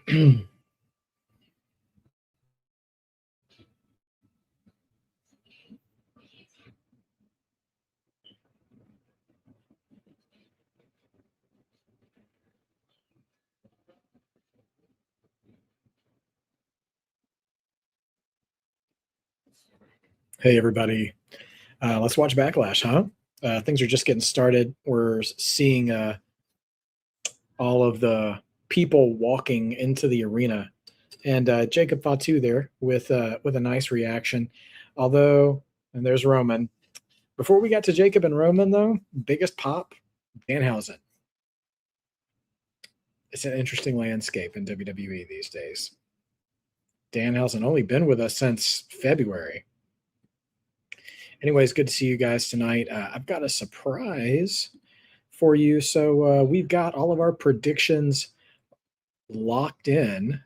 Hey, everybody. Let's watch Backlash, huh? Things are just getting started. We're seeing all of the people walking into the arena, and Jacob Fatu there with a nice reaction. Although, and there's Roman. Before we got to Jacob and Roman, though, biggest pop, Danhausen. It's an interesting landscape in WWE these days. Danhausen only been with us since February. Anyways, good to see you guys tonight. I've got a surprise for you. So we've got all of our predictions locked in.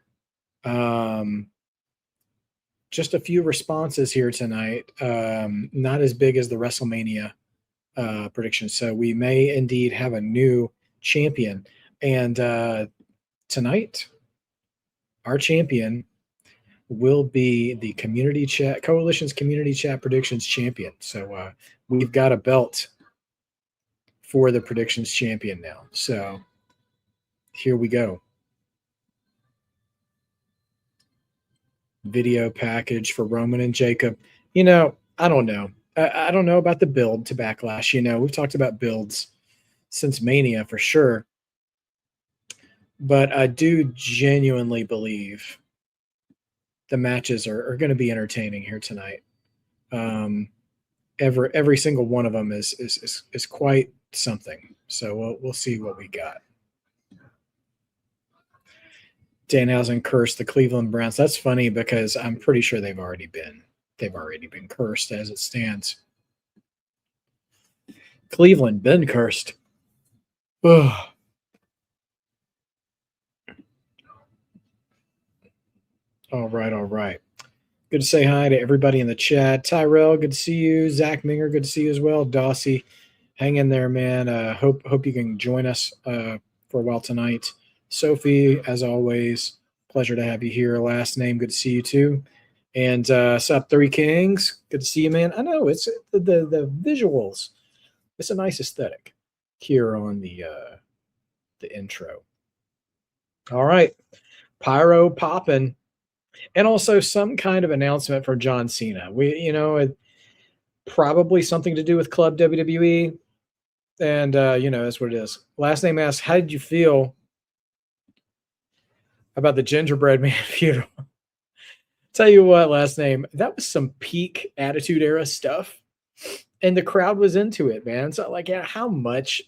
Just a few responses here tonight. Not as big as the WrestleMania predictions. So we may indeed have a new champion. And tonight, our champion will be the community chat coalition's community chat predictions champion. So we've got a belt for the predictions champion now. So here we go. Video package for Roman and Jacob. You know, I don't know. I don't know about the build to Backlash. You know, we've talked about builds since Mania for sure. But I do genuinely believe the matches are going to be entertaining here tonight. Every single one of them is quite something. So we'll see what we got. Danhausen cursed the Cleveland Browns. That's funny because I'm pretty sure they've already been cursed as it stands. Cleveland been cursed. Ugh. All right. Good to say hi to everybody in the chat. Tyrell, good to see you. Zach Minger, good to see you as well. Dossie, hang in there, man. Hope you can join us for a while tonight. Sophie, as always, pleasure to have you here. Last name, good to see you too. And sup, Three Kings, good to see you, man. I know it's the visuals. It's a nice aesthetic here on the intro. All right, pyro popping. And also some kind of announcement from John Cena. Probably something to do with Club WWE. And, that's what it is. Last name asks, how did you feel about the Gingerbread Man funeral? Tell you what, last name, that was some peak Attitude Era stuff. And the crowd was into it, man. So, how much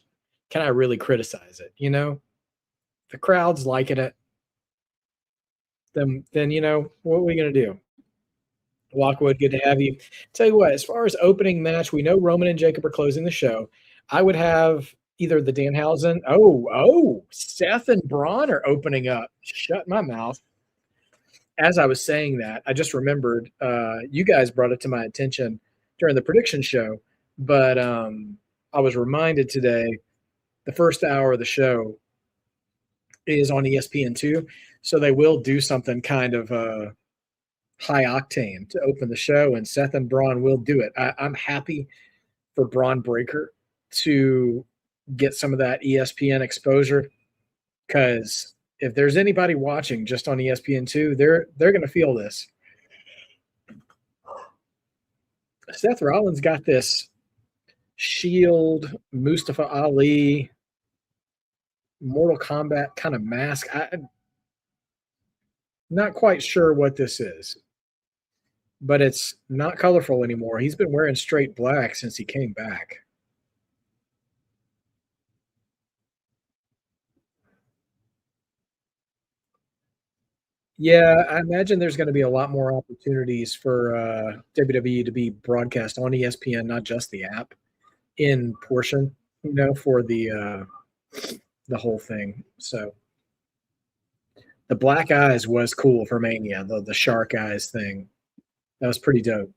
can I really criticize it? The crowd's liking it. Then what are we going to do? Lockwood, good to have you. Tell you what, as far as opening match, we know Roman and Jacob are closing the show. I would have either the Danhausen. Seth and Bron are opening up. Shut my mouth. As I was saying that, I just remembered you guys brought it to my attention during the prediction show, but I was reminded today the first hour of the show is on ESPN2, so they will do something kind of high octane to open the show, and Seth and Braun will do it. I'm happy for Braun Breaker to get some of that ESPN exposure, because if there's anybody watching just on ESPN2, they're going to feel this. Seth Rollins got this Shield, Mustafa Ali, Mortal Kombat kind of mask. I'm not quite sure what this is, but it's not colorful anymore. He's been wearing straight black since he came back. Yeah, I imagine there's going to be a lot more opportunities for WWE to be broadcast on ESPN, not just the app, in portion, for the whole thing. So the black eyes was cool for Mania, the shark eyes thing. That was pretty dope.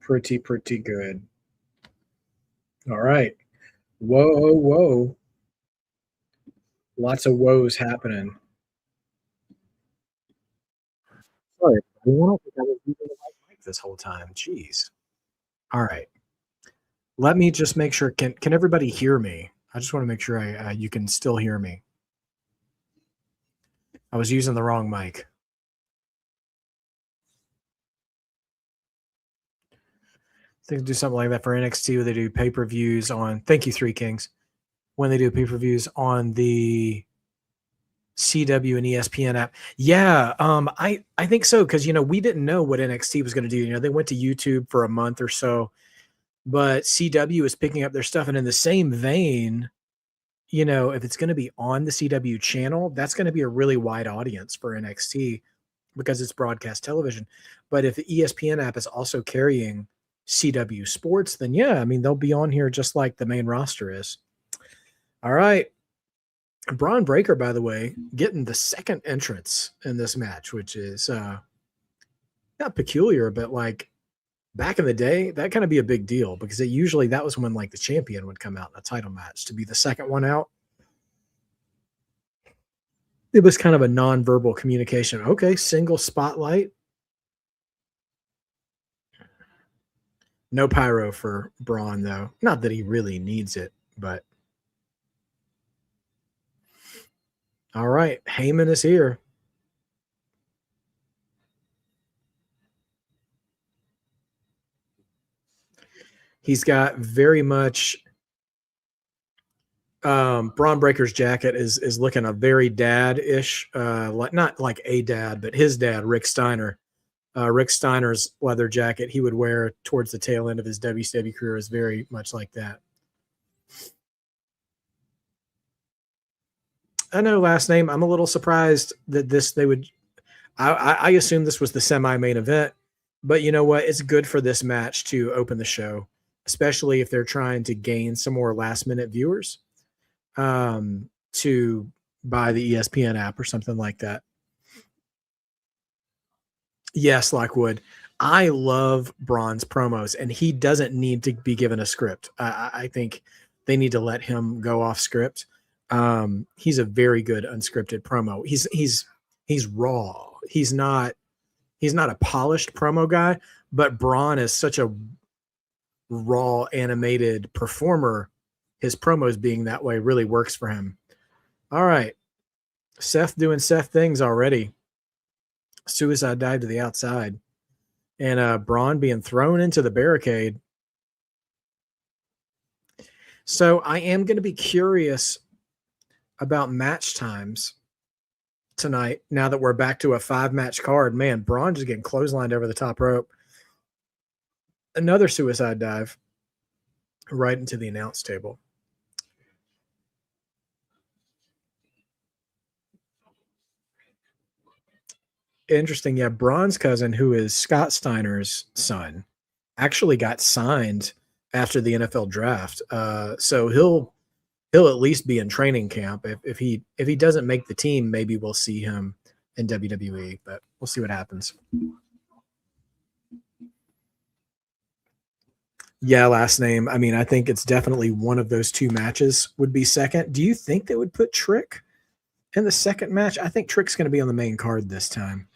Pretty good. All right. Whoa, whoa. Lots of woes happening. Sorry, I don't think I was using the right mic this whole time. Jeez. All right. Let me just make sure. Can everybody hear me? I just want to make sure you can still hear me. I was using the wrong mic. I think do something like that for NXT where they do pay-per-views on. Thank you, Three Kings. When they do pay-per-views on the CW and ESPN app. Yeah, I think so because we didn't know what NXT was going to do. They went to YouTube for a month or so, but CW is picking up their stuff, and in the same vein, if it's going to be on the CW channel, that's going to be a really wide audience for NXT because it's broadcast television. But if the ESPN app is also carrying CW Sports, then yeah, I mean they'll be on here just like the main roster is. All right. Bron Breakker, by the way, getting the second entrance in this match, which is not peculiar, but like back in the day, that kind of be a big deal because usually that was when like the champion would come out in a title match to be the second one out. It was kind of a non-verbal communication. Okay, single spotlight. No pyro for Braun, though. Not that he really needs it, but all right, Heyman is here. He's got very much Braun Breaker's jacket is looking a very dad-ish, like not like a dad, but his dad, Rick Steiner. Rick Steiner's leather jacket he would wear towards the tail end of his WCW career is very much like that. I know last name. I'm a little surprised that they would. I assume this was the semi-main event, but you know what? It's good for this match to open the show, especially if they're trying to gain some more last-minute viewers to buy the ESPN app or something like that. Yes, Lockwood. I love Braun's promos, and he doesn't need to be given a script. I think they need to let him go off script. He's a very good unscripted promo. He's raw. He's not a polished promo guy, but Braun is such a raw animated performer. His promos being that way really works for him. All right. Seth doing Seth things already. Suicide dive to the outside. And Braun being thrown into the barricade. So I am going to be curious about match times tonight. Now that we're back to a 5-match card, man, Braun just getting clotheslined over the top rope. Another suicide dive right into the announce table. Interesting. Yeah, Braun's cousin, who is Scott Steiner's son, actually got signed after the NFL draft. So he'll at least be in training camp. If he doesn't make the team, maybe we'll see him in WWE, but we'll see what happens. Yeah, last name. I mean, I think it's definitely one of those two matches would be second. Do you think they would put Trick in the second match? I think Trick's going to be on the main card this time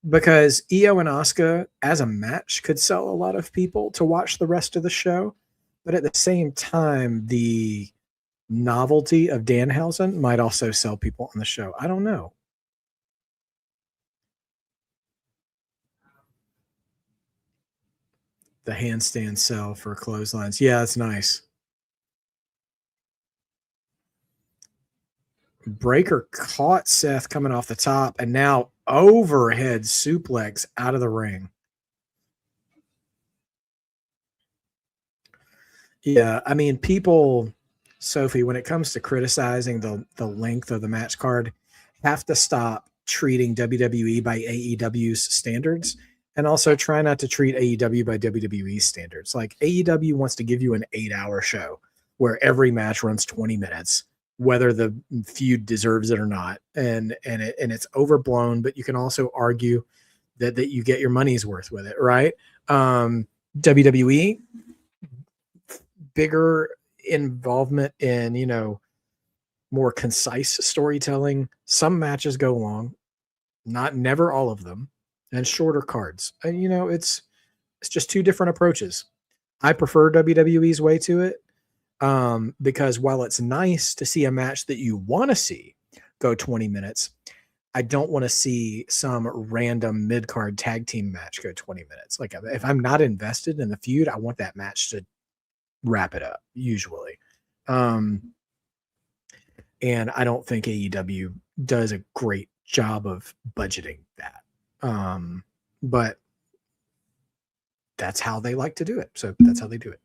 because Iyo and Asuka as a match could sell a lot of people to watch the rest of the show. But at the same time, the novelty of Danhausen might also sell people on the show. I don't know. The handstand sell for clotheslines. Yeah, that's nice. Breaker caught Seth coming off the top and now overhead suplex out of the ring. Yeah, I mean, people, Sophie, when it comes to criticizing the length of the match card, have to stop treating WWE by AEW's standards and also try not to treat AEW by WWE standards. Like AEW wants to give you an 8-hour show where every match runs 20 minutes, whether the feud deserves it or not. And it's overblown, but you can also argue that you get your money's worth with it, right? WWE, bigger involvement in, more concise storytelling. Some matches go long, never all of them, and shorter cards. And it's just two different approaches. I prefer WWE's way to it, because while it's nice to see a match that you want to see go 20 minutes, I don't want to see some random mid-card tag team match go 20 minutes. Like, if I'm not invested in the feud, I want that match to wrap it up, usually. And I don't think AEW does a great job of budgeting that. But that's how they like to do it. So that's how they do it.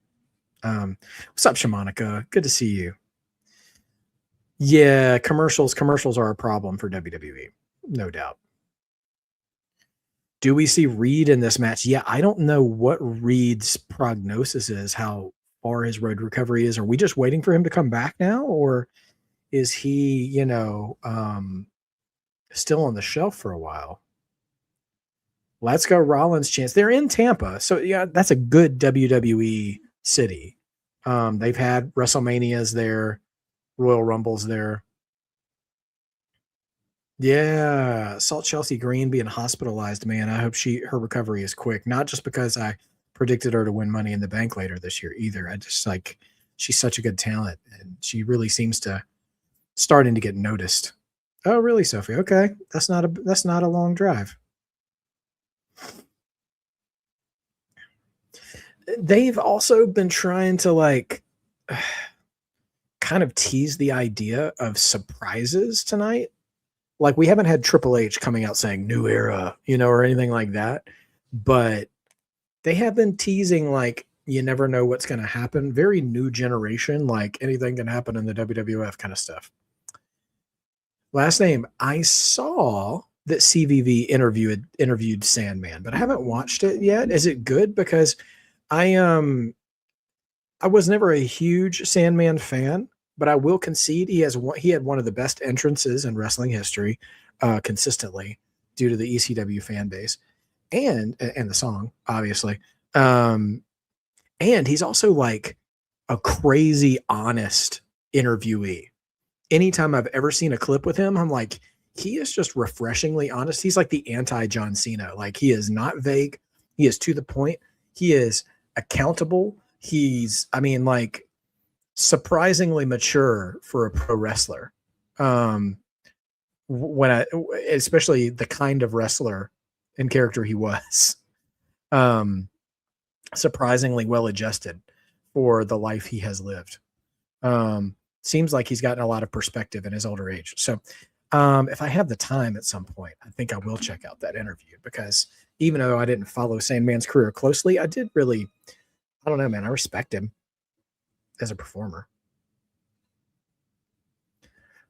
What's up, Shamanica? Good to see you. Yeah, commercials are a problem for WWE, no doubt. Do we see Reed in this match? Yeah, I don't know what Reed's prognosis is, how far his road recovery is. Are we just waiting for him to come back now, or is he, still on the shelf for a while? Let's go Rollins chance. They're in Tampa, so yeah, that's a good WWE city. They've had WrestleManias there, Royal Rumbles there. Yeah, Salt Chelsea Green being hospitalized, man. I hope her recovery is quick. Not just because I predicted her to win Money in the Bank later this year either. I just she's such a good talent, and she really seems to starting to get noticed. Oh, really, Sophie? Okay, that's not a long drive. They've also been trying to kind of tease the idea of surprises tonight. Like, we haven't had Triple H coming out saying new era, or anything like that. But they have been teasing, you never know what's going to happen. Very new generation, like anything can happen in the WWF kind of stuff. Last name, I saw that CVV interviewed Sandman, but I haven't watched it yet. Is it good? Because I was never a huge Sandman fan, but I will concede he had one of the best entrances in wrestling history, consistently, due to the ECW fan base and the song, obviously. And he's also a crazy honest interviewee. Anytime I've ever seen a clip with him, I'm like, he is just refreshingly honest. He's like the anti John Cena. He is not vague. He is to the point. He is accountable. He's, surprisingly mature for a pro wrestler. Especially the kind of wrestler and character he was, surprisingly well adjusted for the life he has lived. Seems like he's gotten a lot of perspective in his older age. So, if I have the time at some point, I think I will check out that interview, because even though I didn't follow Sandman's career closely, I did really, I don't know, man, I respect him as a performer.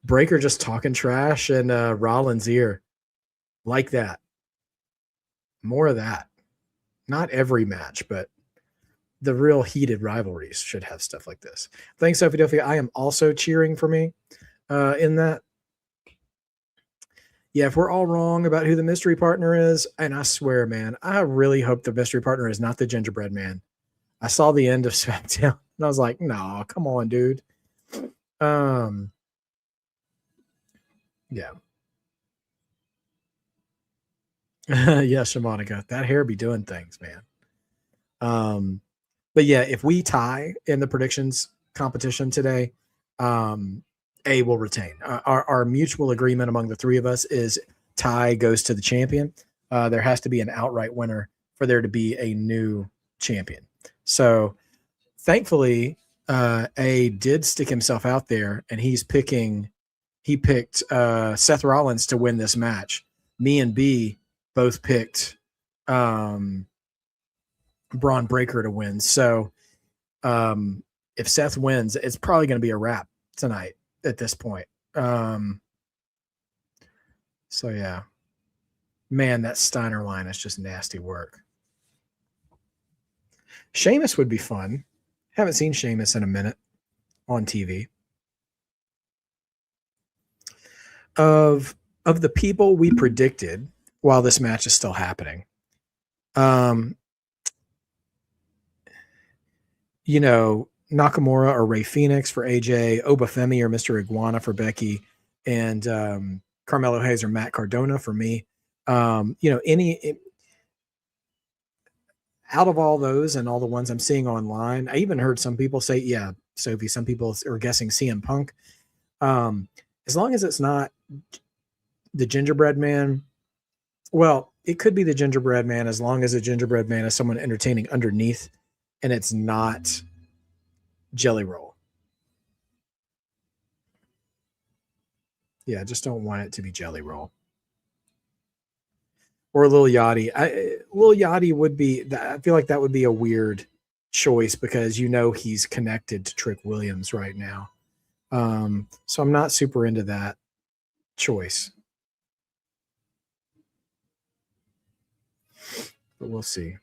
Breaker just talking trash in Rollins' ear. Like that. More of that. Not every match, but the real heated rivalries should have stuff like this. Thanks, Sophie Duffy. I am also cheering for me in that. Yeah, if we're all wrong about who the mystery partner is, and I swear, man, I really hope the mystery partner is not the gingerbread man. I saw the end of SmackDown, and I was like, no, come on, dude. Yeah. Yeah, Shamanica, that hair be doing things, man. But yeah, if we tie in the predictions competition today, A will retain. Our mutual agreement among the three of us is tie goes to the champion. There has to be an outright winner for there to be a new champion. So thankfully, A did stick himself out there, and he picked Seth Rollins to win this match. Me and B both picked Braun Breaker to win. So if Seth wins, it's probably going to be a wrap tonight at this point. So yeah, man, that Steiner line is just nasty work. Sheamus would be fun. Haven't seen Sheamus in a minute on TV. Of the people we predicted while this match is still happening, Nakamura or Rey Fenix for AJ, Obafemi or Mr. Iguana for Becky, and Carmelo Hayes or Matt Cardona for me. Out of all those and all the ones I'm seeing online, I even heard some people say, yeah, Sophie, some people are guessing CM Punk. As long as it's not the gingerbread man, well, it could be the gingerbread man as long as the gingerbread man is someone entertaining underneath and it's not Jelly Roll. Yeah, I just don't want it to be Jelly Roll. Or Lil Yachty. Lil Yachty would be, I feel like that would be a weird choice because he's connected to Trick Williams right now. So I'm not super into that choice. But we'll see.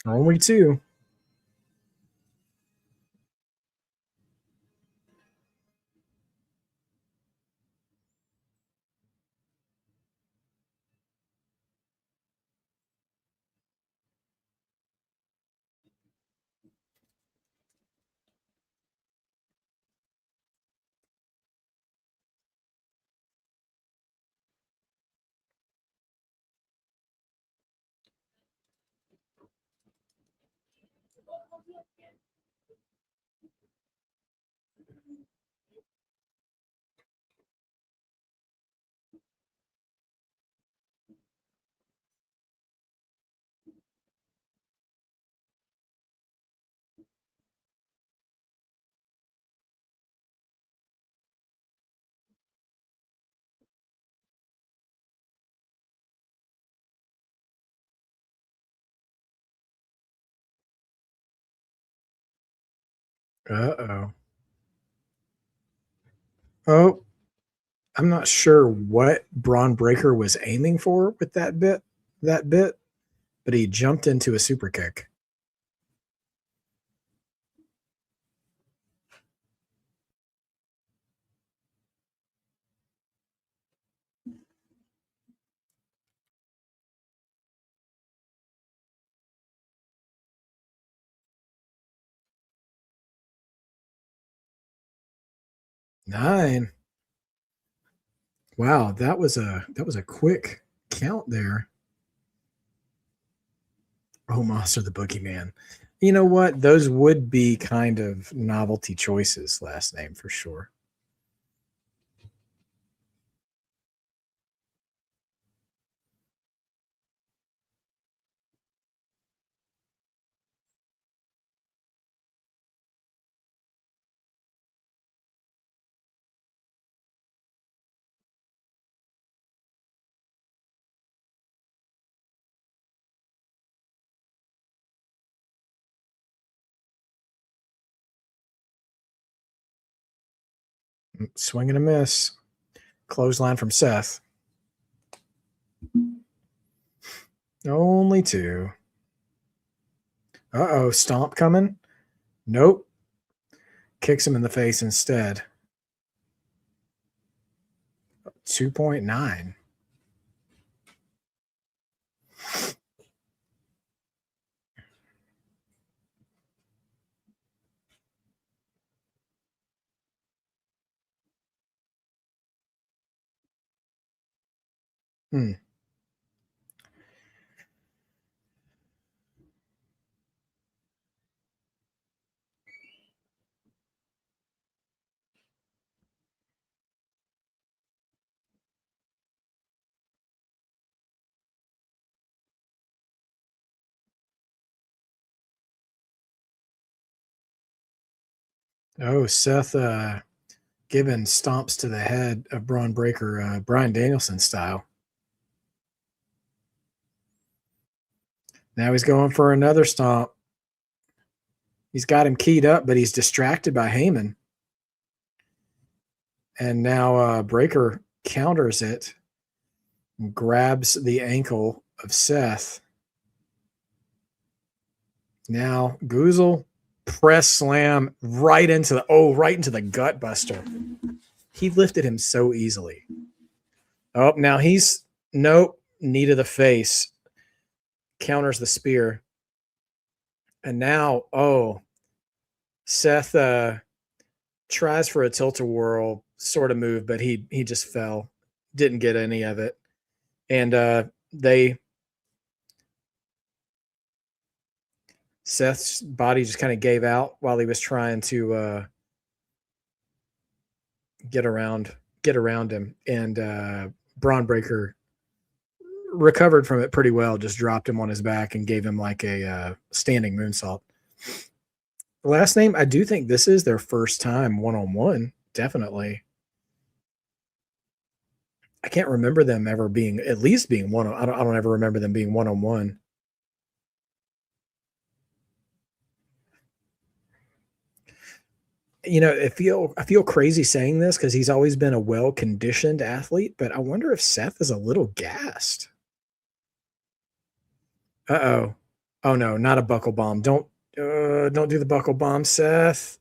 Only two. Uh-oh. Oh, I'm not sure what Braun Breaker was aiming for with that bit, but he jumped into a super kick. Nine. Wow, that was a quick count there. Oh, Monster the Boogeyman. You know what? Those would be kind of novelty choices, last name for sure. Swing and a miss. Clothesline from Seth. Only two. Uh-oh, stomp coming? Nope. Kicks him in the face instead. 2.9. Hmm. Oh, Seth giving stomps to the head of Braun Breaker, Bryan Danielson style. Now he's going for another stomp. He's got him keyed up, but he's distracted by Heyman. And now Breaker counters it, and grabs the ankle of Seth. Now Goozle press slam right into the gut buster. He lifted him so easily. Oh, now he's nope, knee to the face. Counters the spear. And now, Seth tries for a tilt-a-whirl sort of move, but he just fell. Didn't get any of it. And Seth's body just kind of gave out while he was trying to get around him. And Braun Breaker recovered from it pretty well, just dropped him on his back and gave him like a standing moonsault. Last name, I do think this is their first time one-on-one, definitely. I can't remember them ever being at least being one. I don't ever remember them being one-on-one. You know, I feel crazy saying this because he's always been a well-conditioned athlete, but I wonder if Seth is a little gassed. Uh-oh. Oh no, not a buckle bomb. Don't do the buckle bomb, Seth.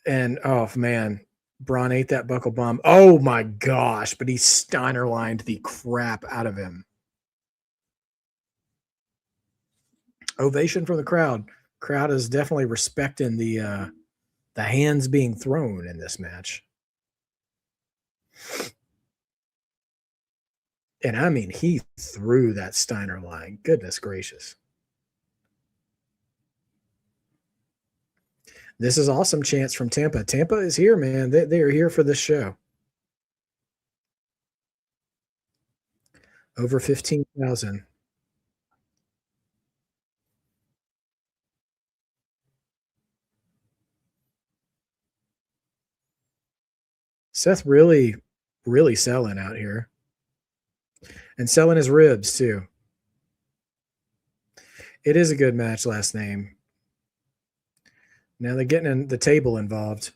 And oh man, Braun ate that buckle bomb. Oh my gosh, but he Steiner lined the crap out of him. Ovation from the crowd. Crowd is definitely respecting the hands being thrown in this match. And I mean, he threw that Steiner line. Goodness gracious. This is awesome chance from Tampa. Tampa is here, man. They are here for this show. Over 15,000. Seth really, really selling out here. And selling his ribs too. It is a good match, last name. Now they're getting in the table involved.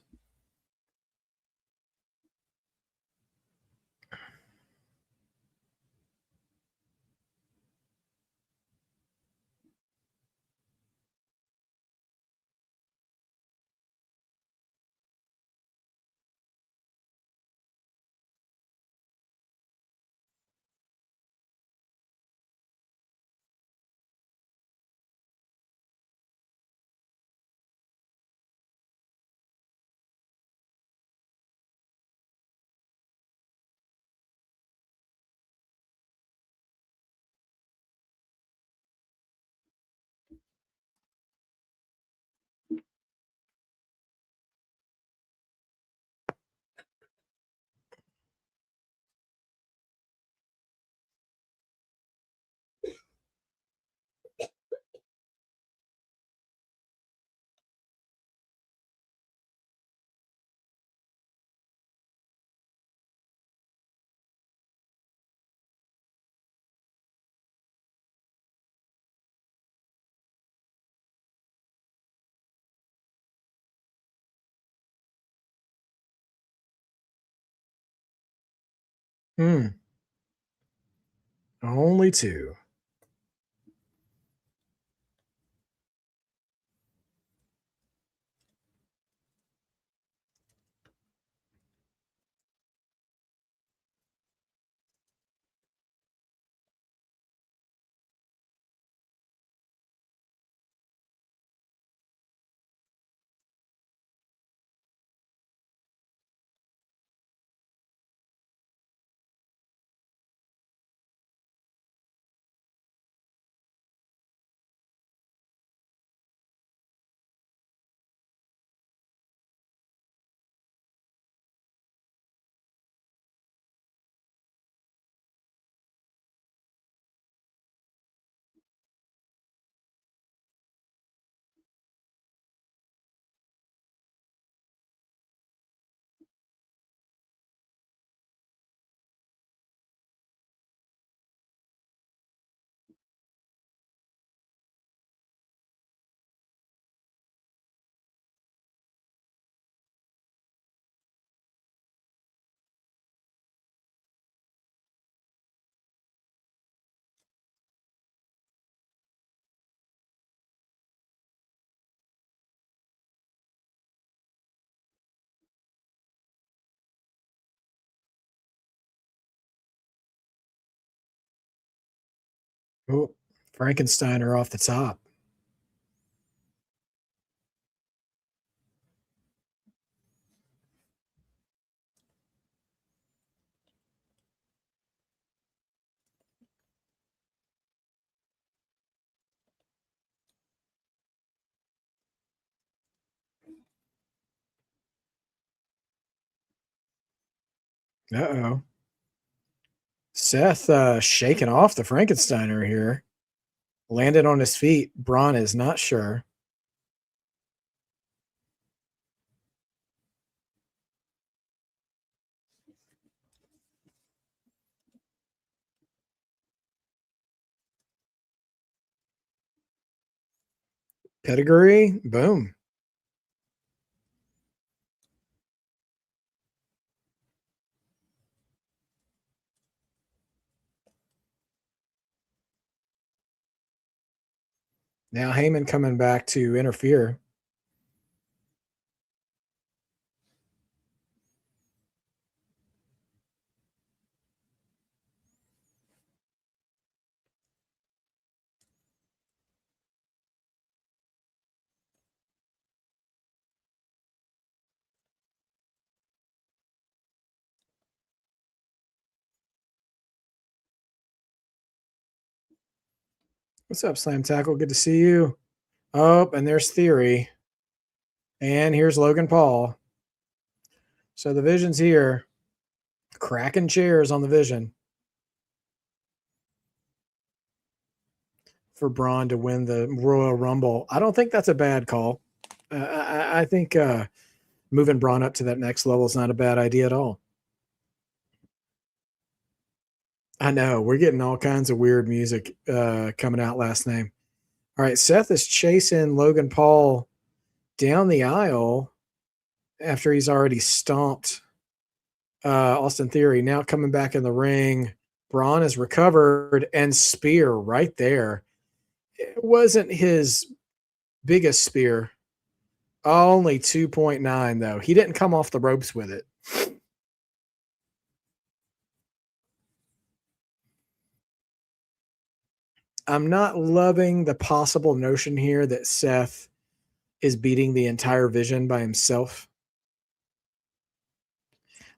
Only two. Oh, Frankensteiner off the top. Uh-oh. Seth shaking off the Frankensteiner here. Landed on his feet. Bron is not sure. Pedigree. Boom. Now Heyman coming back to interfere. What's up, Slam Tackle? Good to see you. Oh, and there's Theory. And here's Logan Paul. So the Vision's here. Cracking chairs on the Vision. For Braun to win the Royal Rumble. I don't think that's a bad call. I think moving Braun up to that next level is not a bad idea at all. I know. We're getting all kinds of weird music coming out last name. All right. Seth is chasing Logan Paul down the aisle after he's already stomped Austin Theory. Now coming back in the ring. Braun is recovered and spear right there. It wasn't his biggest spear. Only 2.9, though. He didn't come off the ropes with it. I'm not loving the possible notion here that Seth is beating the entire Vision by himself.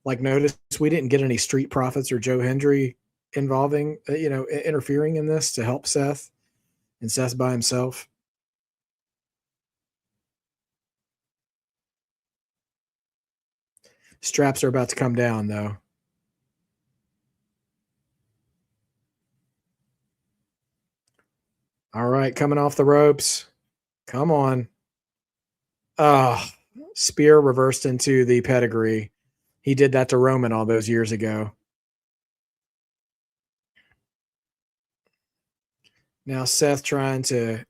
Like, notice we didn't get any Street Profits or Joe Hendry involving, interfering in this to help Seth, and Seth's by himself. Straps are about to come down, though. All right, coming off the ropes. Come on. Spear reversed into the pedigree. He did that to Roman all those years ago. Now Seth trying to,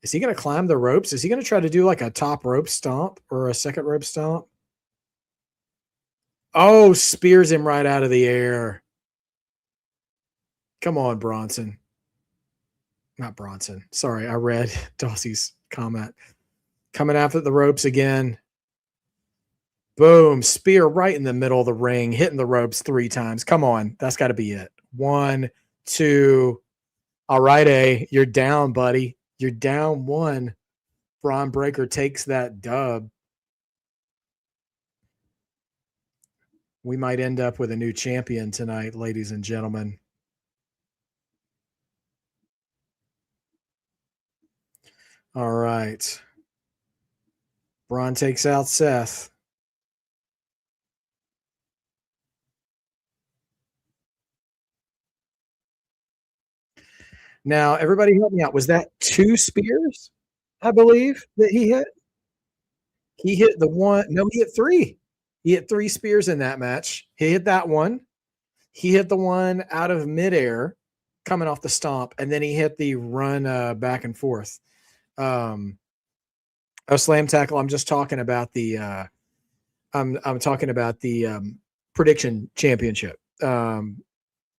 is he going to climb the ropes? Is he going to try to do like a top rope stomp or a second rope stomp? Oh, spears him right out of the air. Come on, Bronson. Not Bronson. Sorry, I read Dossie's comment. Coming after the ropes again. Boom. Spear right in the middle of the ring, hitting the ropes 3 times. Come on. That's got to be it. 1, 2. All right, A. You're down, buddy. You're down 1. Braun Breaker takes that dub. We might end up with a new champion tonight, ladies and gentlemen. All right. Braun takes out Seth. Now, everybody help me out. Was that 2 spears, I believe, that he hit? He hit the one. No, he hit 3. He hit 3 spears in that match. He hit that one. He hit the one out of midair coming off the stomp, and then he hit the run back and forth. Slam tackle. I'm just talking about the I'm talking about the prediction championship.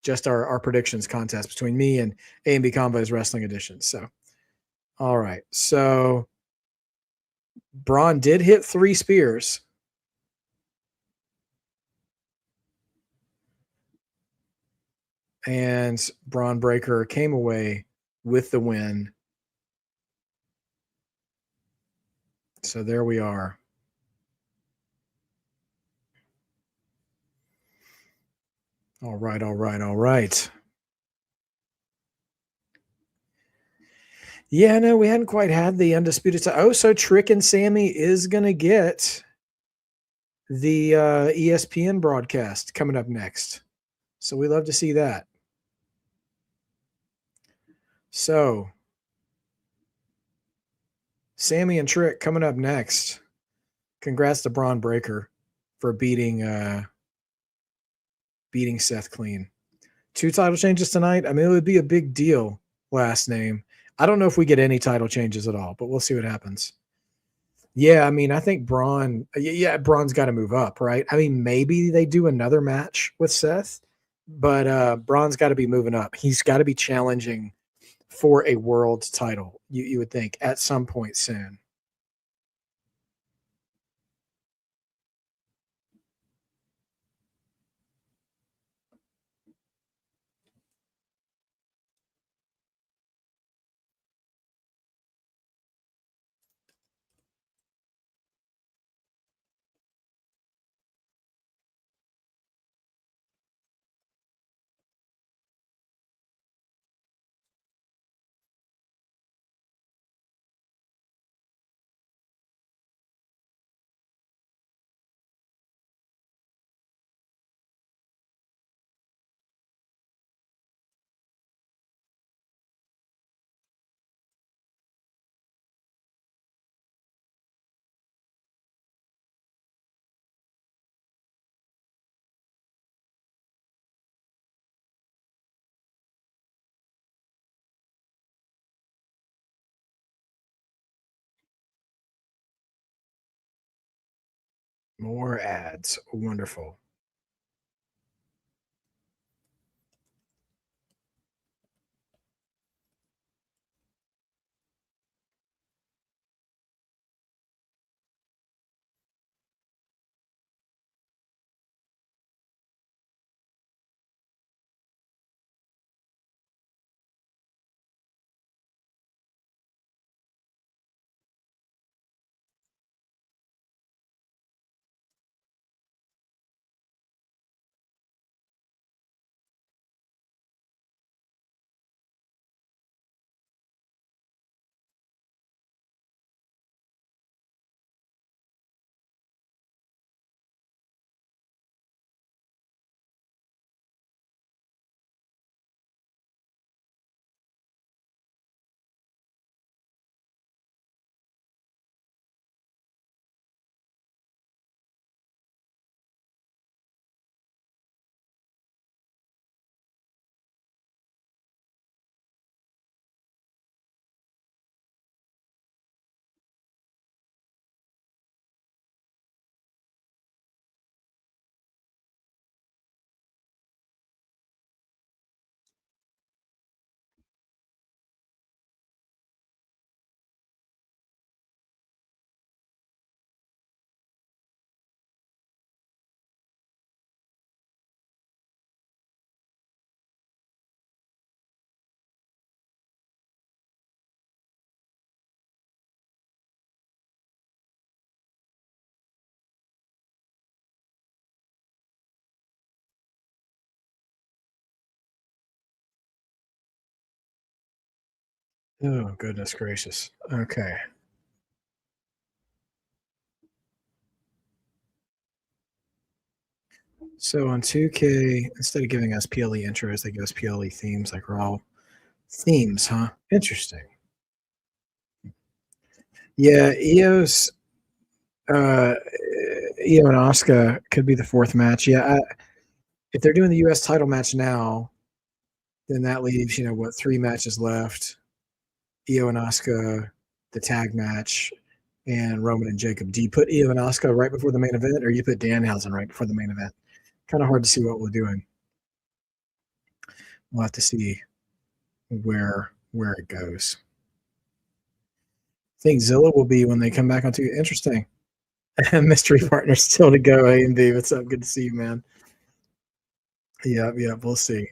Just our predictions contest between me and A&B Combos Wrestling Edition. So, all right. So Braun did hit 3 spears. And Bron Breakker came away with the win. So there we are. All right, all right, all right. Yeah, no, we hadn't quite had the undisputed. So Trick and Sami is going to get the ESPN broadcast coming up next. So we love to see that. So Sami and Trick coming up next. Congrats to Bron Breakker for beating Seth clean. 2 title changes tonight. I mean, it would be a big deal. Last name. I don't know if we get any title changes at all, but we'll see what happens. Yeah, I mean, I think Bron's got to move up, right? I mean, maybe they do another match with Seth, but Bron's got to be moving up. He's got to be challenging for a world title, you would think, at some point soon. More ads. Wonderful. Oh, goodness gracious. Okay. So on 2K, instead of giving us PLE intros, they give us PLE themes, like Raw themes, huh? Interesting. Yeah, uh, Iyo and Asuka could be the 4th match. Yeah, if they're doing the U.S. title match now, then that leaves, 3 matches left. Iyo and Asuka, the tag match, and Roman and Jacob. Do you put Iyo and Asuka right before the main event, or you put Danhausen right before the main event? Kind of hard to see what we're doing. We'll have to see where it goes. I think Zilla will be when they come back on. Interesting. Mystery partner still to go. A and B. What's up? Good to see you, man. Yeah, we'll see.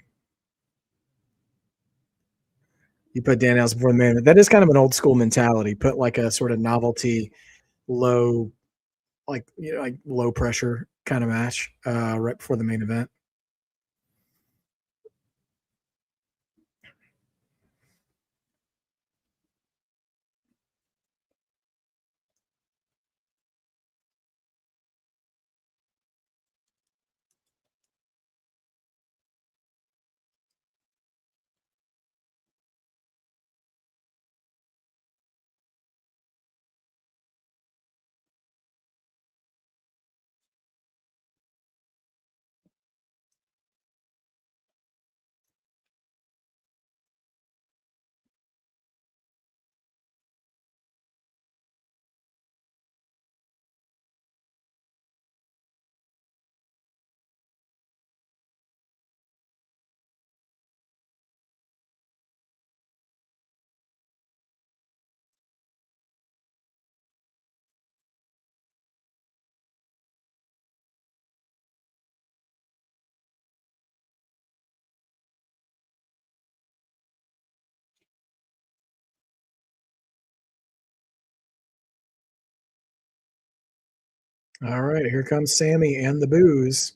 You put Danhausen before the main event. That is kind of an old school mentality. Put like a sort of novelty, low, like low pressure kind of match right before the main event. All right, here comes Sami and the booze.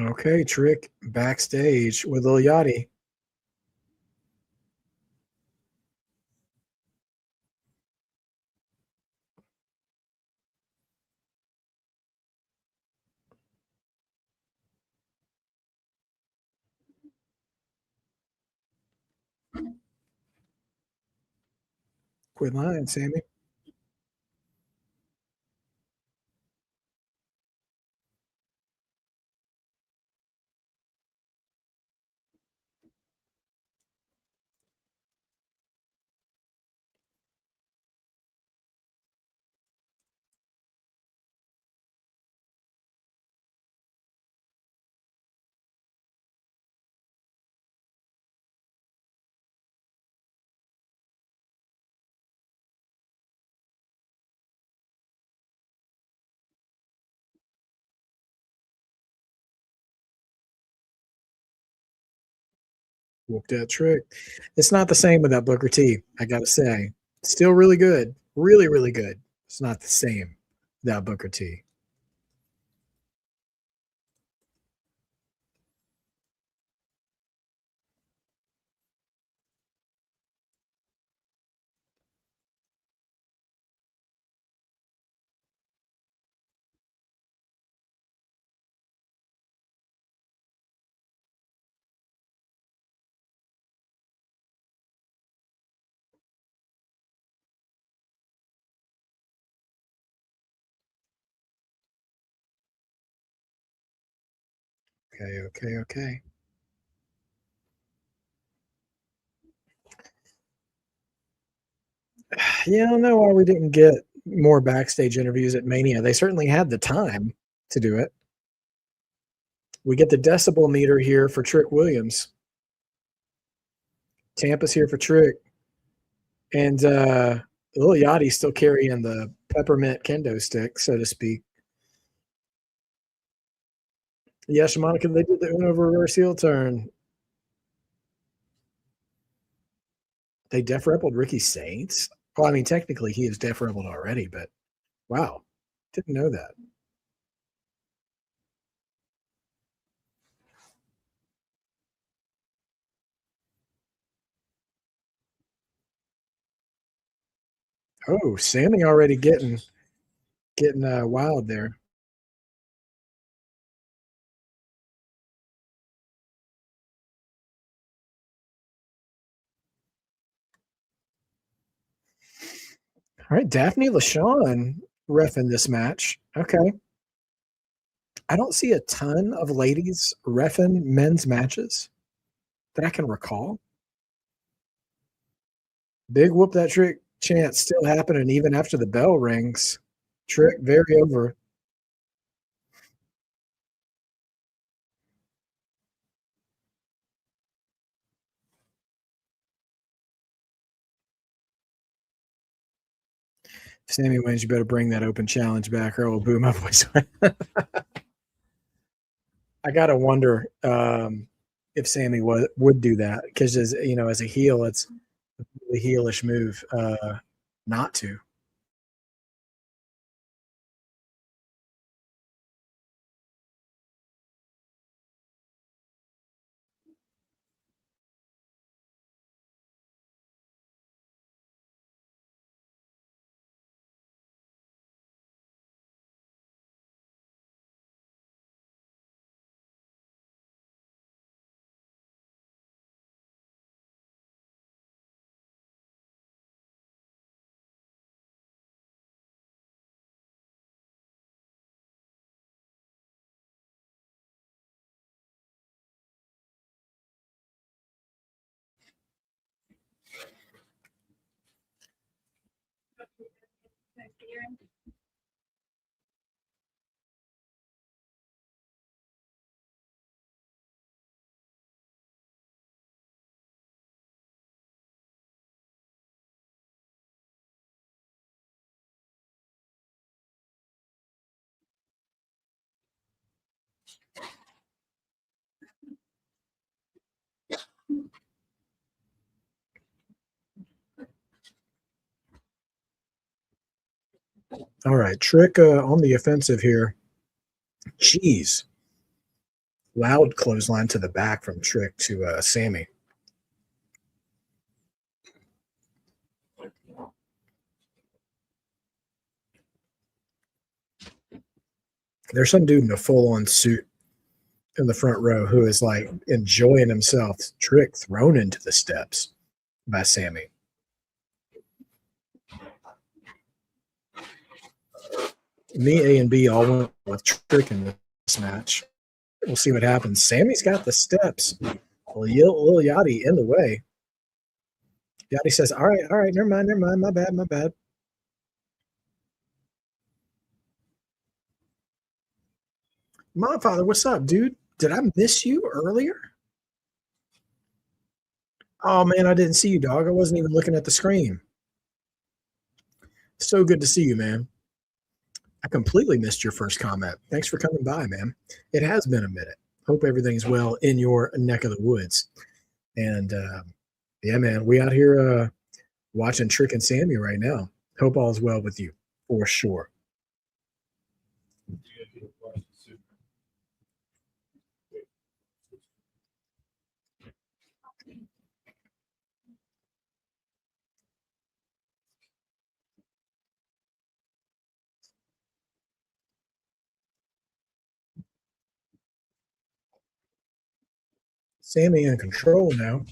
Okay, Trick backstage with Lil Yachty. Quit lying, Sami. Whoop that Trick. It's not the same without Booker T, I gotta say. Still really good. Really, really good. It's not the same without Booker T. Okay. Yeah, I don't know why we didn't get more backstage interviews at Mania. They certainly had the time to do it. We get the decibel meter here for Trick Williams. Tampa's here for Trick. And Lil Yachty's still carrying the peppermint kendo stick, so to speak. Yes, Monica, they did the Uno reverse heel turn. They def rebelled Ricky Saints? Well, I mean, technically he is def rebelled already, but wow. Didn't know that. Oh, Sami already getting wild there. All right, Daphne LaShawn reffing this match. Okay. I don't see a ton of ladies reffing men's matches that I can recall. Big whoop that trick chant still happening even after the bell rings. Trick very over. If Sami wins, you better bring that open challenge back, or I will boo my voice. I gotta wonder if Sami would do that because, as you know, as a heel, it's a really heelish move not to. All right, Trick on the offensive here. Jeez. Loud clothesline to the back from Trick to Sami. There's some dude in a full-on suit in the front row who is like enjoying himself. Trick thrown into the steps by Sami. Me, A, and B all went with Trick in this match. We'll see what happens. Sami's got the steps. Lil Yachty in the way. Yachty says, all right, never mind, my bad. Modfather, what's up, dude? Did I miss you earlier? Oh, man, I didn't see you, dog. I wasn't even looking at the screen. So good to see you, man. I completely missed your first comment. Thanks for coming by, man. It has been a minute. Hope everything's well in your neck of the woods. And yeah, man, we out here watching Trick and Sami right now. Hope all is well with you, for sure. Sami in control now.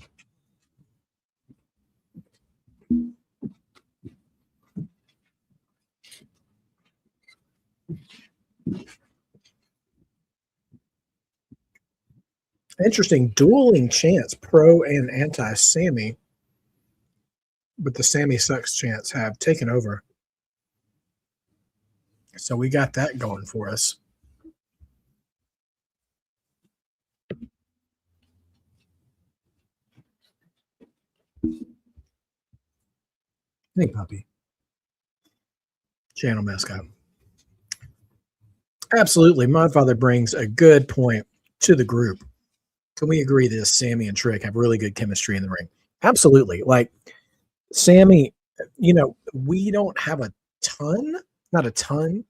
Interesting dueling chants, pro and anti Sami, but the Sami sucks chants have taken over. So we got that going for us. Hey, puppy. channel mascot. Absolutely. Modfather brings a good point to the group. Can we agree that Sami and Trick have really good chemistry in the ring? Absolutely. Like Sami, we don't have not a ton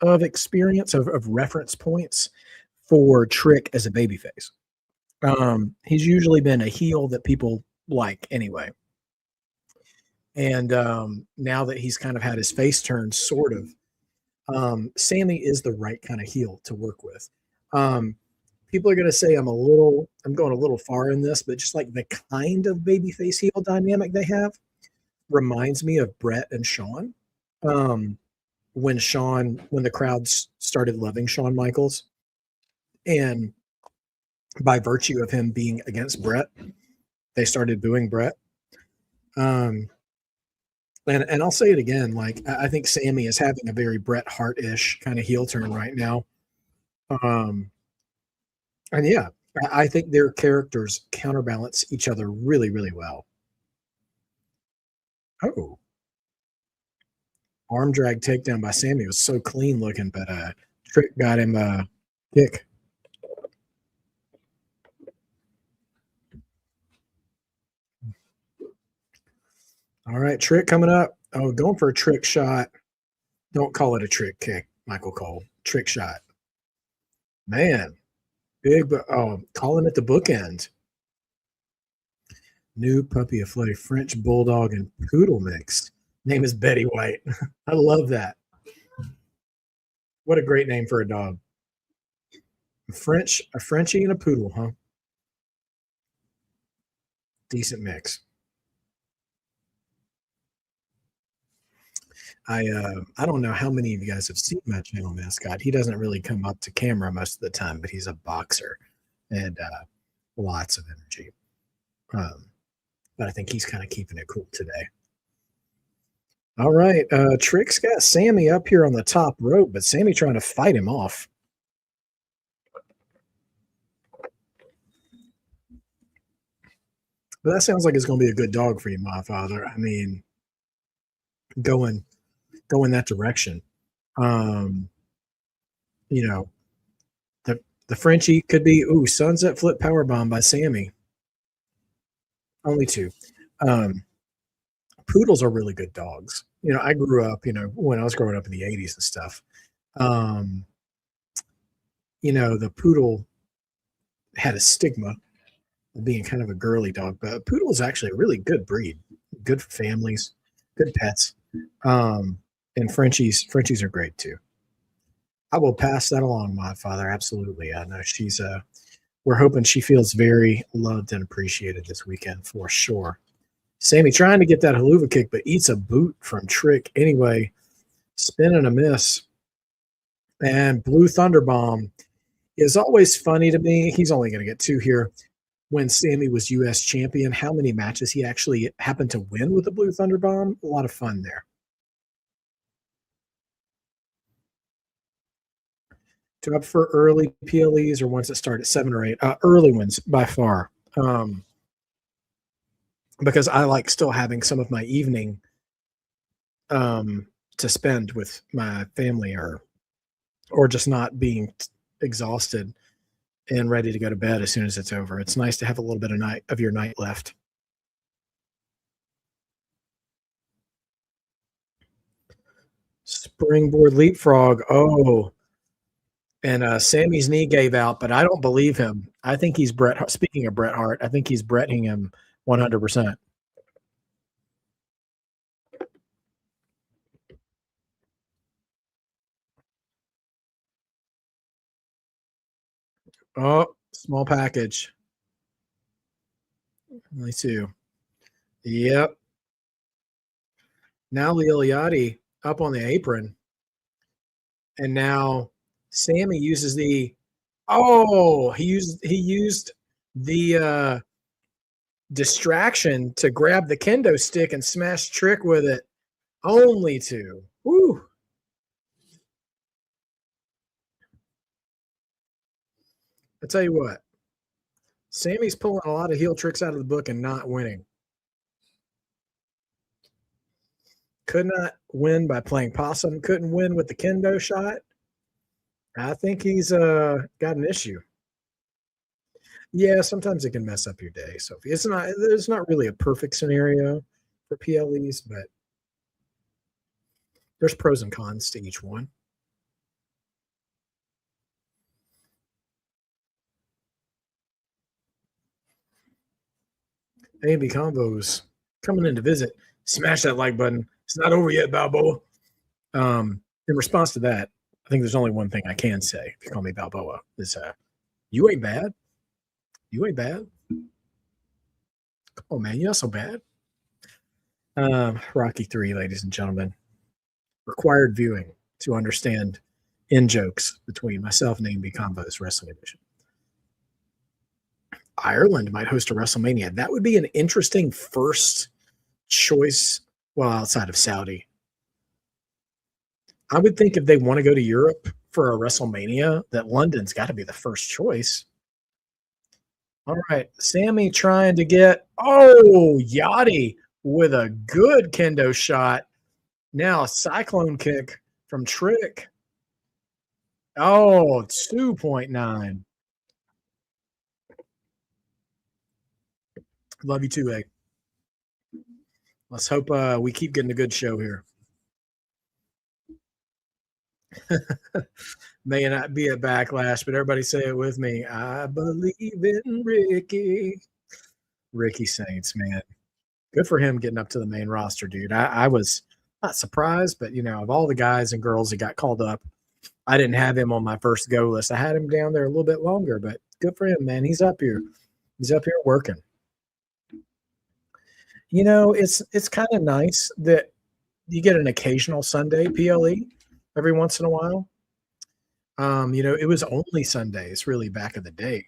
of experience of reference points for Trick as a babyface. He's usually been a heel that people like anyway. And now that he's kind of had his face turned, sort of, Sami is the right kind of heel to work with. People are going to say I'm going a little far in this, but just like the kind of babyface heel dynamic they have reminds me of Brett and Shawn. When the crowds started loving Shawn Michaels, and by virtue of him being against Brett, they started booing Brett. And I'll say it again, like I think Sami is having a very Bret Hart-ish kind of heel turn right now. And yeah, I think their characters counterbalance each other really, really well. Oh. Arm drag takedown by Sami was so clean looking, but Trick got him a kick. All right, Trick coming up. Oh, going for a trick shot. Don't call it a trick kick, Michael Cole. Trick shot. Man, big, calling it the bookend. New puppy afloat, French bulldog and poodle mix. Name is Betty White. I love that. What a great name for a dog. A Frenchie and a poodle, huh? Decent mix. I don't know how many of you guys have seen my channel mascot. He doesn't really come up to camera most of the time, but he's a boxer and lots of energy. But I think he's kind of keeping it cool today. All right, Trick's got Sami up here on the top rope, but Sami trying to fight him off. But that sounds like it's going to be a good dog for you, my father. I mean, going that direction. The Frenchie could be sunset flip powerbomb by Sami. Only two. Poodles are really good dogs. I grew up, when I was growing up in the 80s and stuff. The poodle had a stigma of being kind of a girly dog, but a poodle is actually a really good breed. Good for families, good pets. And Frenchies are great too. I will pass that along, my father. Absolutely. I know she's we're hoping she feels very loved and appreciated this weekend for sure. Sami trying to get that haluva kick, but eats a boot from Trick anyway. Spin and a miss. And Blue Thunder Bomb is always funny to me. He's only going to get two here. When Sami was U.S. champion, how many matches he actually happened to win with the Blue Thunder Bomb? A lot of fun there. To up for early PLEs or ones that start at 7 or 8? Early ones by far. Because I like still having some of my evening to spend with my family or just not being exhausted and ready to go to bed as soon as it's over. It's nice to have a little bit of your night left. Springboard leapfrog. Oh, and Sami's knee gave out, but I don't believe him. I think he's Bret. Speaking of Bret Hart, I think he's Bretting him 100%. Oh, small package. Only two. Yep. Now Liliati up on the apron. And now Sami uses he used the distraction to grab the kendo stick and smash Trick with it. Only two. Woo. I tell you what, Sami's pulling a lot of heel tricks out of the book and not winning. Could not win by playing possum. Couldn't win with the kendo shot. I think he's got an issue. Yeah, sometimes it can mess up your day, Sophie. There's not really a perfect scenario for PLEs, but there's pros and cons to each one. A&B Combos coming in to visit. Smash that like button. It's not over yet, Balboa. In response to that, I think there's only one thing I can say if you call me Balboa is you ain't bad. You ain't bad. Come on, man. You're not so bad. Rocky 3, ladies and gentlemen. Required viewing to understand in jokes between myself and A&B Combos Wrestling Edition. Ireland might host a WrestleMania. That would be an interesting first choice, well, outside of Saudi. I would think if they want to go to Europe for a WrestleMania, that London's got to be the first choice. All right, Sami trying to get, Yachty with a good kendo shot. Now a cyclone kick from Trick. 2.9. Love you too, Egg. Let's hope we keep getting a good show here. May not be a backlash, but everybody say it with me. I believe in Ricky. Ricky Saints, man. Good for him getting up to the main roster, dude. I was not surprised, but, of all the guys and girls that got called up, I didn't have him on my first go list. I had him down there a little bit longer, but good for him, man. He's up here. He's up here working. It's kind of nice that you get an occasional Sunday PLE every once in a while. It was only Sundays really back in the day.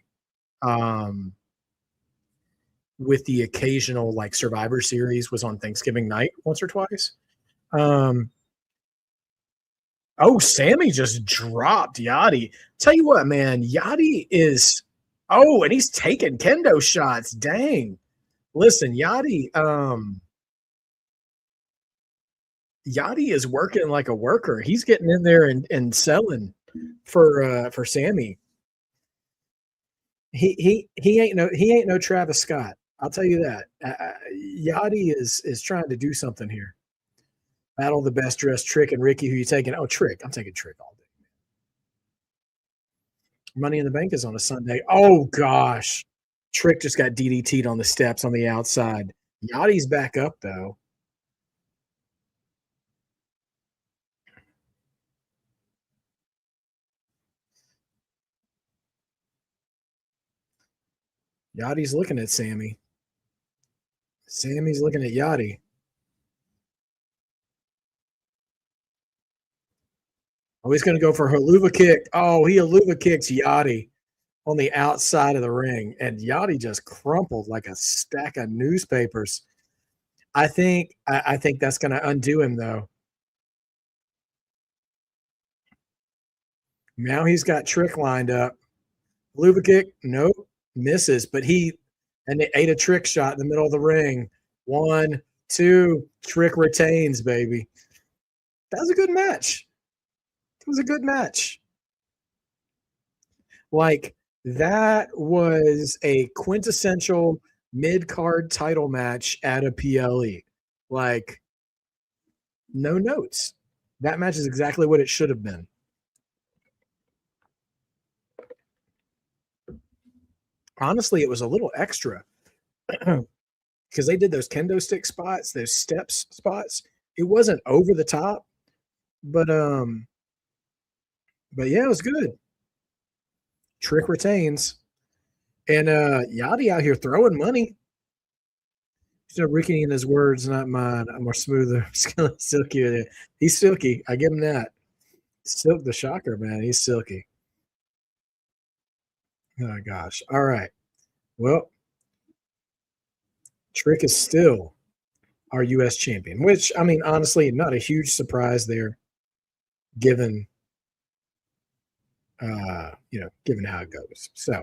With the occasional like Survivor Series was on Thanksgiving night once or twice. Sami just dropped Yachty. Tell you what, man, Yachty is and he's taking kendo shots. Dang. Listen, Yachty is working like a worker. He's getting in there and selling for Sami. He ain't no Travis Scott. I'll tell you that. Yachty is trying to do something here. Battle the best dressed Trick and Ricky. Who you taking? Oh, Trick. I'm taking Trick all day. Money in the Bank is on a Sunday. Oh gosh, Trick just got DDT'd on the steps on the outside. Yachty's back up though. Yachty's looking at Sami. Sami's looking at Yachty. Oh, he's going to go for a haluva kick. Oh, he haluva kicks Yachty on the outside of the ring, and Yachty just crumpled like a stack of newspapers. I think that's going to undo him, though. Now he's got Trick lined up. Haluva kick, nope, misses, but they ate a Trick shot in the middle of the ring. 1, 2, Trick retains, baby. That was a good match. It was a good match. Like, that was a quintessential mid-card title match at a PLE. Like, no notes. That match is exactly what it should have been. Honestly, it was a little extra because they did those kendo stick spots, those steps spots. It wasn't over the top, but yeah, it was good. Trick retains, and Yachty out here throwing money. Ricky in his words, not mine. I'm more smoother, silkier. He's silky. I give him that. Silk the Shocker, man. He's silky. Oh gosh. All right. Well, Trick is still our U.S. champion, which, I mean, honestly, not a huge surprise there, given given how it goes. So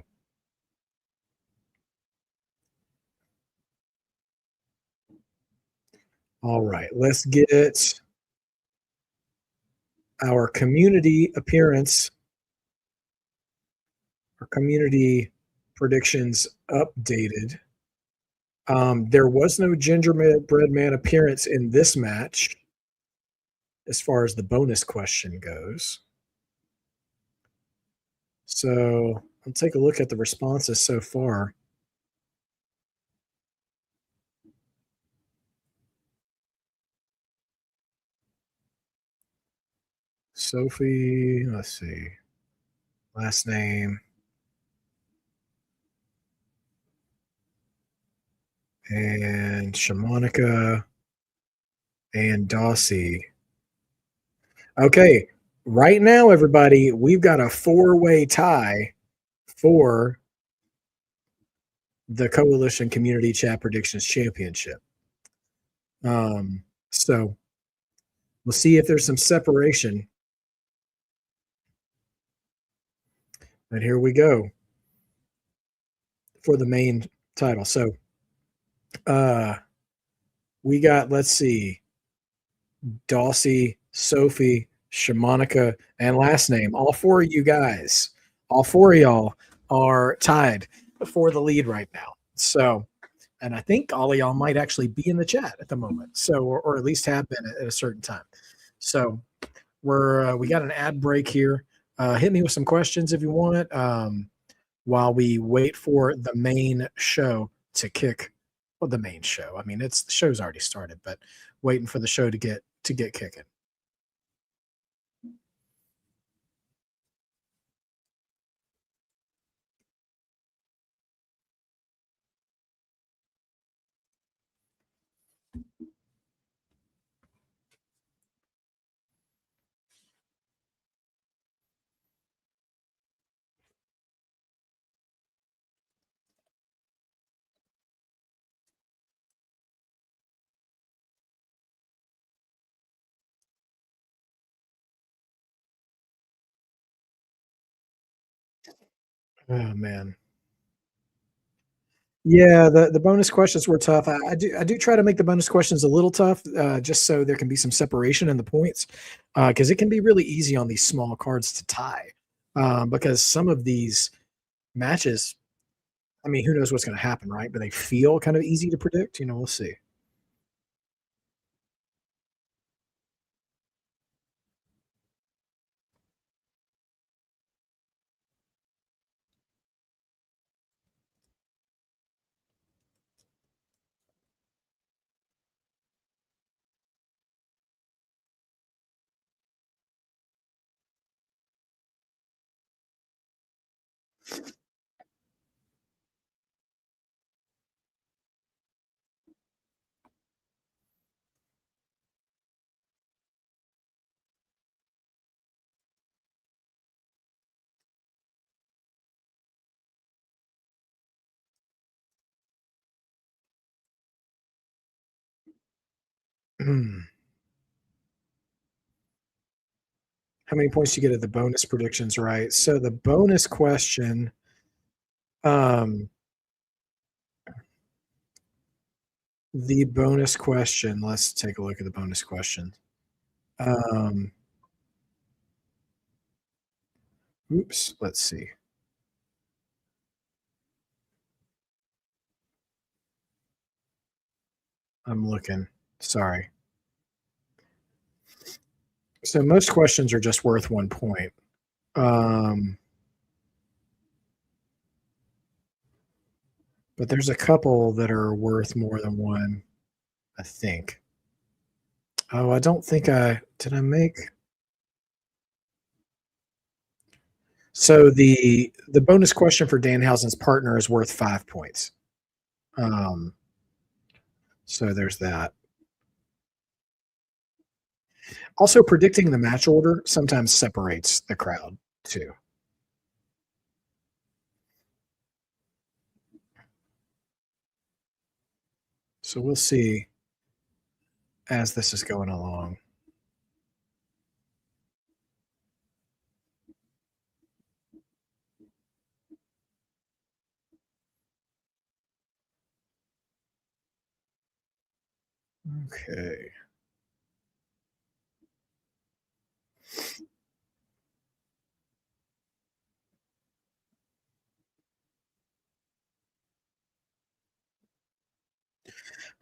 All right, let's get our community appearance, our community predictions updated. There was no gingerbread man appearance in this match as far as the bonus question goes. So I'll take a look at the responses so far. Sophie, let's see, last name, and Shamanica and Dossie. Okay, right now, everybody, we've got a four-way tie for the Coalition Community Chat Predictions Championship. So we'll see if there's some separation. And here we go for the main title. So we got, let's see, Dossie, Sophie, Shamanica, and last name. All four of you guys, all four of y'all are tied for the lead right now. So, and I think all of y'all might actually be in the chat at the moment. So, or at least have been at a certain time. So we got an ad break here. Hit me with some questions if you want while we wait for the main show to kick. Well, the main show. I mean, the show's already started, but waiting for the show to get kicking. Oh man. Yeah, the bonus questions were tough. I do try to make the bonus questions a little tough, just so there can be some separation in the points, because it can be really easy on these small cards to tie, because some of these matches, I mean, who knows what's going to happen, right? But they feel kind of easy to predict. We'll see. How many points do you get at the bonus predictions, right? So the bonus question, let's take a look at the bonus question. Oops, let's see. I'm looking. Sorry. So most questions are just worth 1 point. But there's a couple that are worth more than one, I think. Oh, I don't think did I make. So the bonus question for Danhausen's partner is worth 5 points. So there's that. Also, predicting the match order sometimes separates the crowd too. So we'll see as this is going along. Okay.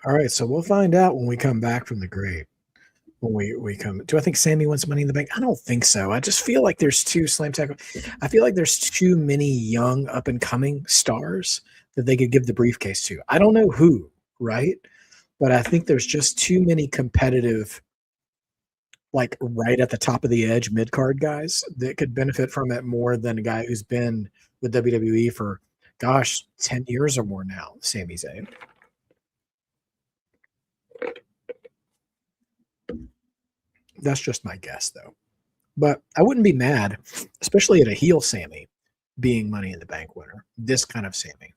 All right, so we'll find out when we come back from the grave. When we come, do I think Sami wants Money in the Bank? I don't think so. I just feel like there's two slam tackle. I feel like there's too many young up and coming stars that they could give the briefcase to. I don't know who, right? But I think there's just too many competitive, like right at the top of the edge mid card guys that could benefit from it more than a guy who's been with WWE for, gosh, 10 years or more now. Sami Zayn. That's just my guess, though. But I wouldn't be mad, especially at a heel Sami being Money in the Bank winner. This kind of Sami.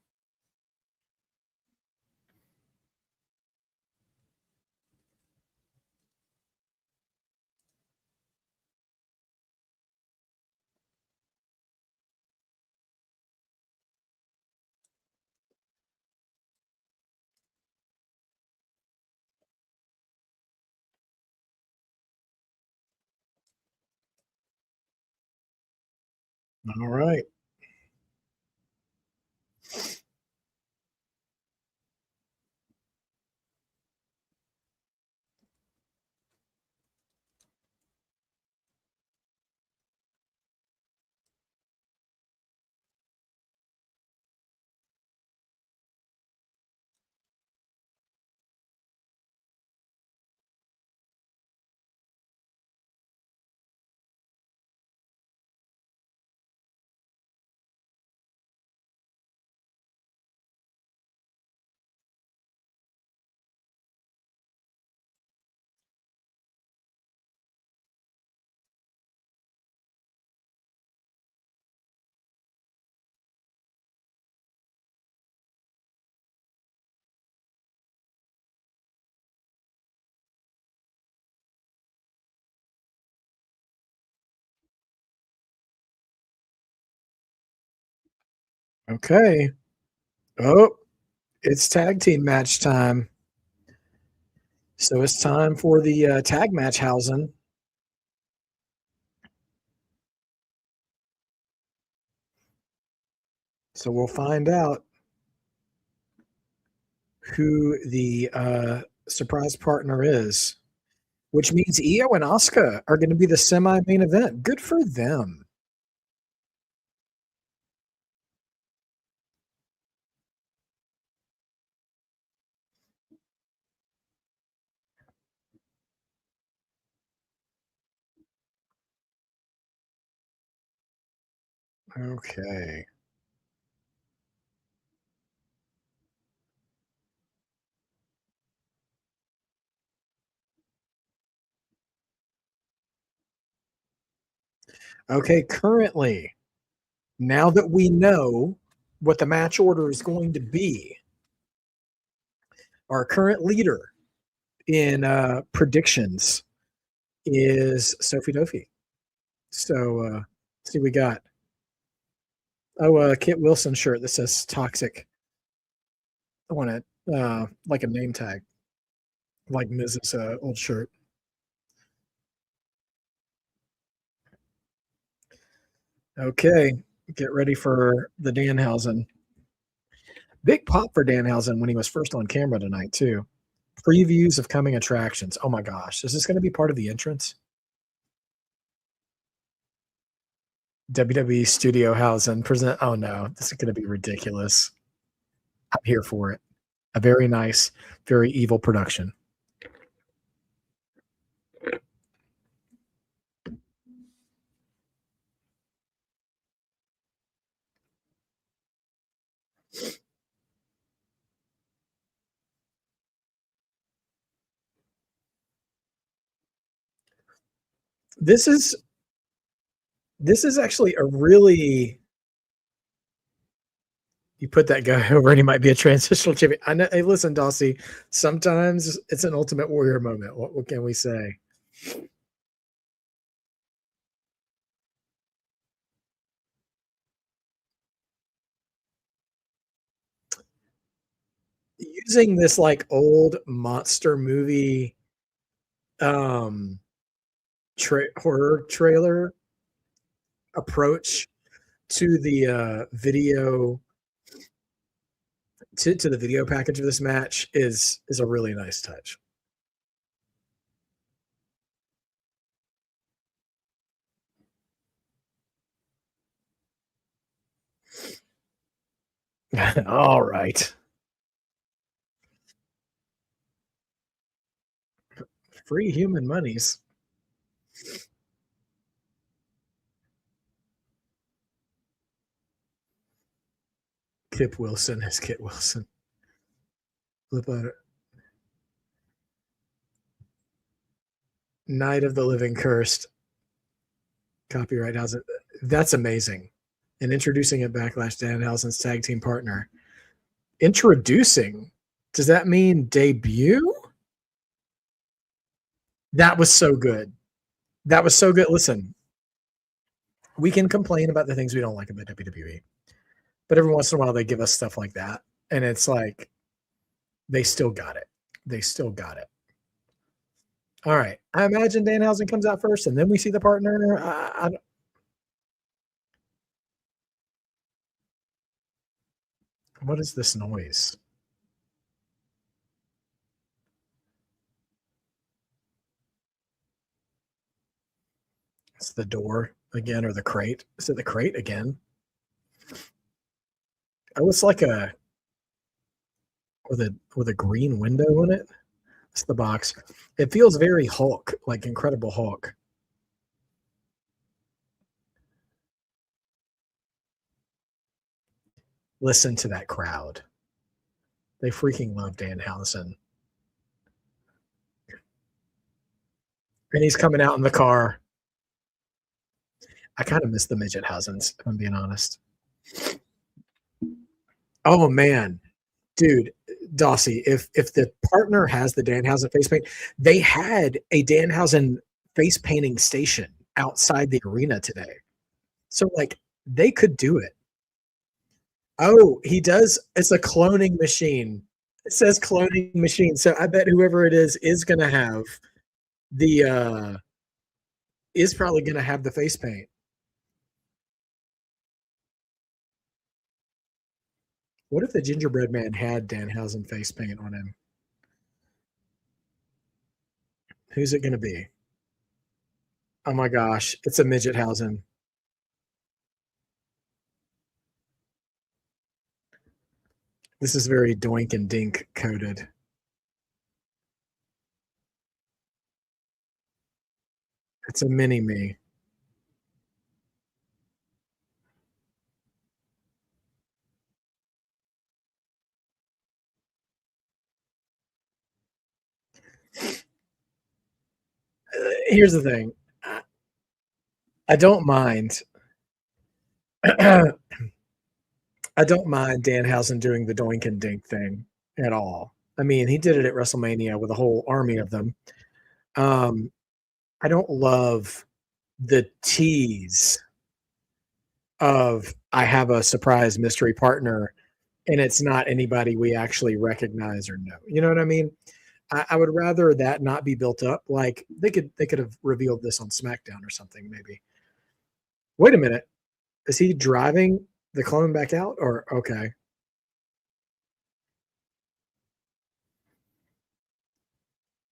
All right. Okay. Oh, it's tag team match time. So it's time for the tag match, Hausen. So we'll find out who the surprise partner is, which means Iyo and Asuka are going to be the semi main event. Good for them. Okay. Okay. Currently, now that we know what the match order is going to be, our current leader in predictions is Sophie Dofi. So see, we got Kit Wilson shirt that says toxic. I want it like a name tag, like Miz's old shirt. Okay, get ready for the Danhausen. Big pop for Danhausen when he was first on camera tonight too. Previews of coming attractions. Oh my gosh, is this going to be part of the entrance? WWE Studio Hausen present. Oh no, this is going to be ridiculous. I'm here for it. A very nice, very evil production. This is actually a really, you put that guy over and he might be a transitional champion. I know. Hey, listen, Dossie, sometimes it's an Ultimate Warrior moment. What can we say? using this like old monster movie um horror trailer approach to the video to the video package of this match is a really nice touch. All right. Free human monies. Kip Wilson is Kit Wilson. Flip out it. Night of the Living Cursed. Copyright has it. That's amazing. And introducing at Backlash, Danhausen's tag team partner. Introducing? Does that mean debut? That was so good. That was so good. Listen, we can complain about the things we don't like about WWE, but every once in a while they give us stuff like that, and it's like they still got it. They still got it. All right. I imagine Danhausen comes out first, and then we see the partner. What is this noise? It's the door again, or the crate. Is it the crate again? Oh, it's like a with a green window in it. It's the box. It feels very Hulk, like Incredible Hulk. Listen to that crowd. They freaking love Danhausen. And he's coming out in the car. I kind of miss the midget Hausens, if I'm being honest. Oh man, dude, Dossie, if the partner has the Danhausen face paint, they had a Danhausen face painting station outside the arena today. So like they could do it. Oh, he does. It's a cloning machine. It says cloning machine. So I bet whoever it is gonna have the is probably gonna have the face paint. What if the gingerbread man had Danhausen face paint on him? Who's it gonna be? Oh my gosh, it's a midget Hausen. This is very doink and dink coded. It's a mini me. Here's the thing. I don't mind. I don't mind Danhausen doing the doink and dink thing at all. I mean, he did it at WrestleMania with a whole army of them. I don't love the tease of I have a surprise mystery partner and it's not anybody we actually recognize or know. You know what I mean? I would rather that not be built up. Like they could have revealed this on SmackDown or something, maybe. Wait a minute. Is he driving the clone back out? Or okay.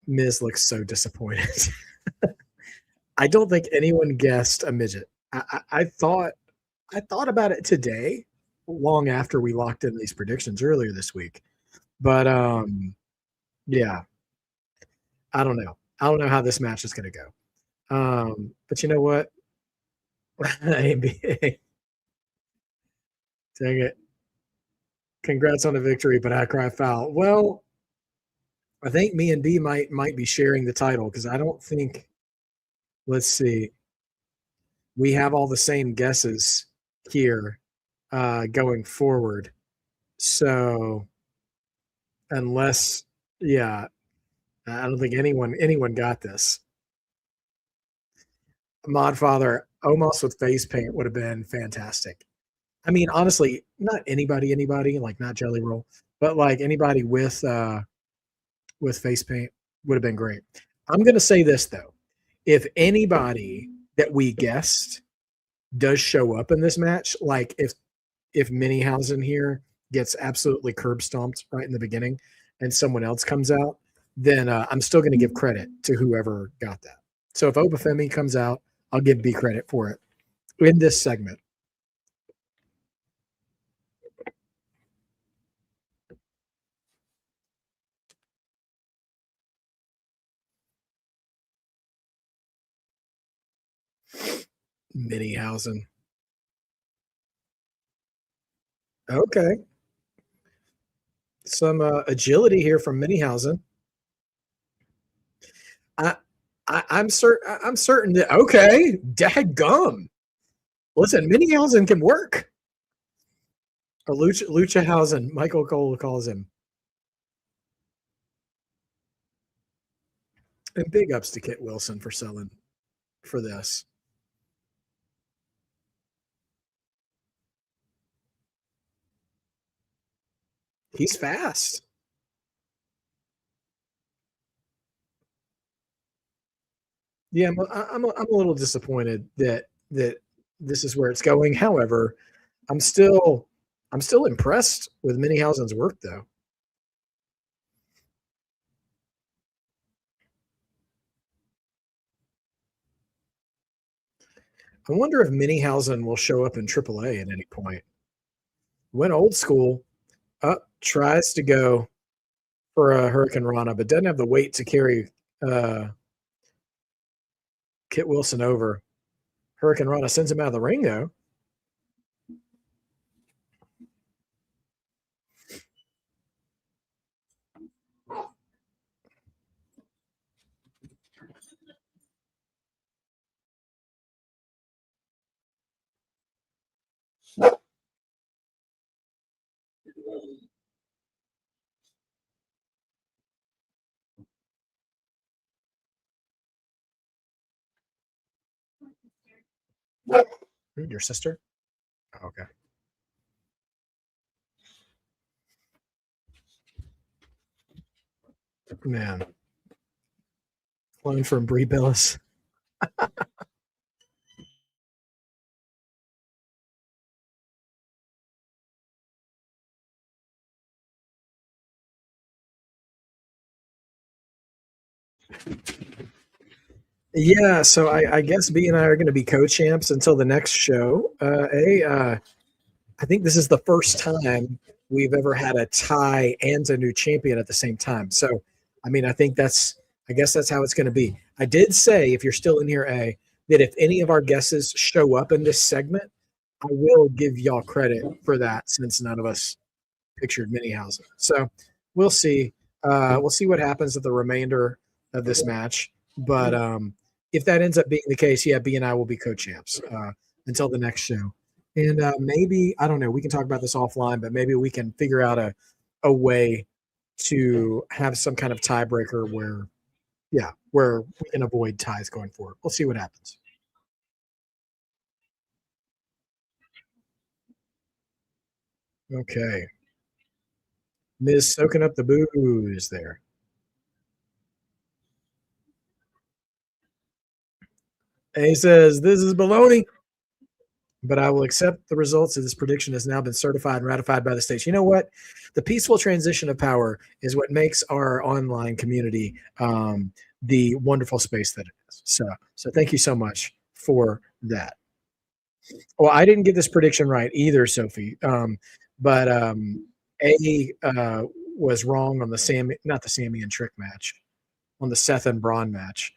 Miz looks so disappointed. I don't think anyone guessed a midget. I thought about it today, long after we locked in these predictions earlier this week. But yeah, I don't know. I don't know how this match is going to go. But you know what? ABA. Dang it. Congrats on the victory, but I cry foul. Well, I think me and B might be sharing the title because I don't think. Let's see. We have all the same guesses here going forward. So unless, yeah, I don't think anyone got this. Modfather almost with face paint would have been fantastic. I mean, honestly, not anybody, like not Jelly Roll, but like anybody with face paint would have been great. I'm gonna say this though. If anybody that we guessed does show up in this match, like if Minihausen here gets absolutely curb stomped right in the beginning and someone else comes out, then I'm still going to give credit to whoever got that. So if Obafemi comes out, I'll give B credit for it in this segment. Minihausen. Okay. Some agility here from Minihausen. I'm certain. I'm certain that okay, daggum. Listen, Minihausen can work. Or Luchahausen, Michael Cole calls him. And big ups to Kit Wilson for selling for this. He's fast. Yeah, I'm a little disappointed that this is where it's going. However, I'm still impressed with Minihausen's work though. I wonder if Minihausen will show up in AAA at any point. Went old school, tries to go for a Hurricane Rana, but doesn't have the weight to carry Kit Wilson over. Hurricane Rana sends him out of the ring though. Your sister? Oh, okay. Man. Clone from Brie Billis. Yeah, so I guess B and I are going to be co-champs until the next show. I think this is the first time we've ever had a tie and a new champion at the same time. So, I mean, I guess that's how it's going to be. I did say, if you're still in here, that if any of our guesses show up in this segment, I will give y'all credit for that since none of us pictured Minihausen. So we'll see. We'll see what happens at the remainder of this match. But if that ends up being the case, yeah, B and I will be co-champs until the next show. And maybe, I don't know, we can talk about this offline, but maybe we can figure out a way to have some kind of tiebreaker where we can avoid ties going forward. We'll see what happens. Okay. Miz soaking up the booze there. And he says, "This is baloney, but I will accept the results of this prediction has now been certified and ratified by the states." You know what? The peaceful transition of power is what makes our online community the wonderful space that it is. So thank you so much for that. Well, I didn't get this prediction right either, Sophie. But A was wrong on the Sami, not the Sami and Trick match, on the Seth and Bron match.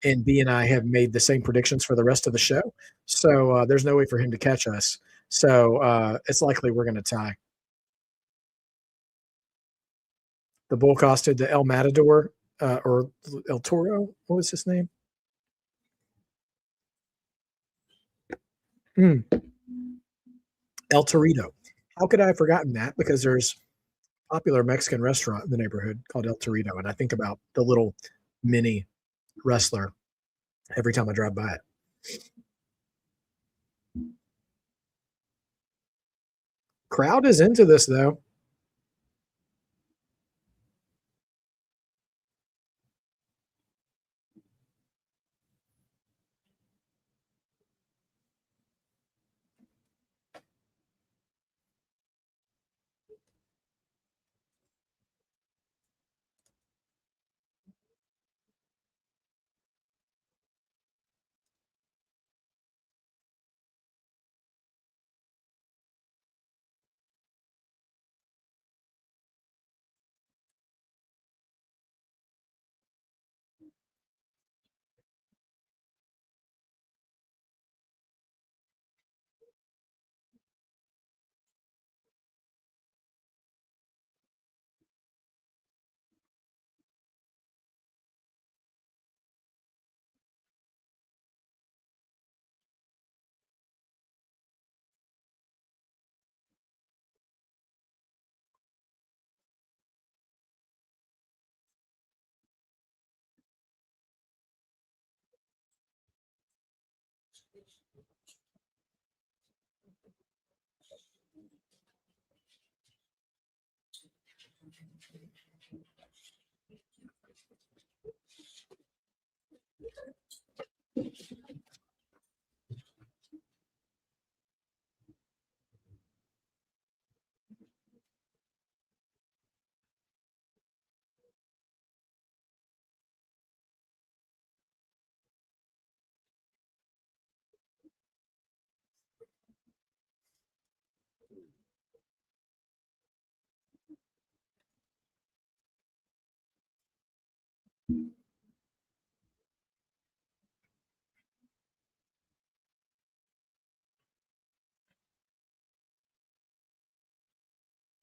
And B and I have made the same predictions for the rest of the show. So there's no way for him to catch us. So it's likely we're going to tie. The bull costed to El Matador or El Toro. What was his name? El Torito. How could I have forgotten that? Because there's a popular Mexican restaurant in the neighborhood called El Torito. And I think about the little mini wrestler every time I drive by it. Crowd is into this though.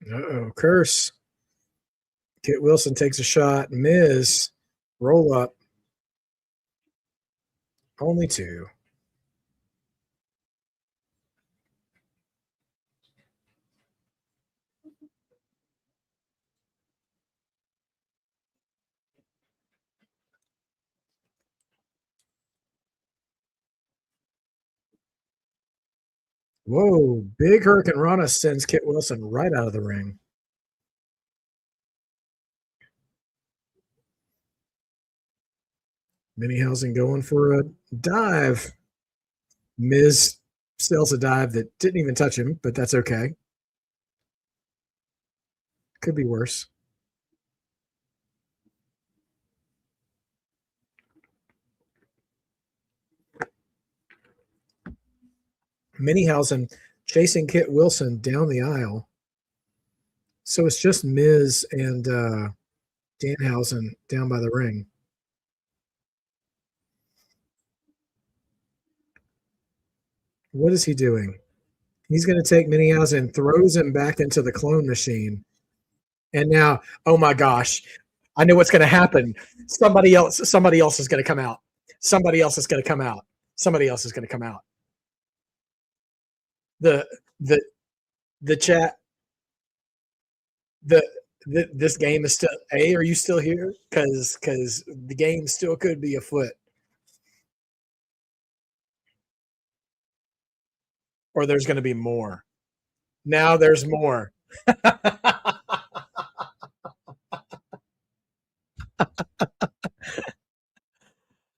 Uh-oh, curse. Kit Wilson takes a shot. Miz, roll up. Only two. Whoa, big Hurricane Rana sends Kit Wilson right out of the ring. Danhausen going for a dive. Miz sells a dive that didn't even touch him, but that's okay. Could be worse. Danhausen chasing Kit Wilson down the aisle. So it's just Miz and Danhausen down by the ring. What is he doing? He's going to take Danhausen, throws him back into the clone machine. And now, oh my gosh, I know what's going to happen. Somebody else is going to come out. Somebody else is going to come out. Somebody else is going to come out. The chat. This game is still. Are you still here? Because the game still could be afoot. Or there's going to be more. Now there's more.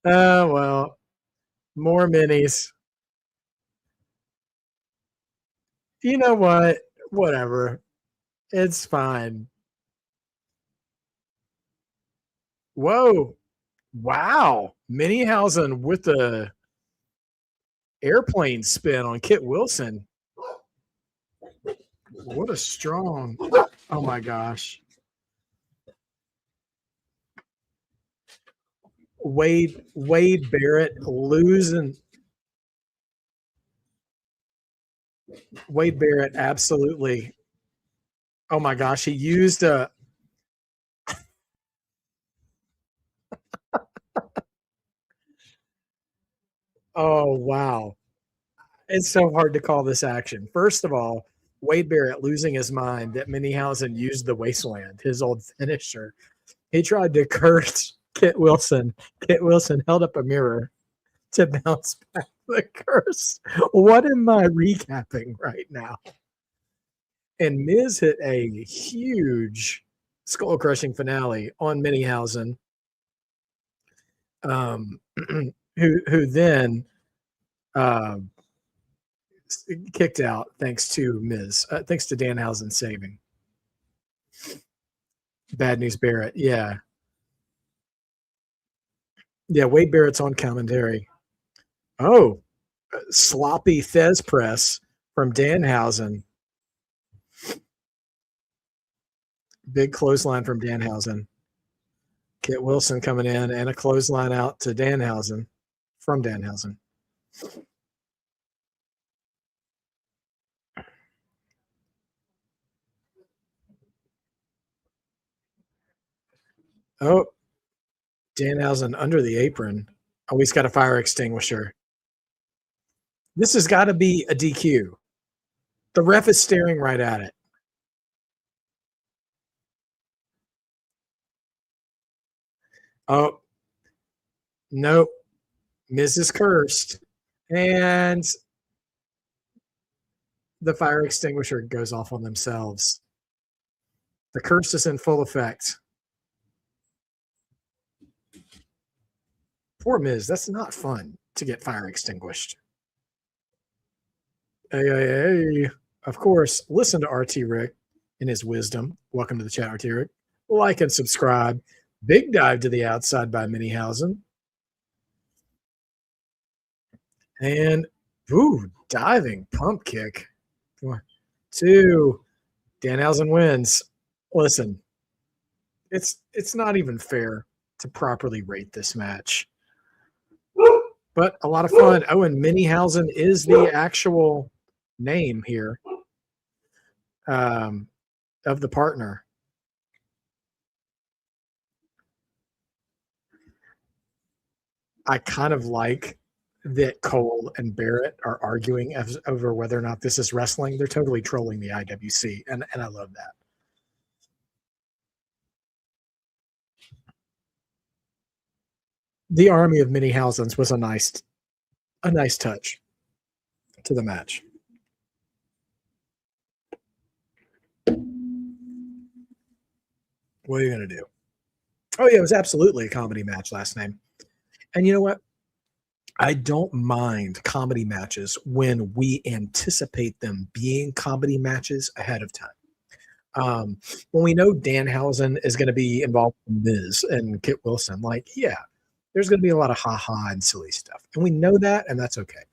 Oh, well, more minis. You know what? Whatever. It's fine. Whoa. Wow. Danhausen with the airplane spin on Kit Wilson. What a strong. Oh my gosh. Wade Barrett losing. Wade Barrett absolutely. Oh my gosh, he used a. Oh wow, it's so hard to call this action. First of all, Wade Barrett losing his mind that Danhausen used the Wasteland, his old finisher. He tried to curse Kit Wilson. Kit Wilson held up a mirror to bounce back the curse. What am I recapping right now? And Miz hit a huge skull crushing finale on Danhausen, who then kicked out thanks to Miz, thanks to Danhausen saving. Bad News Barrett, yeah. Wade Barrett's on commentary. Oh, sloppy Thez press from Danhausen. Big clothesline from Danhausen. Kit Wilson coming in and a clothesline out to Danhausen from Danhausen. Oh, Danhausen under the apron. Oh, he's got a fire extinguisher. This has got to be a DQ. The ref is staring right at it. Oh, nope. Miz is cursed. And the fire extinguisher goes off on themselves. The curse is in full effect. Poor Miz, that's not fun to get fire extinguished. Hey. Of course, listen to RT Rick in his wisdom. Welcome to the chat, RT Rick. Like and subscribe. Big dive to the outside by Minihausen. And, ooh, diving pump kick. 1, 2. Danhausen wins. Listen, it's not even fair to properly rate this match. But a lot of fun. Oh, and Minihausen is the actual name here of the partner. I kind of like that Cole and Barrett are arguing over whether or not this is wrestling. They're totally trolling the IWC, and I love that. The army of Minihausens was a nice touch to the match. What are you going to do? Oh, yeah, it was absolutely a comedy match last night. And you know what? I don't mind comedy matches when we anticipate them being comedy matches ahead of time. When we know Danhausen is going to be involved in Miz and Kit Wilson, like, yeah, there's going to be a lot of ha-ha and silly stuff. And we know that, and that's okay.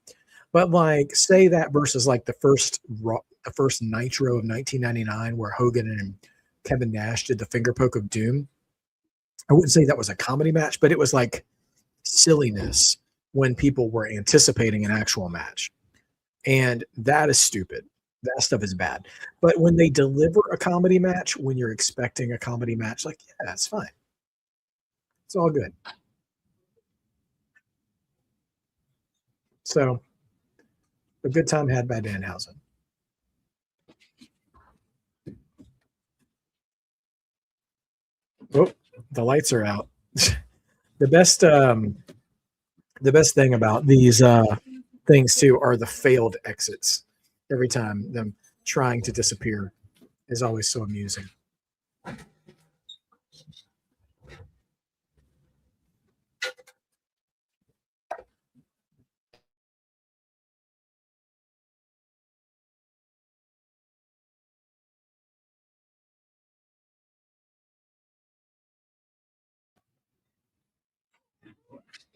But, like, say that versus, like, the first Nitro of 1999 where Hogan and Kevin Nash did the finger poke of doom. I wouldn't say that was a comedy match, but it was, like, silliness when people were anticipating an actual match. And that is stupid. That stuff is bad. But when they deliver a comedy match, when you're expecting a comedy match, like, yeah, that's fine. It's all good. So, a good time had by Danhausen. Oh, the lights are out. The best thing about these things too are the failed exits. Every time them trying to disappear is always so amusing.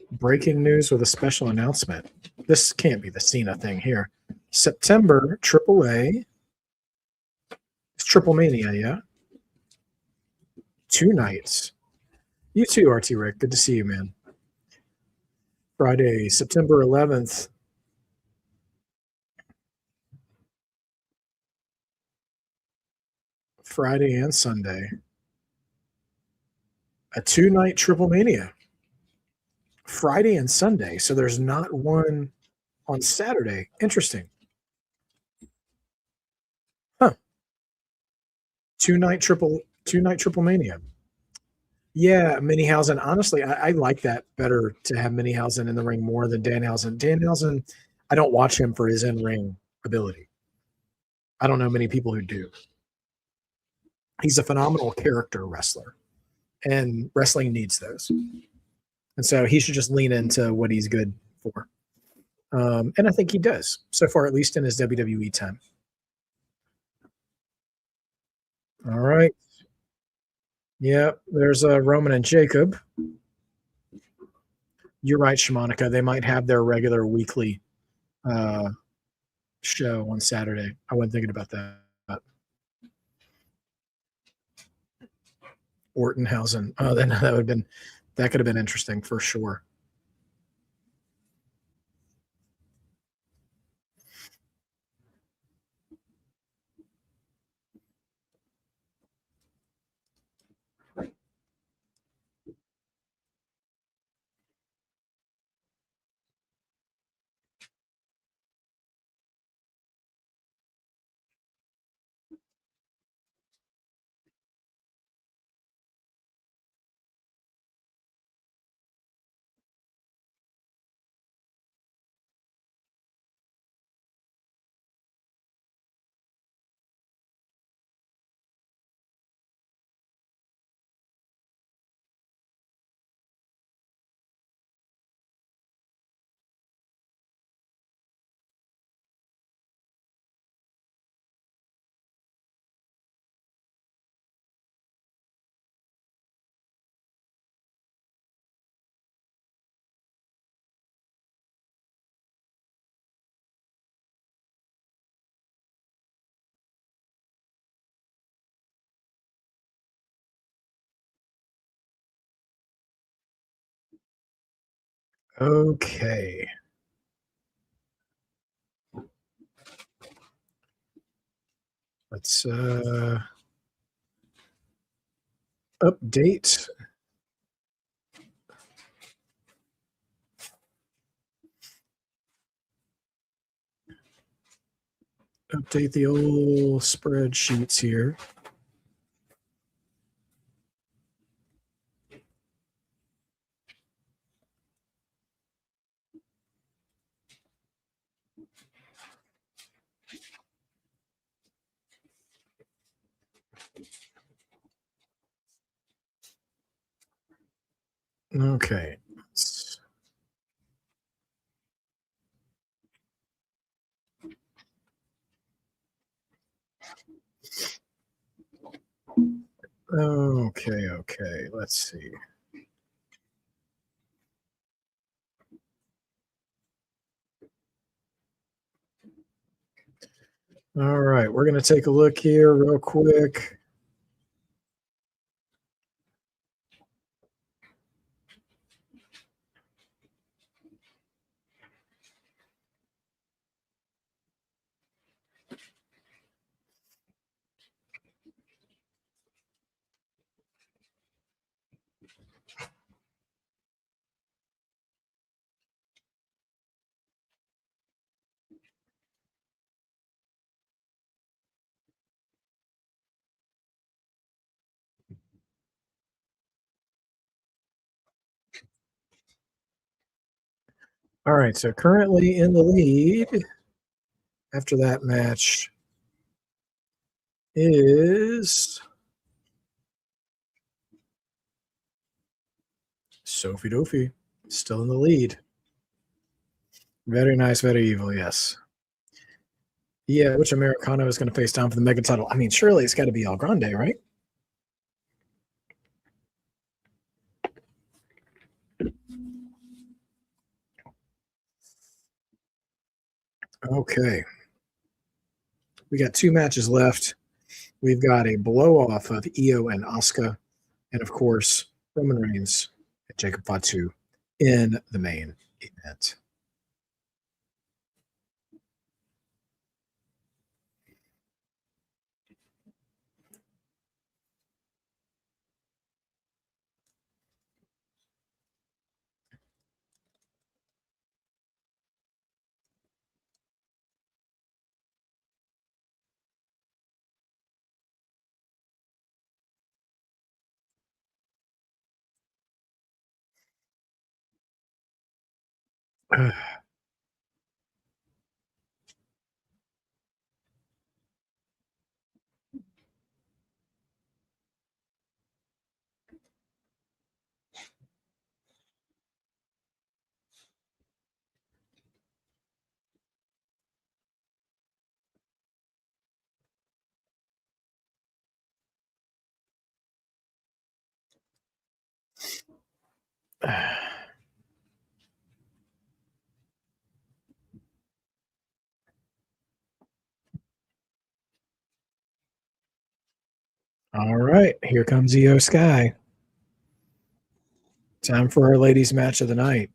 Breaking news with a special announcement. This can't be the Cena thing here. September, AAA. It's Triple Mania, yeah? 2 nights. You too, RT Rick. Good to see you, man. Friday, September 11th. Friday and Sunday. A 2-night Triple Mania. Friday and Sunday. So there's not one on Saturday. Interesting. Huh. 2-night triple mania. Yeah, Minihausen. Honestly, I like that better to have Minihausen in the ring more than Danhausen. Danhausen, I don't watch him for his in-ring ability. I don't know many people who do. He's a phenomenal character wrestler, and wrestling needs those. And so he should just lean into what he's good for. And I think he does, so far, at least in his WWE time. All right. Yep, there's Roman and Jacob. You're right, Shamanika. They might have their regular weekly show on Saturday. I wasn't thinking about that. Ortonhausen. Oh, then that could have been interesting for sure. Okay. Let's update. Update the old spreadsheets here. Okay. Okay. Let's see. All right, we're going to take a look here real quick. All right, so currently in the lead after that match is Sophie Dophie, still in the lead. Very nice, very evil, yes. Yeah, which Americano is going to face down for the mega title? I mean, surely it's got to be El Grande, right? Okay. We got 2 matches left. We've got a blow off of Iyo and Asuka, and of course, Roman Reigns and Jacob Fatu in the main event. All right, here comes Iyo Sky. Time for our ladies' match of the night.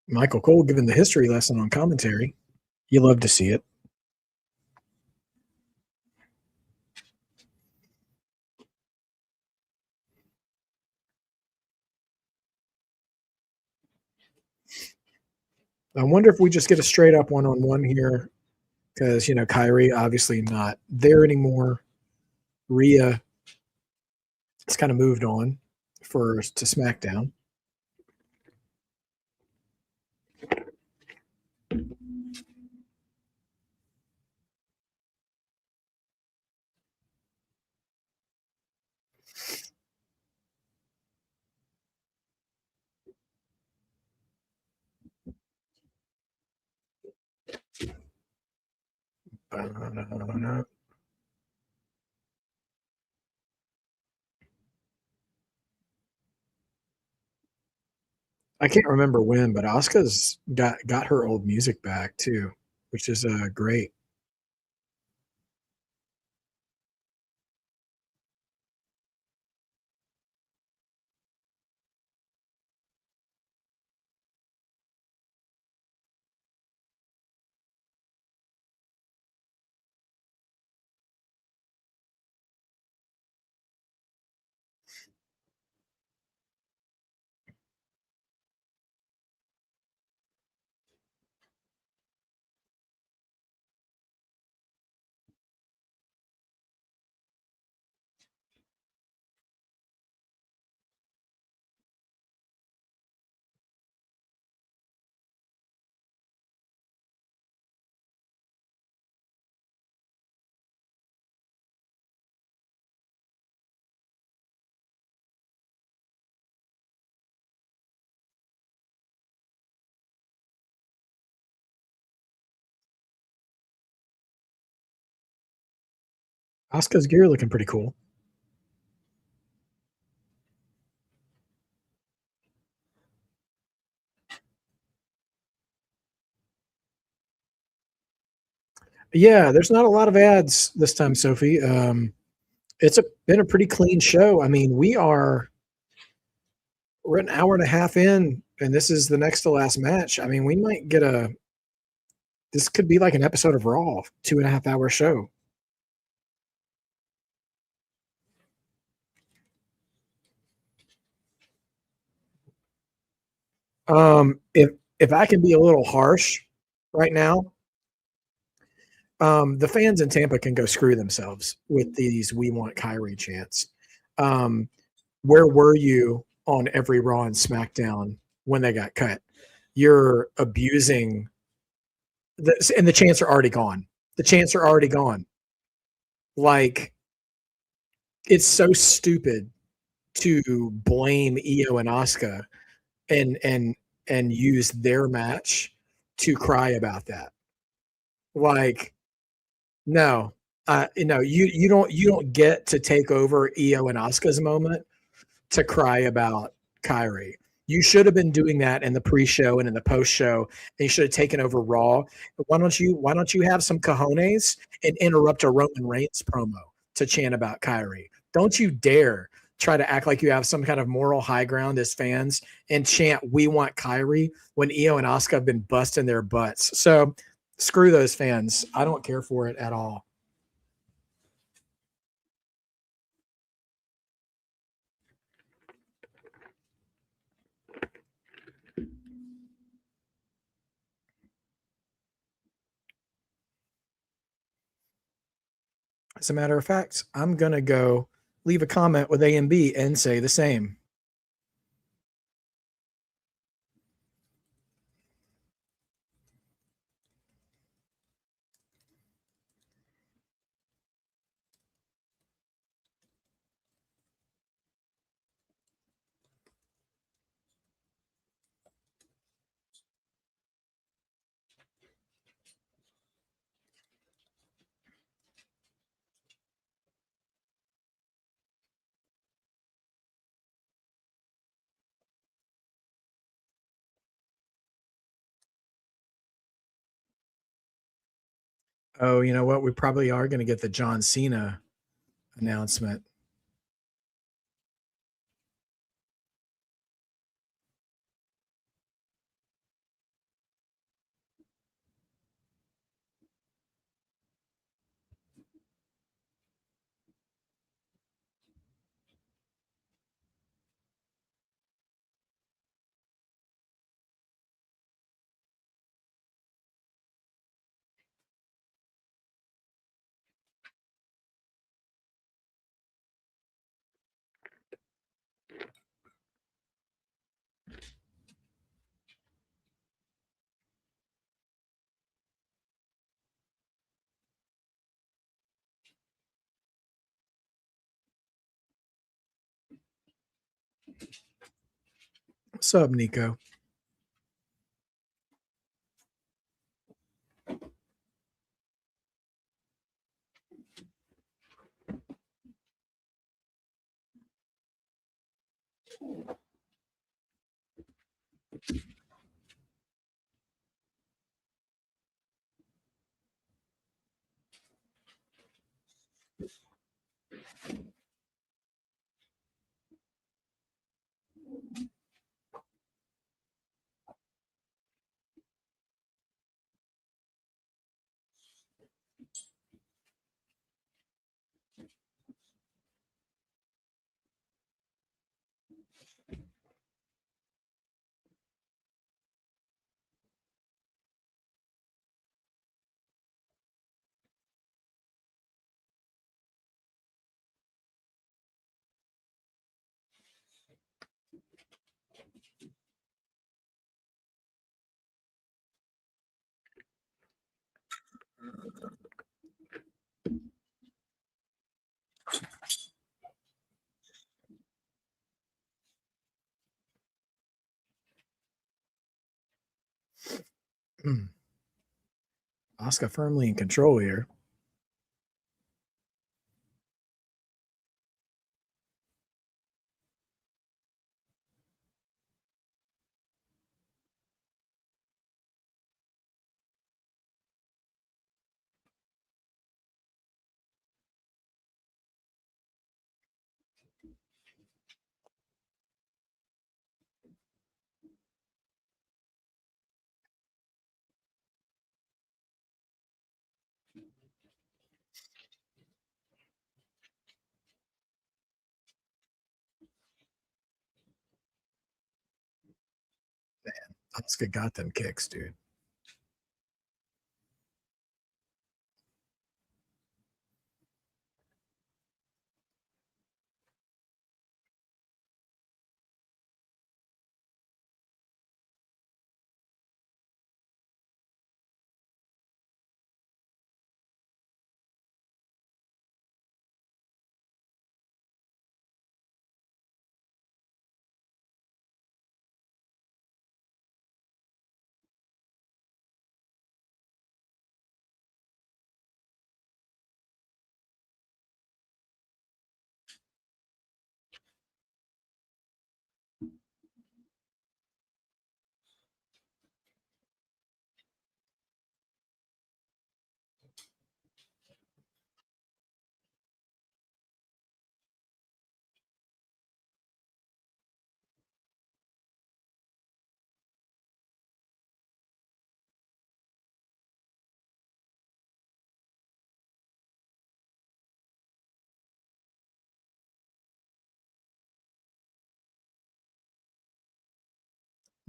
Michael Cole giving the history lesson on commentary. You love to see it. I wonder if we just get a straight up one-on-one here because, Kyrie obviously not there anymore. Rhea has kind of moved on to SmackDown. I can't remember when, but Asuka's got her old music back too, which is great. Asuka's gear looking pretty cool. Yeah, there's not a lot of ads this time, Sophie. It's been a pretty clean show. I mean, we're an hour and a half in, and this is the next to last match. I mean, we might get this could be like an episode of Raw, 2.5 hour show. If I can be a little harsh right now, the fans in Tampa can go screw themselves with these "We Want Kyrie" chants. Um, where were you on every Raw and SmackDown when they got cut? You're abusing this, and the chants are already gone. The chants are already gone. Like, it's so stupid to blame Iyo and Asuka and and use their match to cry about that. Like, no, you don't get to take over Iyo and Asuka's moment to cry about Kyrie. You should have been doing that in the pre-show and in the post-show. And you should have taken over Raw. Why don't you have some cojones and interrupt a Roman Reigns promo to chant about Kyrie? Don't you dare try to act like you have some kind of moral high ground as fans and chant "We want Kyrie" when Iyo and Asuka have been busting their butts. So screw those fans. I don't care for it at all. As a matter of fact, I'm going to go leave a comment with A and B and say the same. Oh, you know what? We probably are going to get the John Cena announcement. What's up, Nico? Asuka firmly in control here. Asuka got them kicks, dude.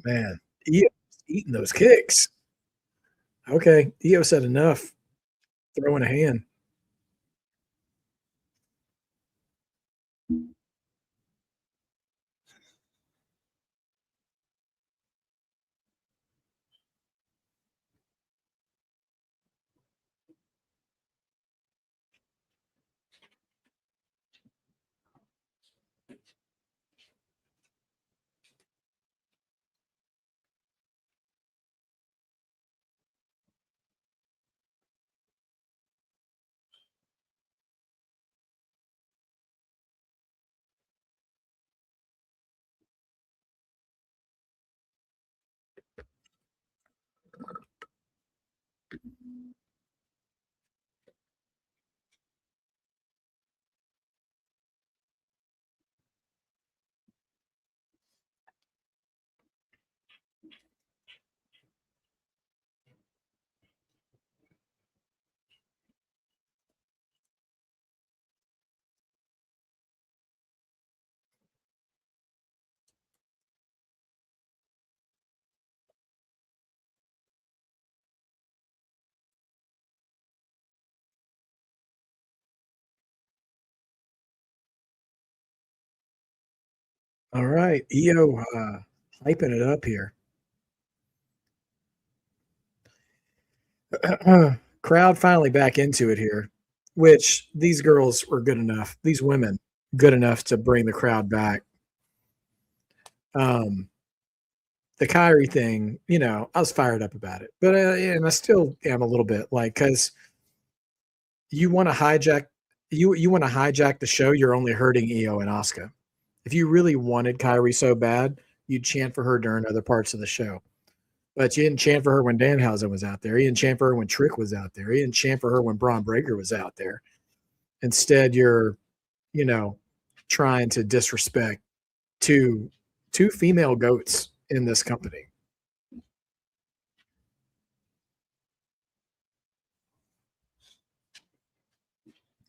Man, Iyo eating those kicks. Okay, Iyo said enough. Throwing a hand. All right, Iyo hyping it up here. Crowd finally back into it here, which these girls were good enough. These women good enough to bring the crowd back. Um, the Kyrie thing, I was fired up about it, but and I still am a little bit like because you want to hijack you want to hijack the show. You're only hurting Iyo and Asuka. If you really wanted Kyrie so bad, you'd chant for her during other parts of the show. But you didn't chant for her when Danhausen was out there. You didn't chant for her when Trick was out there. You didn't chant for her when Braun Breaker was out there. Instead, you're, you know, trying to disrespect two two female goats in this company.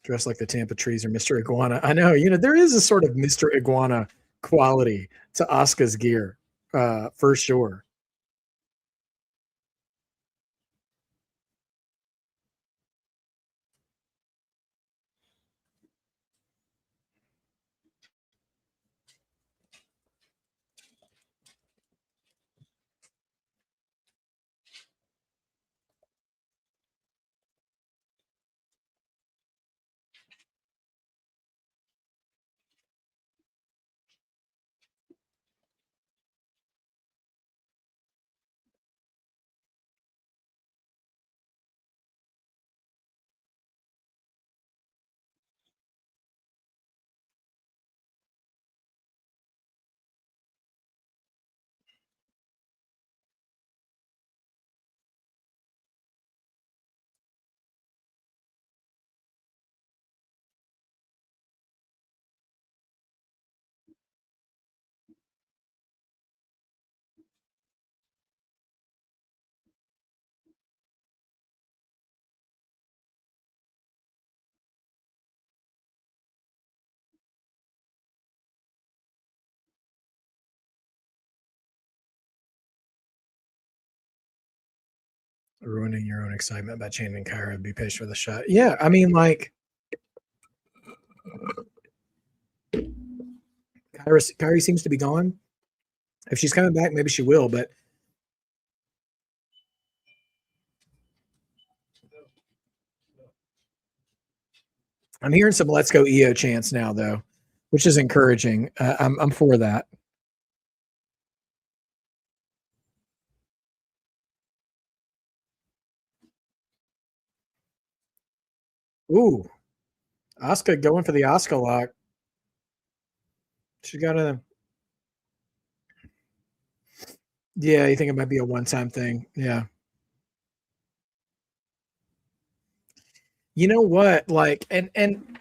Dressed like the Tampa trees or Mr. Iguana. I know, there is a sort of Mr. Iguana quality to Asuka's gear, for sure. Ruining your own excitement by chanting Kyra. Be patient for the shot. Yeah, I mean, like Kyrie seems to be gone. If she's coming back, maybe she will. But I'm hearing some "Let's Go Iyo" chants now, though, which is encouraging. I'm for that. Ooh, Asuka going for the Asuka lock. She got a. Yeah, you think it might be a one-time thing? Yeah. You know what? Like, and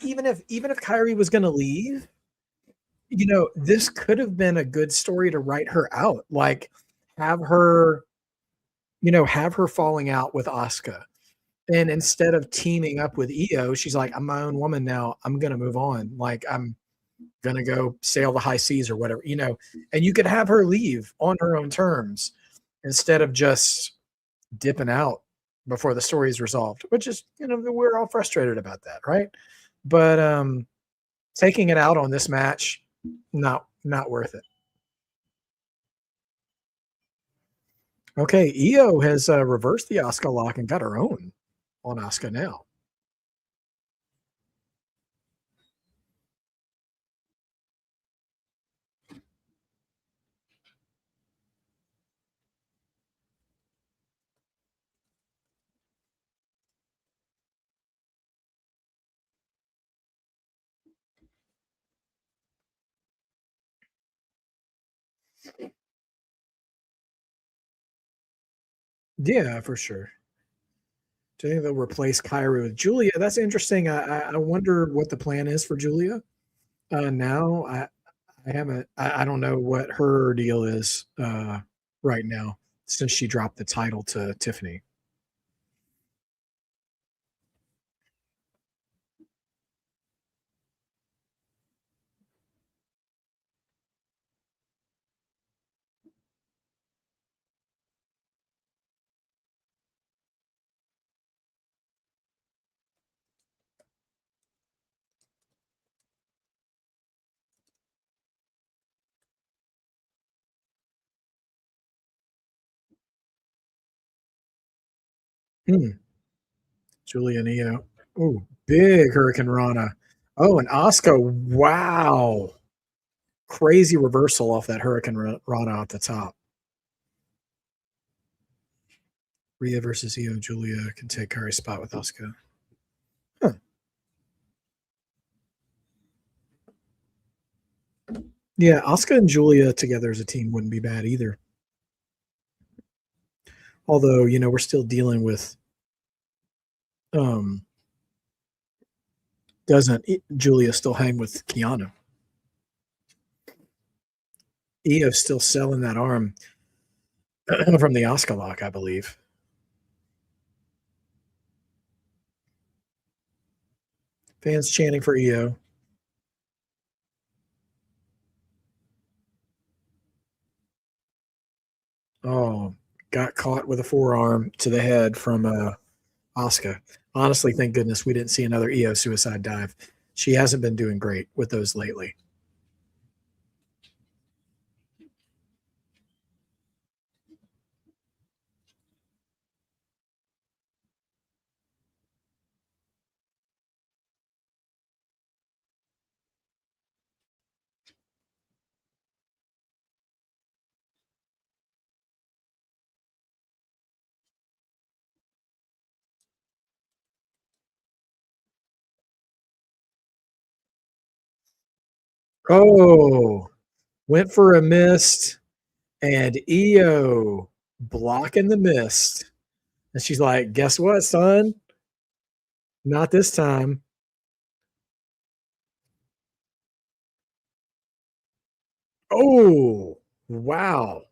even if Kyrie was going to leave, this could have been a good story to write her out. Like, have her, have her falling out with Asuka. And instead of teaming up with Iyo, she's like, I'm my own woman now. I'm gonna move on. Like I'm gonna go sail the high seas or whatever, and you could have her leave on her own terms instead of just dipping out before the story is resolved, which is, we're all frustrated about that, right? But taking it out on this match, not worth it. Okay, Iyo has reversed the Asuka lock and got her own on Asuka now. Yeah, for sure. Do you think they'll replace Kyrie with Julia? That's interesting. I wonder what the plan is for Julia. Now I haven't. I don't know what her deal is right now since she dropped the title to Tiffany. Hmm. Julia Neo. Oh, big Hurricane Rana. Oh, and Asuka. Wow. crazy reversal off that Hurricane Rana at the top. Rhea versus Iyo. Julia can take Curry's spot with Asuka. Huh. Yeah, Asuka and Julia together as a team wouldn't be bad either. Although, you know, we're still dealing with doesn't Julia still hang with Kiana? Iyo's still selling that arm from the Asuka lock, I believe. Fans chanting for Iyo. Oh, got caught with a forearm to the head from Asuka. Honestly, thank goodness we didn't see another Iyo suicide dive. She hasn't been doing great with those lately. Oh, went for a mist, and Iyo blocking the mist. And she's like, guess what, son? Not this time. Oh, wow.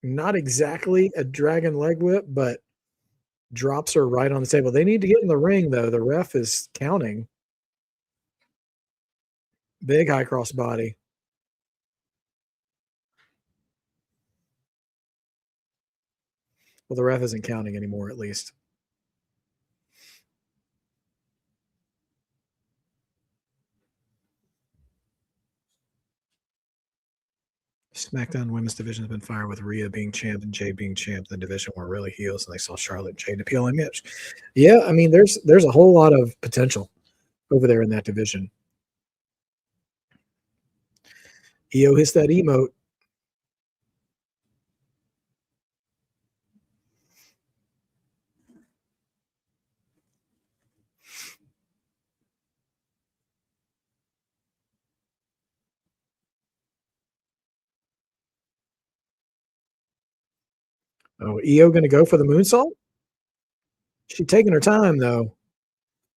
Not exactly a dragon leg whip, but drops her right on the table. They need to get in the ring, though. The ref is counting. Big high cross body. Well, the ref isn't counting anymore, at least. SmackDown Women's Division has been fired with Rhea being champ and Jade being champ. The division were really heels, and they saw Charlotte and Jade appeal image. Yeah, I mean, there's a whole lot of potential over there in that division. Iyo hits that emote. Oh, Iyo going to go for the moonsault? She's taking her time, though.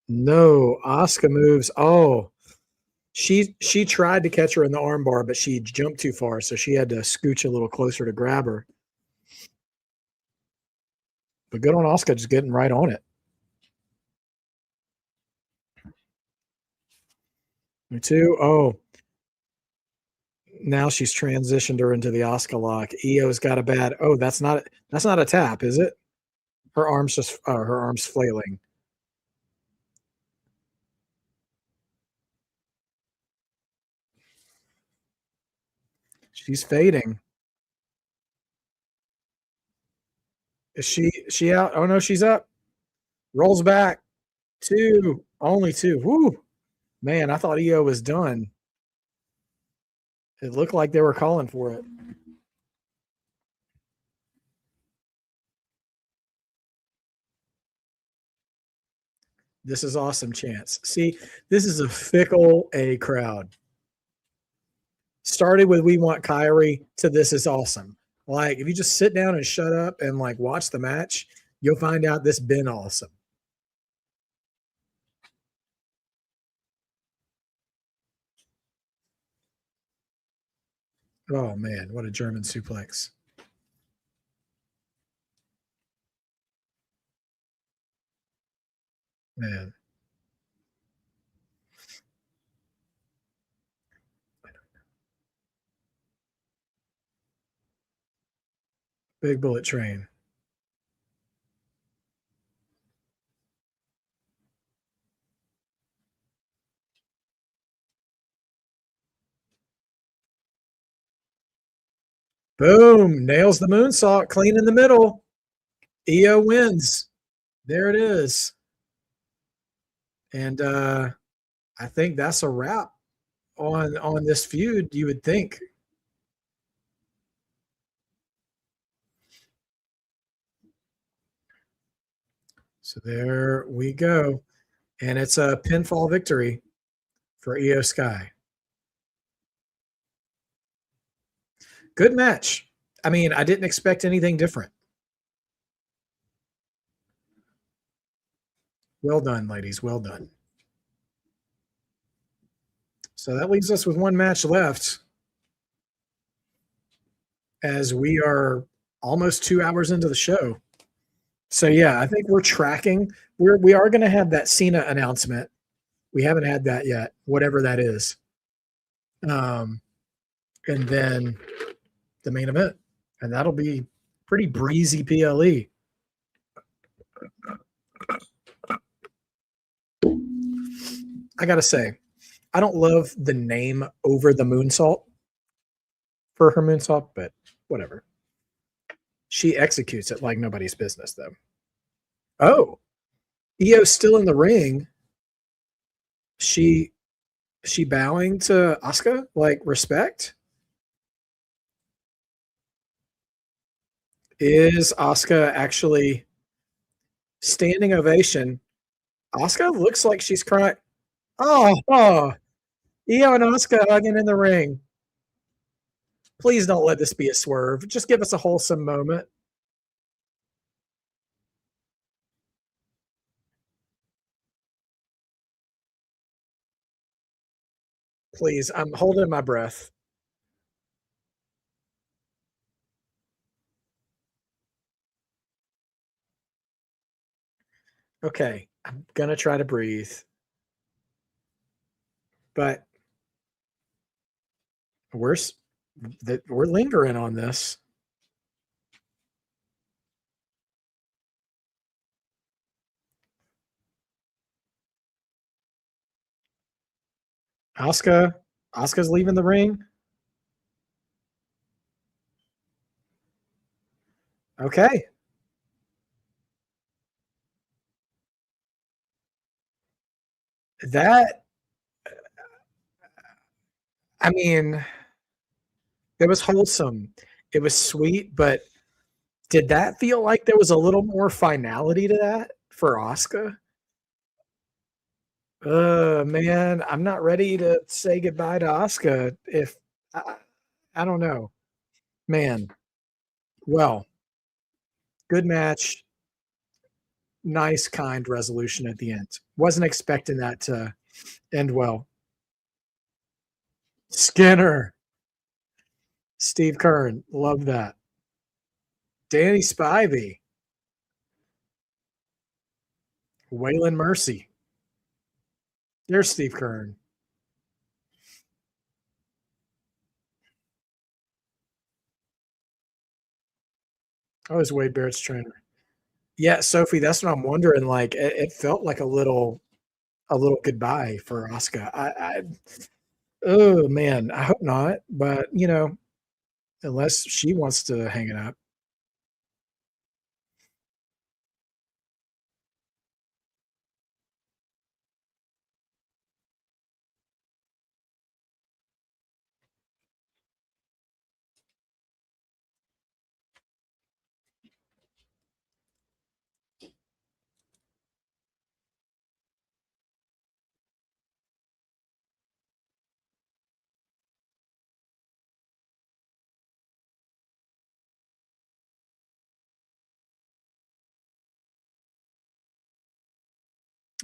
No, Asuka moves. Oh, she tried to catch her in the armbar, but she jumped too far, so she had to scooch a little closer to grab her. But good on Asuka, just getting right on it. Two. Oh, now she's transitioned her into the Asuka lock. Io's got a bad. Oh, that's not a tap, is it? Her arms flailing. She's fading. Is she out? Oh no, she's up. Rolls back. Two. Only two. Whoo. Man, I thought Iyo was done. It looked like they were calling for it. This is awesome, Chance. See, this is a fickle A crowd. Started with we want Kyrie to this is awesome. Like if you just sit down and shut up and like watch the match, you'll find out this been awesome. Oh man, what a German suplex. Man. Big bullet train. Boom. Nails the moonsault clean in the middle. Iyo wins. There it is. And I think that's a wrap on this feud, you would think. So there we go. And it's a pinfall victory for Iyo Sky. Good match. I mean, I didn't expect anything different. Well done, ladies. Well done. So that leaves us with one match left as we are almost 2 hours into the show. So yeah, I think we're tracking. We are going to have that Cena announcement. We haven't had that yet, whatever that is. And then the main event, and that'll be pretty breezy PLE. I gotta say, I don't love the name over the moonsault for her moonsault, but whatever. She executes it like nobody's business, though. Oh, Io's still in the ring. She bowing to Asuka like respect. Is Asuka actually standing ovation? Asuka looks like she's crying. Oh, Iyo and Asuka hugging in the ring. Please don't let this be a swerve. Just give us a wholesome moment. Please, I'm holding my breath. Okay, I'm gonna try to breathe, but we're we're lingering on this. Asuka's leaving the ring. Okay. That, I mean, it was wholesome. It was sweet, but did that feel like there was a little more finality to that for Asuka? Man, I'm not ready to say goodbye to Asuka if I, I don't know. Man, well, good match. Nice, kind resolution at the end. Wasn't expecting that to end well. Skinner, Steve Kern, love that. Danny Spivey, Waylon Mercy. There's Steve Kern. Oh, he's Wade Barrett's trainer. Yeah, Sophie, that's what I'm wondering. Like, it felt like a little goodbye for Asuka. Oh man, I hope not. But unless she wants to hang it up.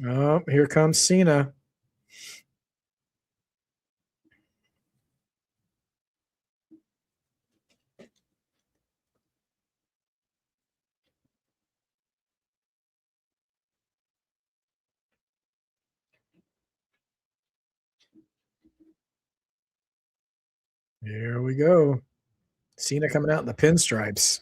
Oh, here comes Cena. Here we go. Cena coming out in the pinstripes.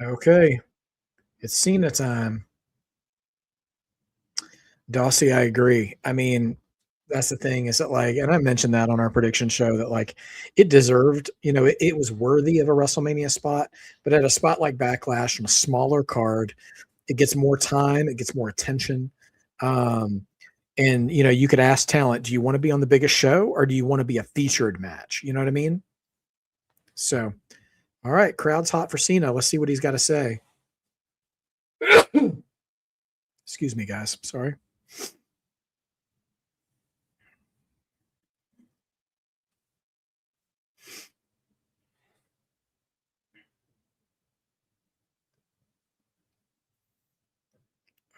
Okay. It's Cena time. Dossie, I agree. I mean, that's the thing is that like, and I mentioned that on our prediction show that like it deserved, it was worthy of a WrestleMania spot, but at a spot like Backlash from a smaller card, it gets more time, it gets more attention. Um, and you could ask talent, do you want to be on the biggest show or do you want to be a featured match? You know what I mean? So, all right, crowd's hot for Cena. Let's see what he's got to say. Excuse me, guys. Sorry.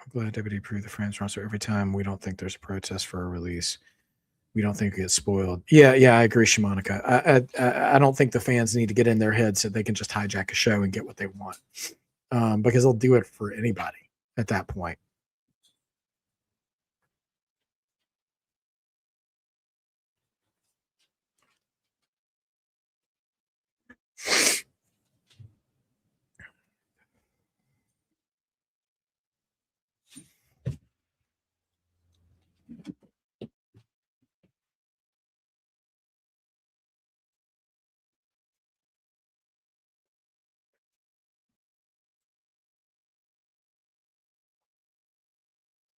I'm glad WWE approved the France roster every time. We don't think there's a protest for a release. We don't think it gets spoiled. Yeah, I agree, Shimonica. I don't think the fans need to get in their heads so they can just hijack a show and get what they want, because they'll do it for anybody at that point.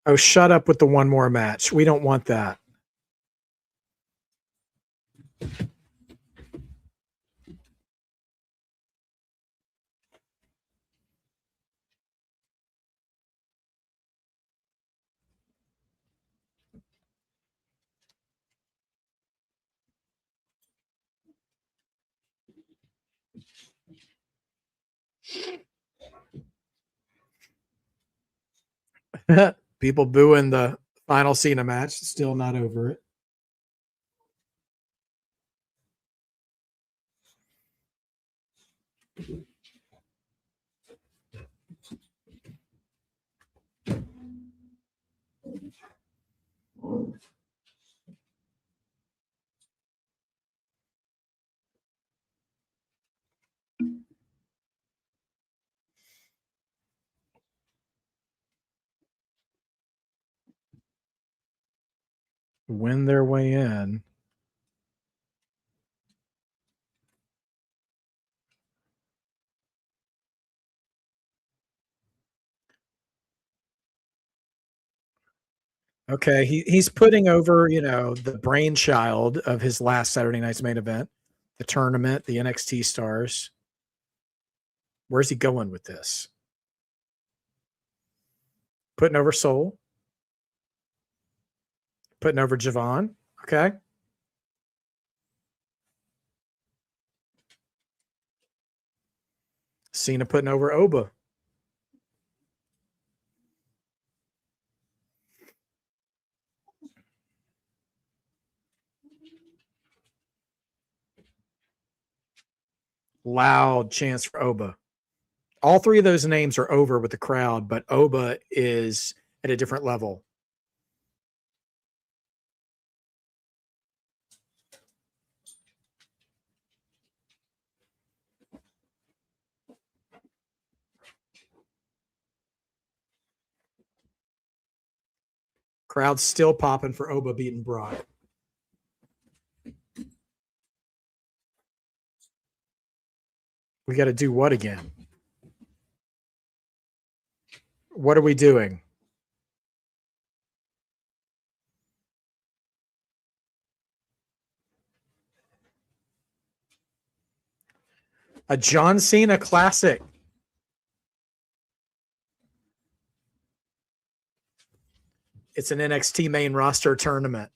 Oh, shut up with the one more match. We don't want that. People booing the final Cena match. Still not over it. Win their way in. Okay, he's putting over, the brainchild of his last Saturday night's main event, the tournament, the NXT stars. Where's he going with this? Putting over Soul, putting over Javon. Okay. Cena putting over Oba. Loud chants for Oba. All three of those names are over with the crowd, but Oba is at a different level. Crowd's still popping for Oba beating Brock. We got to do what again? What are we doing? A John Cena classic. It's an NXT main roster tournament.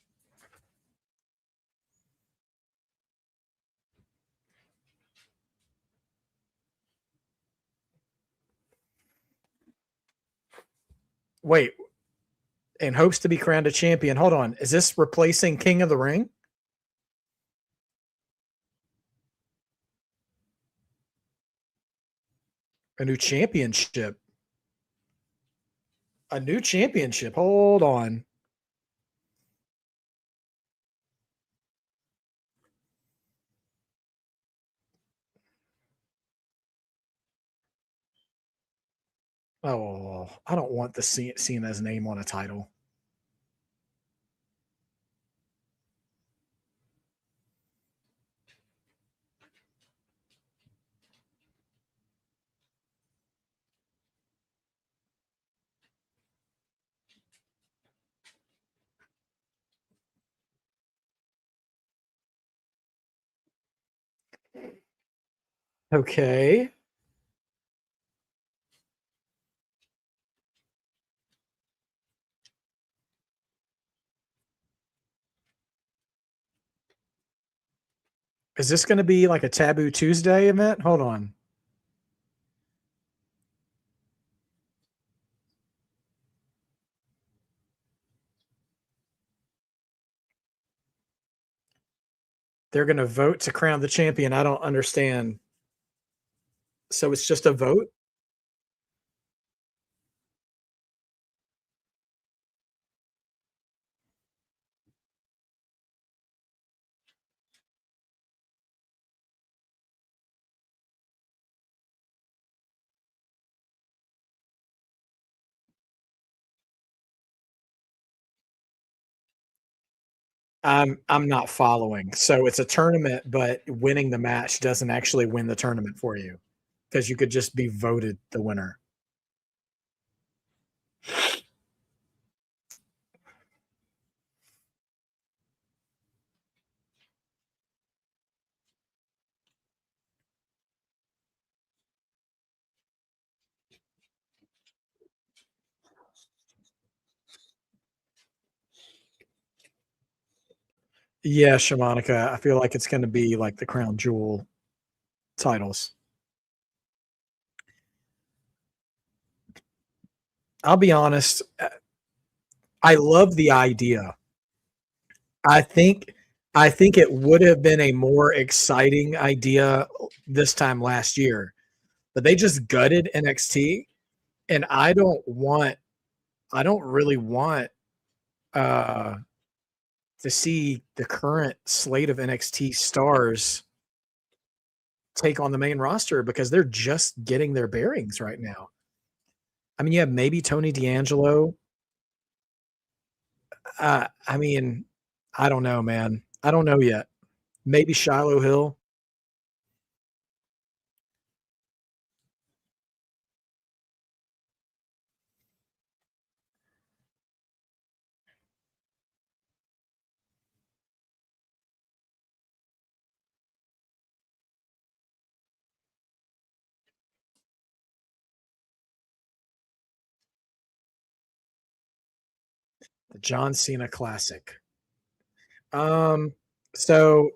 Wait, and hopes to be crowned a champion. Hold on. Is this replacing King of the Ring? A new championship. A new championship. Hold on. Oh, I don't want the Cena's name on a title. Okay. Is this going to be like a Taboo Tuesday event? Hold on. They're going to vote to crown the champion. I don't understand. So it's just a vote? I'm not following. So it's a tournament, but winning the match doesn't actually win the tournament for you because you could just be voted the winner. Yeah, Shamanica. I feel like it's going to be like the crown jewel titles. I'll be honest. I love the idea. I think I think it would have been a more exciting idea this time last year, but they just gutted NXT, and I don't really want uh to see the current slate of NXT stars take on the main roster because they're just getting their bearings right now. I mean, yeah, maybe Tony D'Angelo. I mean, I don't know, man. I don't know yet. Maybe Shiloh Hill. The John Cena Classic. Um, so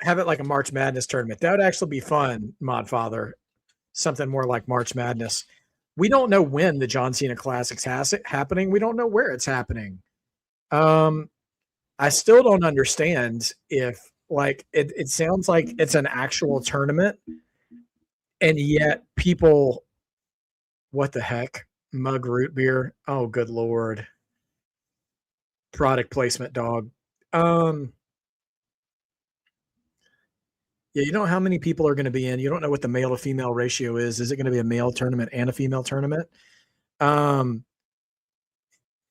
have it like a March Madness tournament. That would actually be fun, Mod Father. Something more like March Madness. We don't know when the John Cena Classics has it happening. We don't know where it's happening. Um, I still don't understand if like it sounds like it's an actual tournament, and yet people, what the heck, mug root beer. Oh, good lord, product placement, dog. Um, yeah, you don't know how many people are going to be in. You don't know what the male to female ratio is. Is it going to be a male tournament and a female tournament? Um,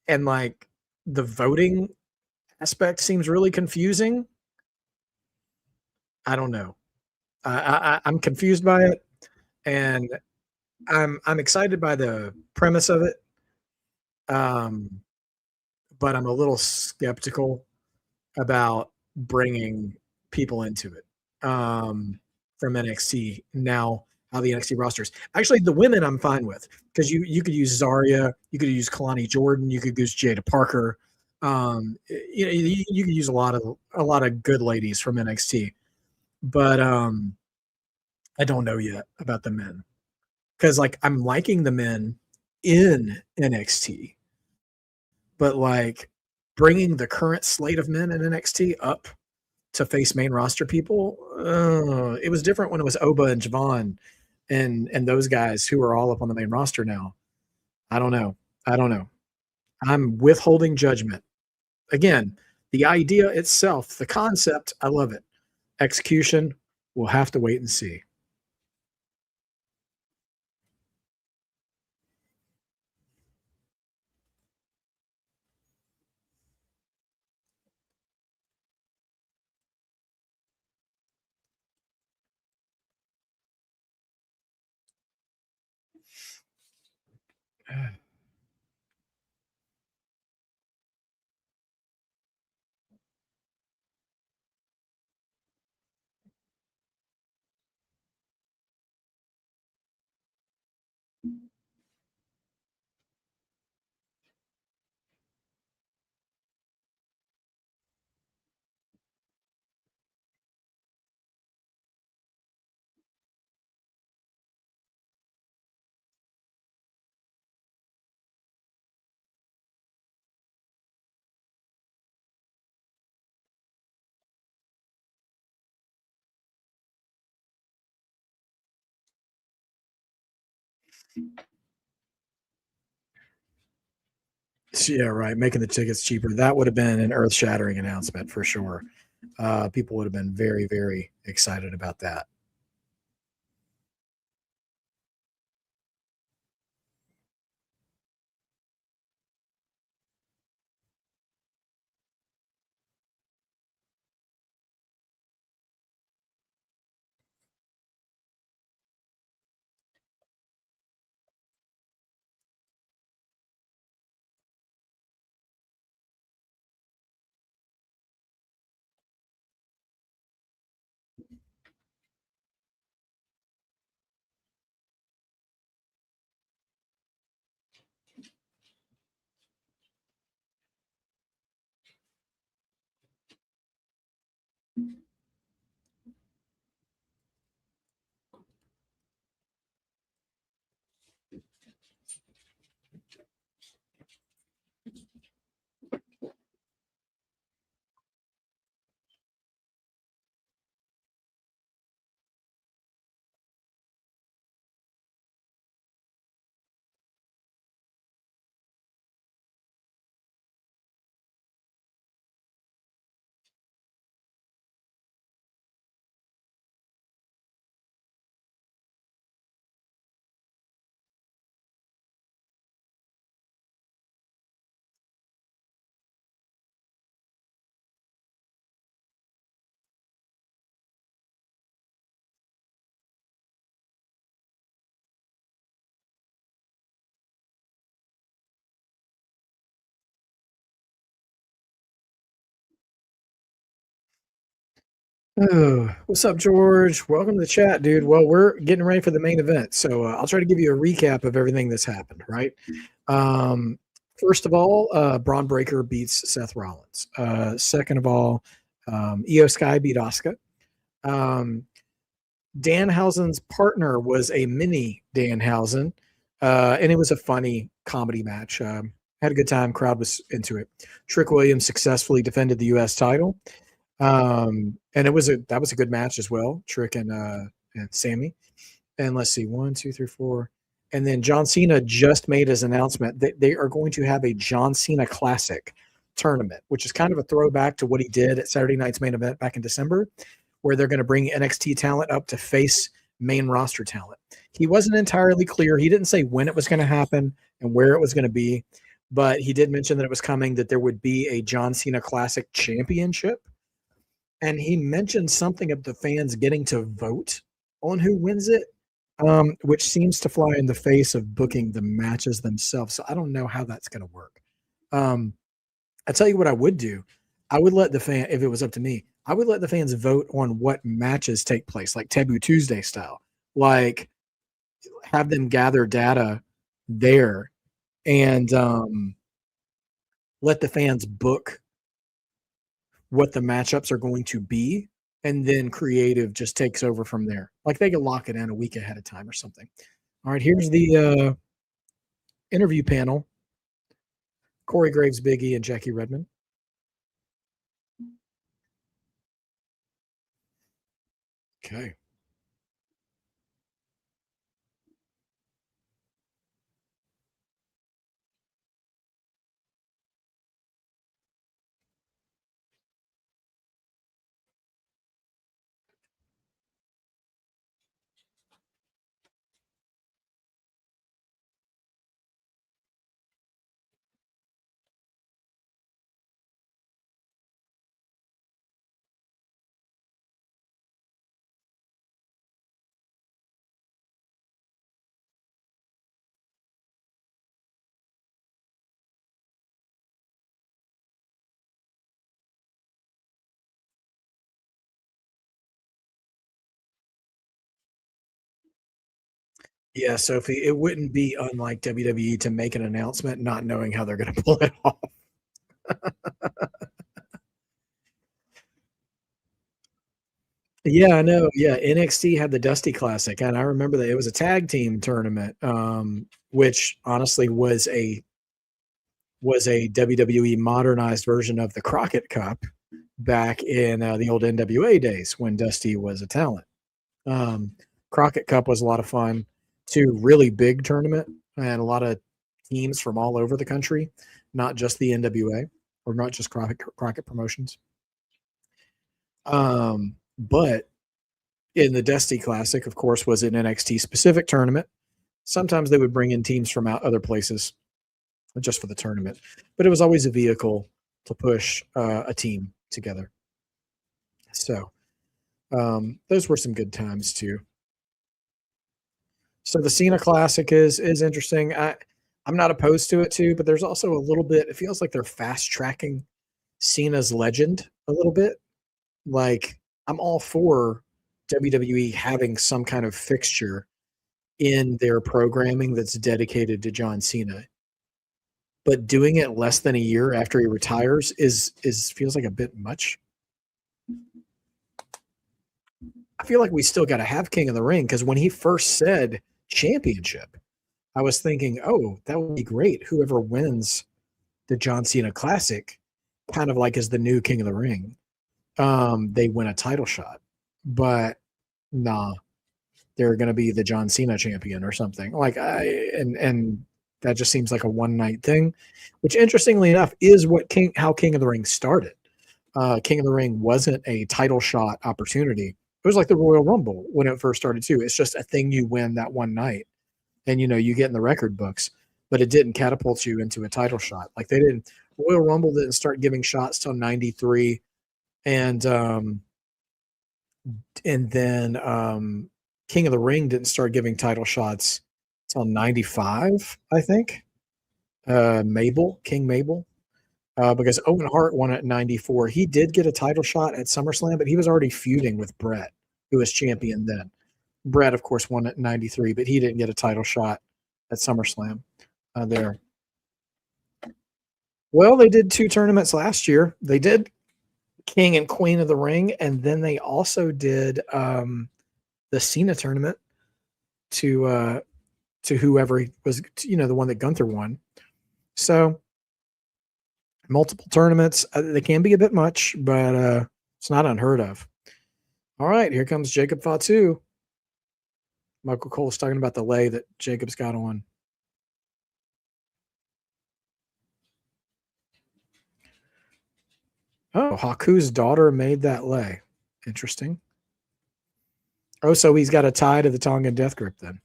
and like the voting aspect seems really confusing. I don't know. I'm confused by it, and I'm excited by the premise of it. Um, but I'm a little skeptical about bringing people into it from NXT. Now, how the NXT roster is. Actually, the women I'm fine with because you could use Zarya, you could use Kalani Jordan, you could use Jada Parker. You could use a lot of good ladies from NXT, but I don't know yet about the men because like I'm liking the men in NXT, but like bringing the current slate of men in NXT up to face main roster people, it was different when it was Oba and Javon and those guys who are all up on the main roster now. I don't know. I don't know. I'm withholding judgment. Again, the idea itself, the concept, I love it. Execution, we'll have to wait and see. Yeah, right. Making the tickets cheaper. That would have been an earth shattering announcement for sure. People would have been very, very excited about that. Oh, what's up, George? Welcome to the chat, dude. Well, we're getting ready for the main event, so I'll try to give you a recap of everything that's happened. Right. Um, First of all, Braun Breaker beats Seth Rollins. Second of all, Iyo Sky beat Asuka. Um, Danhausen's partner was a mini Danhausen, and it was a funny comedy match. Had a good time. Crowd was into it. Trick Williams successfully defended the U.S. title. And that was a good match as well. Trick and Sami. And let's see, 1, 2, 3, 4. And then John Cena just made his announcement that they are going to have a John Cena Classic tournament, which is kind of a throwback to what he did at Saturday night's main event back in December, where they're going to bring NXT talent up to face main roster talent. He wasn't entirely clear. He didn't say when it was going to happen and where it was going to be, but he did mention that it was coming, that there would be a John Cena Classic championship. And he mentioned something of the fans getting to vote on who wins it, which seems to fly in the face of booking the matches themselves. So I don't know how that's going to work. I tell you what I would do. I would let the fan, if it was up to me, I would let the fans vote on what matches take place, like Taboo Tuesday style. Like have them gather data there and let the fans book what the matchups are going to be, and then creative just takes over from there. Like they can lock it in a week ahead of time or something. All right, here's the interview panel. Corey Graves, Big E, and Jackie Redmond. Okay. Yeah, Sophie, it wouldn't be unlike WWE to make an announcement not knowing how they're going to pull it off. Yeah, I know. Yeah, NXT had the Dusty Classic, and I remember that it was a tag team tournament, which honestly was a WWE modernized version of the Crockett Cup back in the old NWA days when Dusty was a talent. Um, Crockett Cup was a lot of fun, too. Really big tournament and a lot of teams from all over the country, not just the NWA or not just Crockett Promotions. But in the Dusty Classic, of course, was an NXT specific tournament. Sometimes they would bring in teams from other places just for the tournament, but it was always a vehicle to push a team together. So those were some good times too. So the Cena Classic is interesting. I'm not opposed to it too, but there's also a little bit. It feels like they're fast tracking Cena's legend a little bit. Like I'm all for WWE having some kind of fixture in their programming that's dedicated to John Cena, but doing it less than a year after he retires is feels like a bit much. I feel like we still got to have King of the Ring because when he first said championship, I was thinking, oh, that would be great. Whoever wins the John Cena Classic, kind of like is the new King of the Ring. They win a title shot, but nah, they're going to be the John Cena champion or something. And that just seems like a one night thing, which interestingly enough is how King of the Ring started. King of the Ring wasn't a title shot opportunity. It was like the Royal Rumble when it first started too. It's just a thing you win that one night, and you get in the record books, but it didn't catapult you into a title shot. Like they didn't. Royal Rumble didn't start giving shots till '93, and then King of the Ring didn't start giving title shots till '95, I think. King Mabel, because Owen Hart won it in '94. He did get a title shot at SummerSlam, but he was already feuding with Brett, who was champion then. Brett, of course, won it in '93, but he didn't get a title shot at SummerSlam there. Well, they did 2 tournaments last year. They did King and Queen of the Ring, and then they also did the Cena tournament to whoever was, the one that Gunther won. So multiple tournaments. They can be a bit much, but it's not unheard of. All right, here comes Jacob Fatu. Michael Cole's talking about the lay that Jacob's got on. Oh, Haku's daughter made that lay. Interesting. Oh, so he's got a tie to the Tongan death grip then.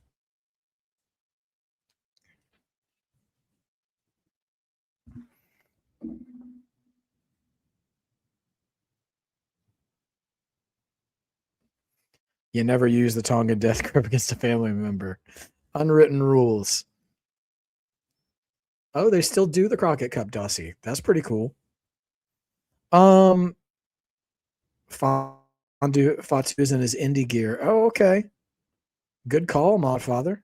You never use the Tongan death grip against a family member. Unwritten rules. Oh, they still do the Crockett Cup dossier. That's pretty cool. Fatu's in his indie gear. Oh, okay. Good call, Modfather.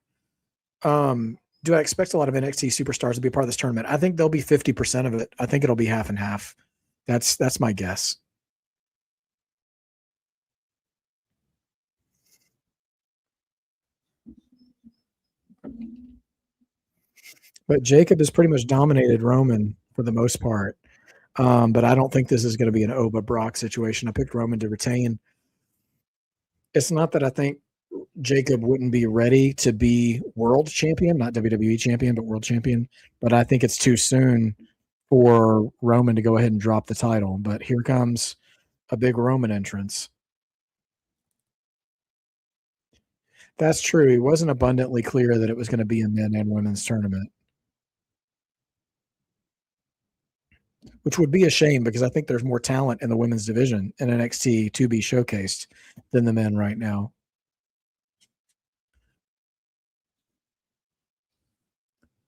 Do I expect a lot of NXT superstars to be a part of this tournament? I think they'll be 50% of it. I think it'll be half and half. That's my guess. But Jacob has pretty much dominated Roman for the most part. But I don't think this is going to be an Oba Brock situation. I picked Roman to retain. It's not that I think Jacob wouldn't be ready to be world champion, not WWE champion, but world champion. But I think it's too soon for Roman to go ahead and drop the title. But here comes a big Roman entrance. That's true. He wasn't abundantly clear that it was going to be a men and women's tournament, which would be a shame because I think there's more talent in the women's division in NXT to be showcased than the men right now.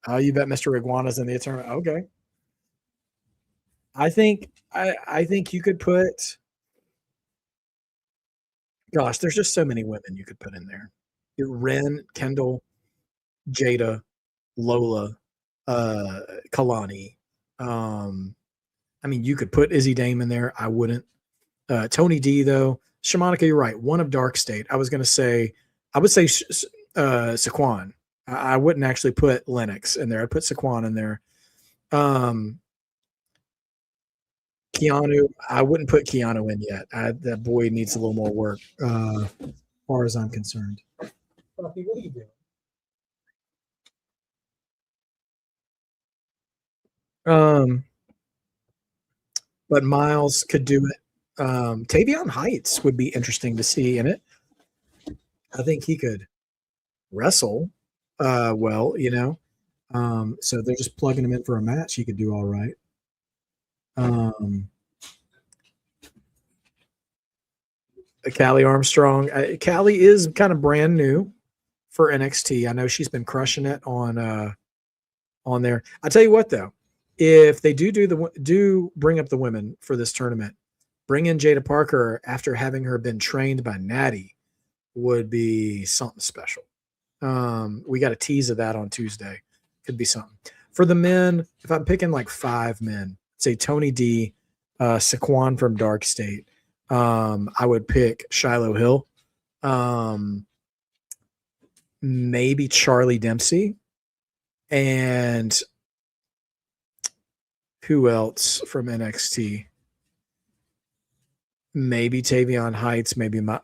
Oh, you bet Mr. Iguana's in the tournament. Okay. I think you could put, gosh, there's just so many women you could put in there. Ren, Kendall, Jada, Lola, Kalani. I mean, you could put Izzy Dame in there. I wouldn't. Tony D, though. Shamanica, you're right. One of Dark State. I would say Saquon. I wouldn't actually put Lennox in there. I'd put Saquon in there. Keanu, I wouldn't put Keanu in yet. That boy needs a little more work, as far as I'm concerned. Buffy, what are you doing? But Miles could do it. Tavion Heights would be interesting to see in it. I think he could wrestle well, you know. So they're just plugging him in for a match. He could do all right. Callie Armstrong. Callie is kind of brand new for NXT. I know she's been crushing it on there. I tell you what, though, if they do bring up the women for this tournament, bring in Jada Parker after having her been trained by Natty would be something special. We got a tease of that on Tuesday. Could be something. For the men, if I'm picking like 5 men, say Tony D, Saquon from Dark State, I would pick Shiloh Hill, maybe Charlie Dempsey, and who else from NXT? Maybe Tavion Heights,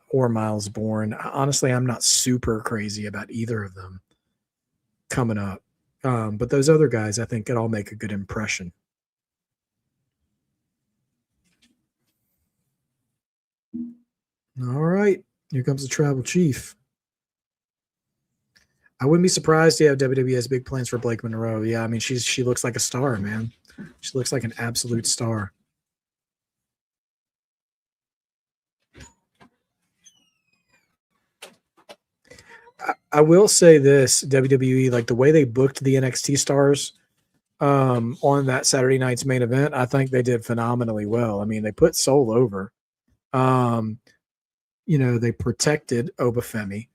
or Miles Bourne. Honestly, I'm not super crazy about either of them coming up. But those other guys, I think, could all make a good impression. All right. Here comes the tribal chief. I wouldn't be surprised to have WWE has big plans for Blake Monroe. Yeah, I mean, she looks like a star, man. She looks like an absolute star. I will say this, WWE, like the way they booked the NXT stars on that Saturday night's main event, I think they did phenomenally well. I mean, they put Soul over. They protected Obafemi.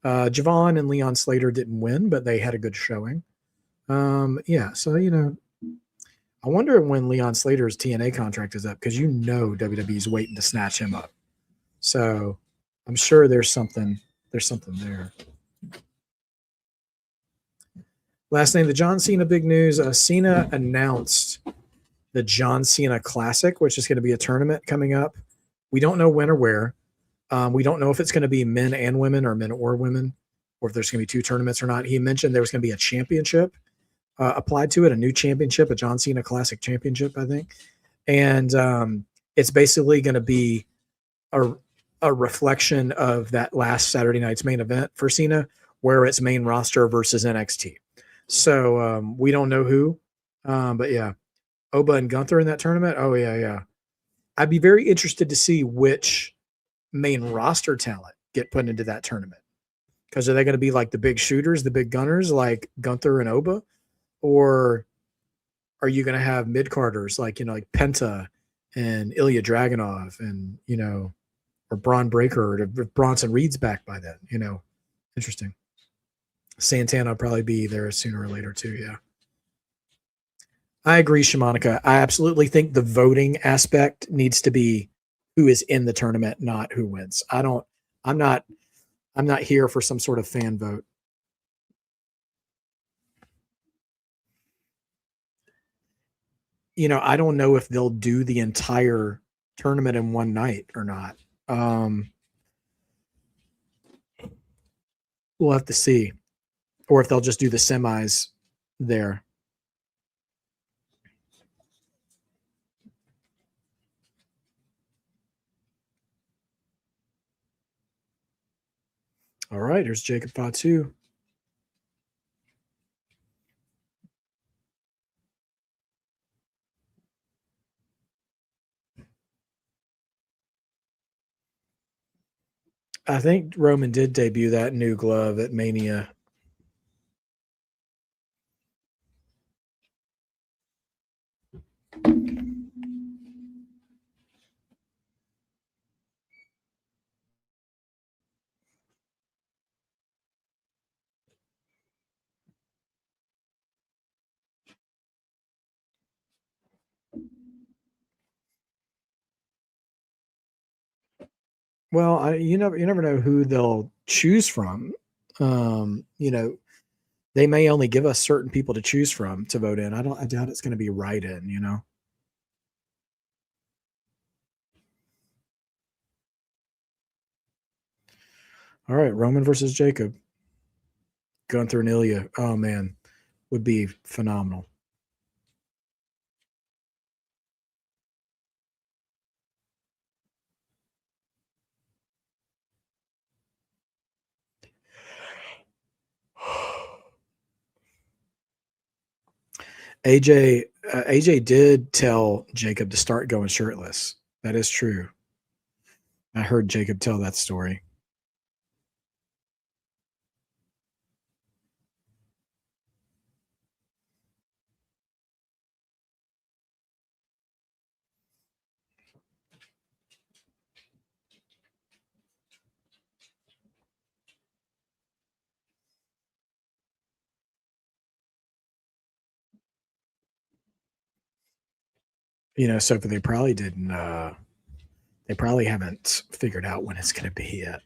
Javon and Leon Slater didn't win, but they had a good showing. So, I wonder when Leon Slater's TNA contract is up because WWE's waiting to snatch him up. So I'm sure there's something there. Last name, the John Cena big news. Cena announced the John Cena Classic, which is going to be a tournament coming up. We don't know when or where. We don't know if it's going to be men and women or men or women, or if there's going to be 2 tournaments or not. He mentioned there was going to be a championship applied to it, a new championship, a John Cena Classic Championship, I think. And it's basically going to be a reflection of that last Saturday night's main event for Cena, where it's main roster versus NXT. So we don't know who, but yeah, Oba and Gunther in that tournament. Oh yeah. I'd be very interested to see which main roster talent get put into that tournament. Because are they going to be like the big shooters, the big gunners like Gunther and Oba? Or are you going to have mid-carders like Penta and Ilya Dragunov and, or Braun Breaker, or if Bronson Reed's back by then, Interesting. Santana will probably be there sooner or later too. Yeah. I agree, Shamanika. I absolutely think the voting aspect needs to be who is in the tournament, not who wins. I'm not I'm not here for some sort of fan vote. I don't know if they'll do the entire tournament in one night or not. We'll have to see. Or if they'll just do the semis there. All right, there's Jacob Fatu. I think Roman did debut that new glove at Mania. Well, you never know who they'll choose from. They may only give us certain people to choose from to vote in. I doubt it's going to be right in. All right, Roman versus Jacob. Gunther and Ilya. Oh man, would be phenomenal. AJ did tell Jacob to start going shirtless. That is true. I heard Jacob tell that story. So they probably didn't. They probably haven't figured out when it's going to be yet.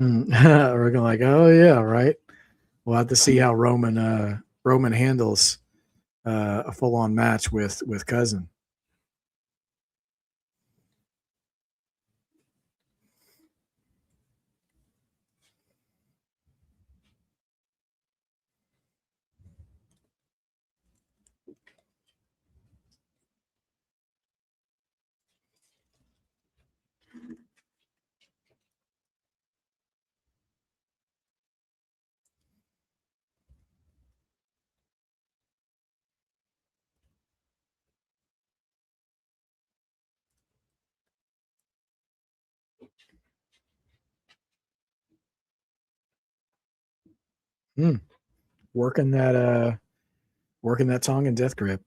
We're going like, oh yeah, right. We'll have to see how Roman handles a full on match with Cousin. Working that tongue and death grip.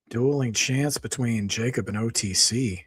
Dueling chance between Jacob and OTC.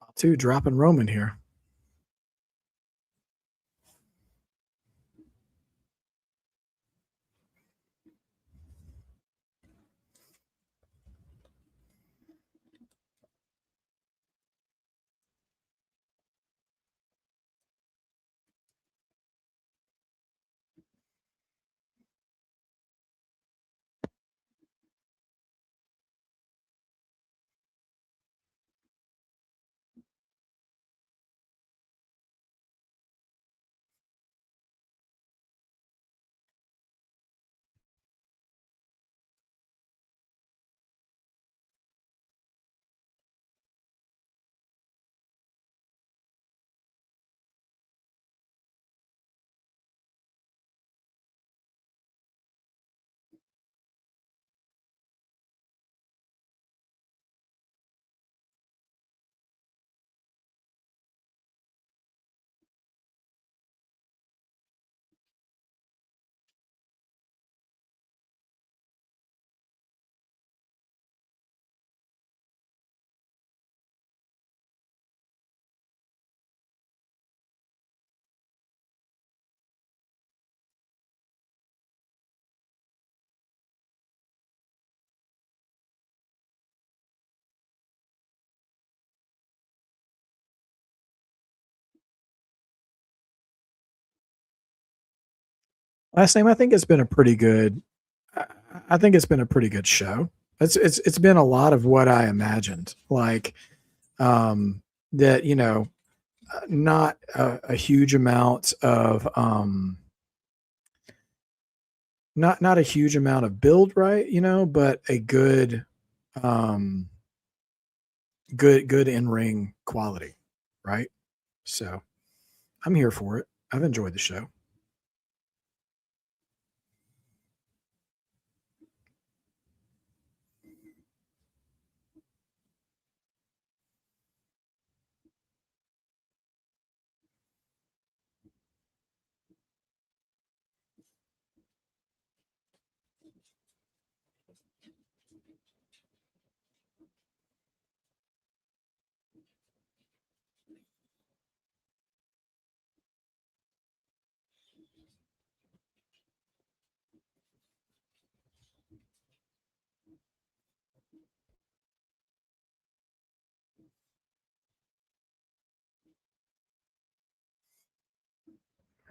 Fatu dropping Roman here. Last name, I think it's been a pretty good. I think it's been a pretty good show. It's been a lot of what I imagined. Like that, not a huge amount of not a huge amount of build, right? But a um good in ring quality, right? So I'm here for it. I've enjoyed the show.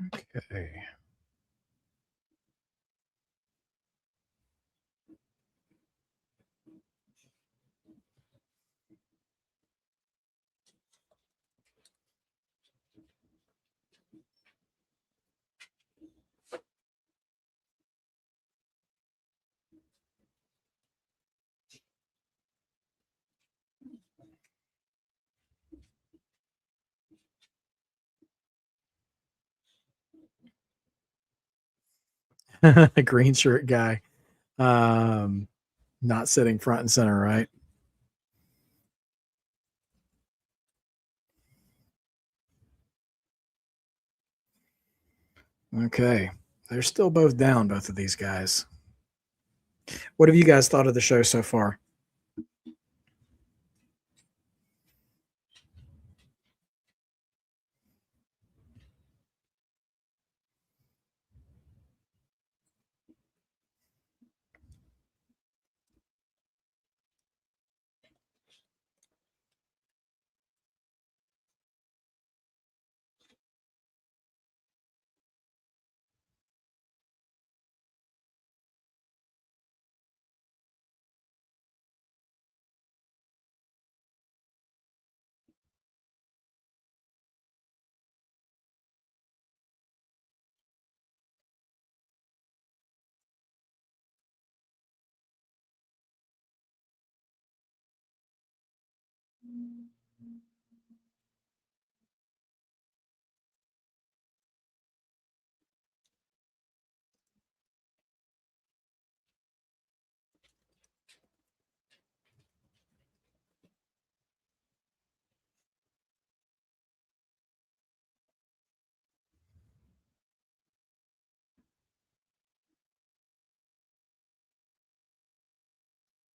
Okay. Green shirt guy. Not sitting front and center, right? Okay. They're still both down, both of these guys. What have you guys thought of the show so far?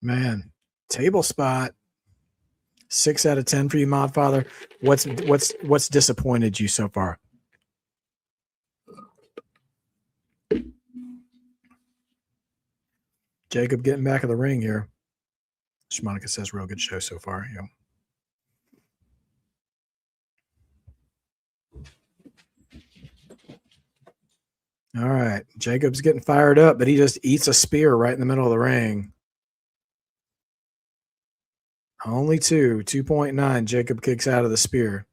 Man, table spot. 6 out of 10 for you, Modfather. What's disappointed you so far? Jacob getting back in the ring here. Shmonica says real good show so far. Yeah. All right. Jacob's getting fired up, but he just eats a spear right in the middle of the ring. Only 2.9. Jacob kicks out of the spear.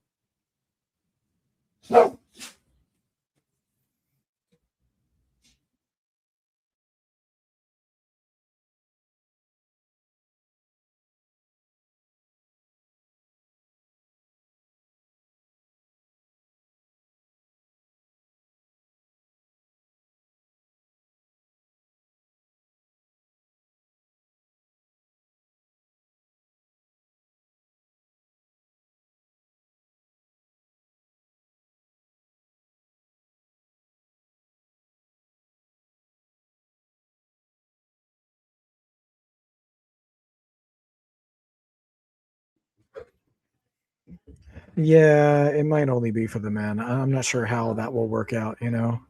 Yeah, it might only be for the men. I'm not sure how that will work out, you know.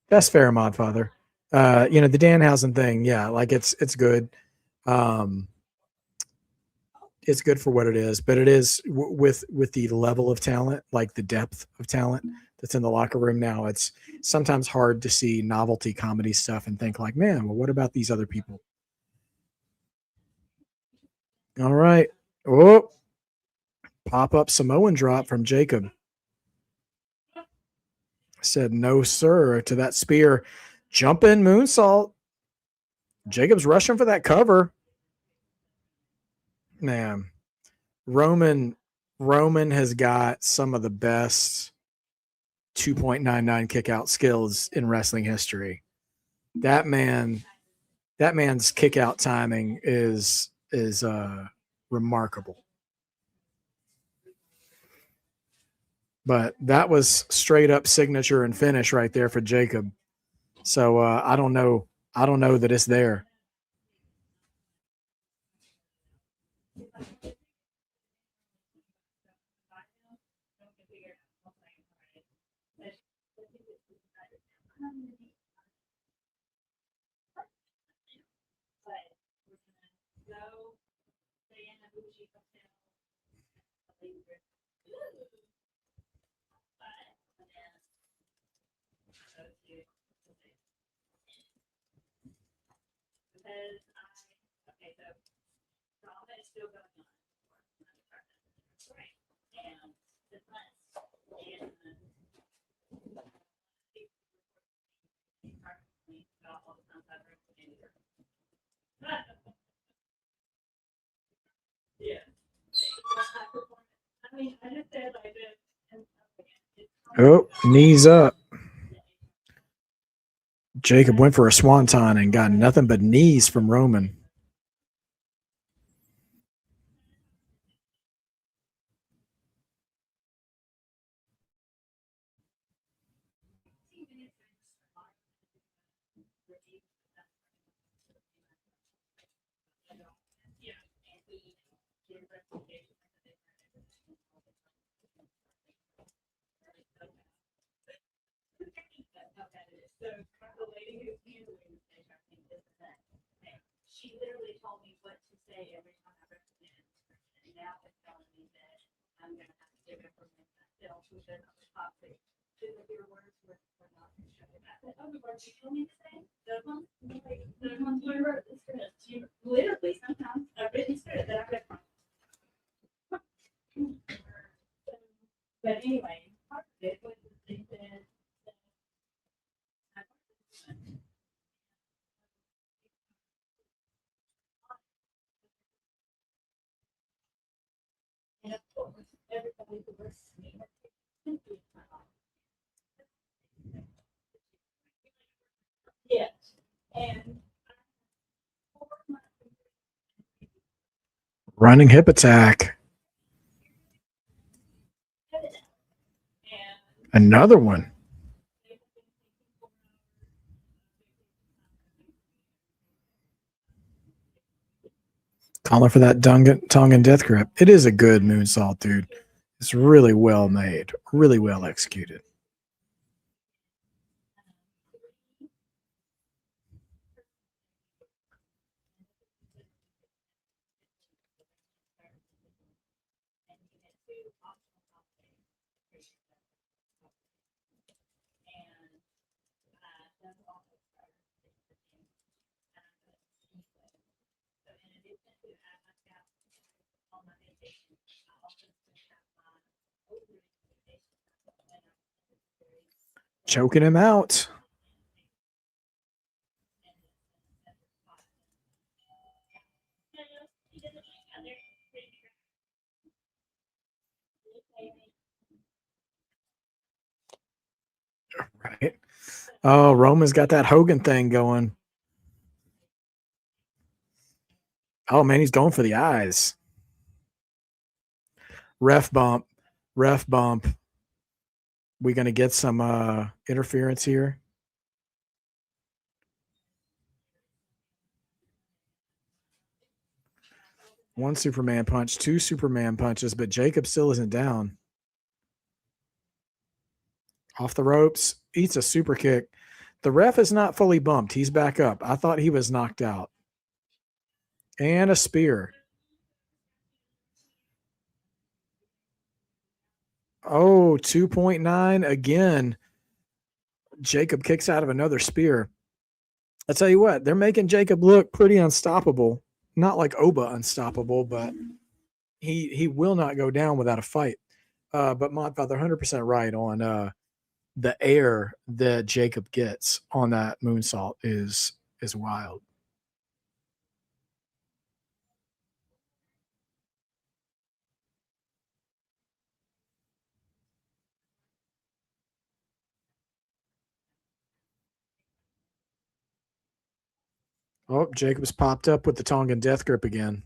That's fair, Modfather. You know, the Danhausen thing, yeah, like it's good. It's good for what it is, but it is with the level of talent, like the depth of talent that's in the locker room now. It's sometimes hard to see novelty comedy stuff and think like, man, well, what about these other people? All right. Oh, pop up Samoan drop from Jacob. Said no, sir, to that spear. Jump in moonsault. Jacob's rushing for that cover. Man, Roman has got some of the best 2.99 kick out skills in wrestling history. That man's kick out timing is remarkable. But that was straight up signature and finish right there for Jacob. So I don't know that it's there. Oh, knees up. Jacob went for a swanton and got nothing but knees from Roman. Running hip attack. Another one. Calling for that Tongan death grip. It is a good moonsault, dude. It's really well made, really well executed. Choking him out. Right. Oh, Roman's got that Hogan thing going. Oh, man, he's going for the eyes. Ref bump. Ref bump. We going to get some interference here? One Superman punch, two Superman punches, but Jacob still isn't down. Off the ropes, eats a super kick. The ref is not fully bumped. He's back up. I thought he was knocked out. And a spear. Oh, 2.9 again. Jacob kicks out of another spear. I tell you what, they're making Jacob look pretty unstoppable. Not like Oba unstoppable, but he will not go down without a fight. But Modfather 100% right on the air that Jacob gets on that moonsault is wild. Oh, Jacob's popped up with the Tongan death grip again.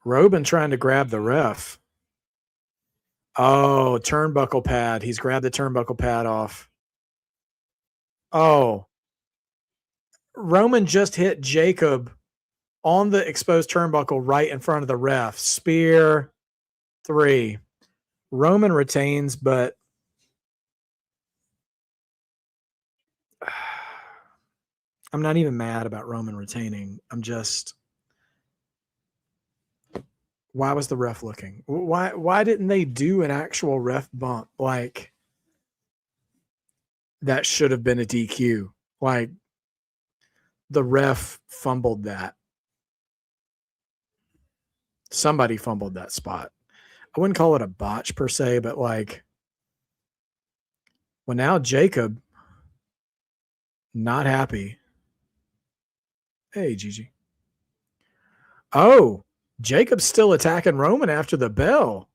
Robin trying to grab the ref. Oh, turnbuckle pad. He's grabbed the turnbuckle pad off. Oh. Roman just hit Jacob on the exposed turnbuckle right in front of the ref. Spear 3. Roman retains, but I'm not even mad about Roman retaining. I'm just, why was the ref looking? Why didn't they do an actual ref bump? Like, that should have been a DQ. Like, the ref fumbled that. Somebody fumbled that spot. I wouldn't call it a botch per se, but like, well, now Jacob, not happy. Hey, Gigi. Oh, Jacob's still attacking Roman after the bell.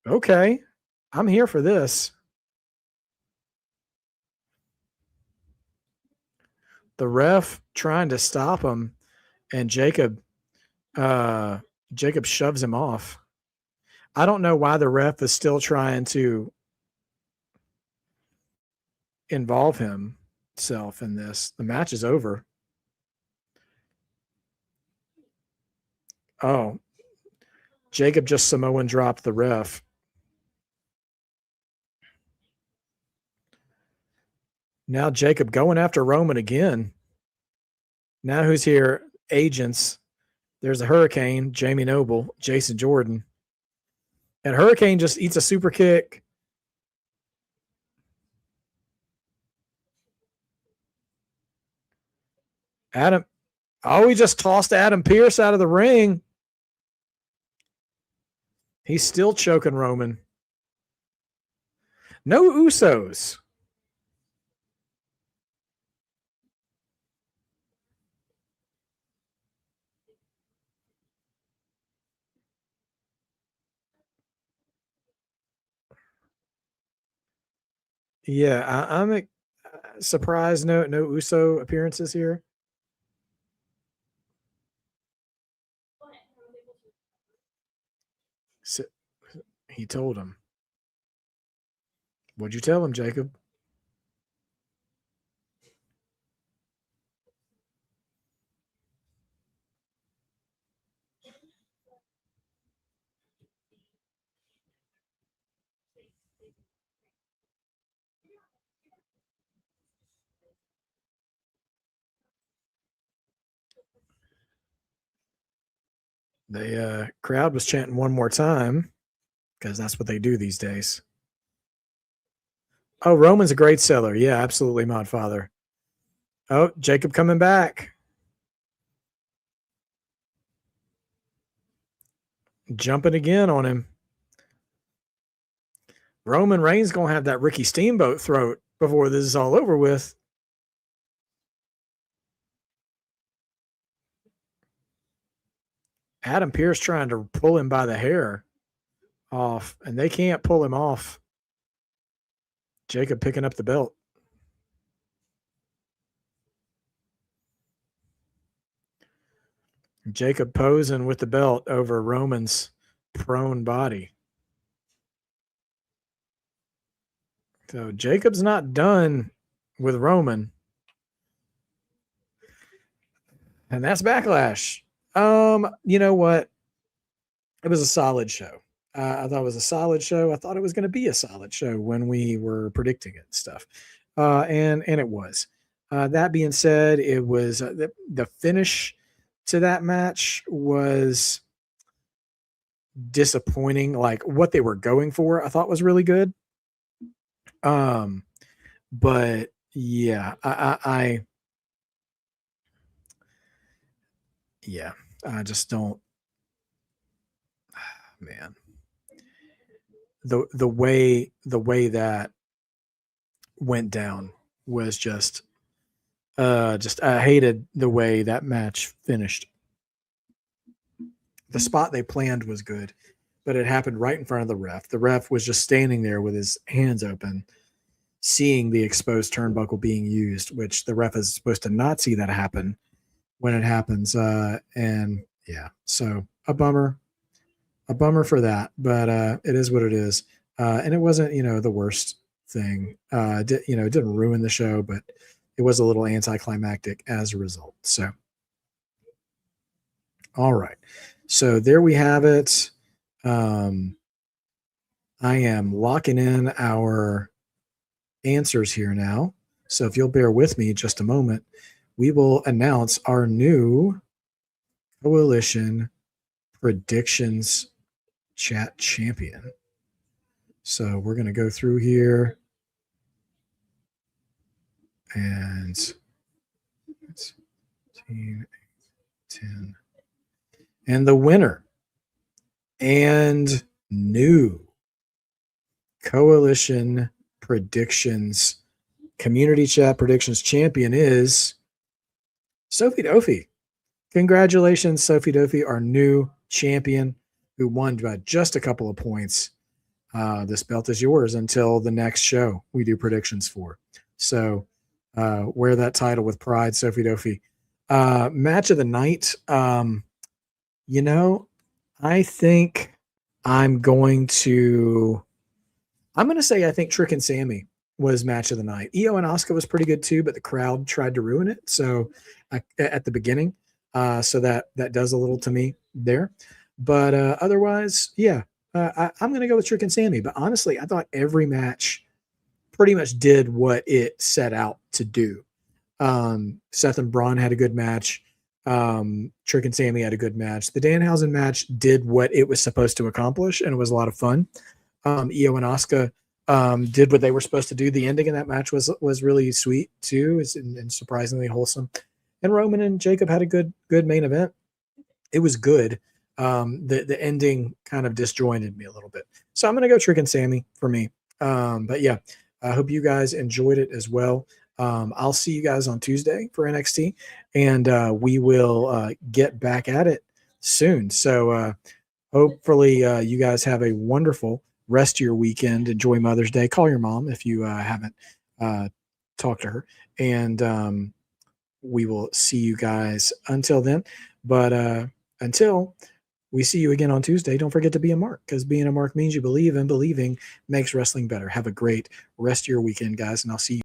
Okay, I'm here for this. The ref trying to stop him, and Jacob shoves him off. I don't know why the ref is still trying to involve himself in this. The match is over. Oh, Jacob just Samoan dropped the ref. Now Jacob going after Roman again. Now who's here? Agents. There's a Hurricane, Jamie Noble, Jason Jordan. And Hurricane just eats a super kick. Adam. Oh, he just tossed Adam Pearce out of the ring. He's still choking Roman. No Usos. Yeah, I'm surprised no Uso appearances here. So, he told him. What'd you tell him, Jacob? The crowd was chanting one more time because that's what they do these days. Oh, Roman's a great seller. Yeah, absolutely, Modfather. Oh, Jacob coming back. Jumping again on him. Roman Reigns going to have that Ricky Steamboat throat before this is all over with. Adam Pearce trying to pull him by the hair off, and they can't pull him off. Jacob picking up the belt. Jacob posing with the belt over Roman's prone body. So Jacob's not done with Roman. And that's Backlash. You know what? It was a solid show. I thought it was a solid show. I thought it was going to be a solid show when we were predicting it and stuff. And it was. That being said, it was the finish to that match was disappointing. Like what they were going for, I thought was really good. But yeah, I just don't, man. The way that went down was just I hated the way that match finished. The spot they planned was good, but it happened right in front of the ref. The ref was just standing there with his hands open, seeing the exposed turnbuckle being used, which the ref is supposed to not see that happen when it happens. And yeah, so a bummer for that, but it is what it is. And it wasn't, the worst thing. It didn't ruin the show, but it was a little anticlimactic as a result. So, all right. So there we have it. I am locking in our answers here now. So if you'll bear with me just a moment, we will announce our new Coalition Predictions Chat Champion. So we're going to go through here and 10. And the winner and new Coalition Predictions Community Chat Predictions Champion is Sophie Dofi. Congratulations, Sophie Dofi, our new champion who won by just a couple of points. This belt is yours until the next show we do predictions for. So wear that title with pride, Sophie Dofi. Match of the night. I think I'm going to say I think Trick and Sami was match of the night. Iyo and Asuka was pretty good too, but the crowd tried to ruin it. So at the beginning, so that does a little to me there. But otherwise, yeah, I'm going to go with Trick and Sami. But honestly, I thought every match pretty much did what it set out to do. Seth and Bron had a good match. Trick and Sami had a good match. The Danhausen match did what it was supposed to accomplish, and it was a lot of fun. Iyo and Asuka did what they were supposed to do. The ending of that match was really sweet too, and surprisingly wholesome. And Roman and Jacob had a good main event. It was good. The ending kind of disjointed me a little bit. So I'm going to go Trick and Sami for me. But yeah, I hope you guys enjoyed it as well. I'll see you guys on Tuesday for NXT, and we will get back at it soon. So hopefully you guys have a wonderful rest of your weekend. Enjoy Mother's Day. Call your mom if you haven't talked to her, and we will see you guys until then. But until we see you again on Tuesday, don't forget to be a mark, because being a mark means you believe, and believing makes wrestling better. Have a great rest of your weekend, guys, and I'll see you.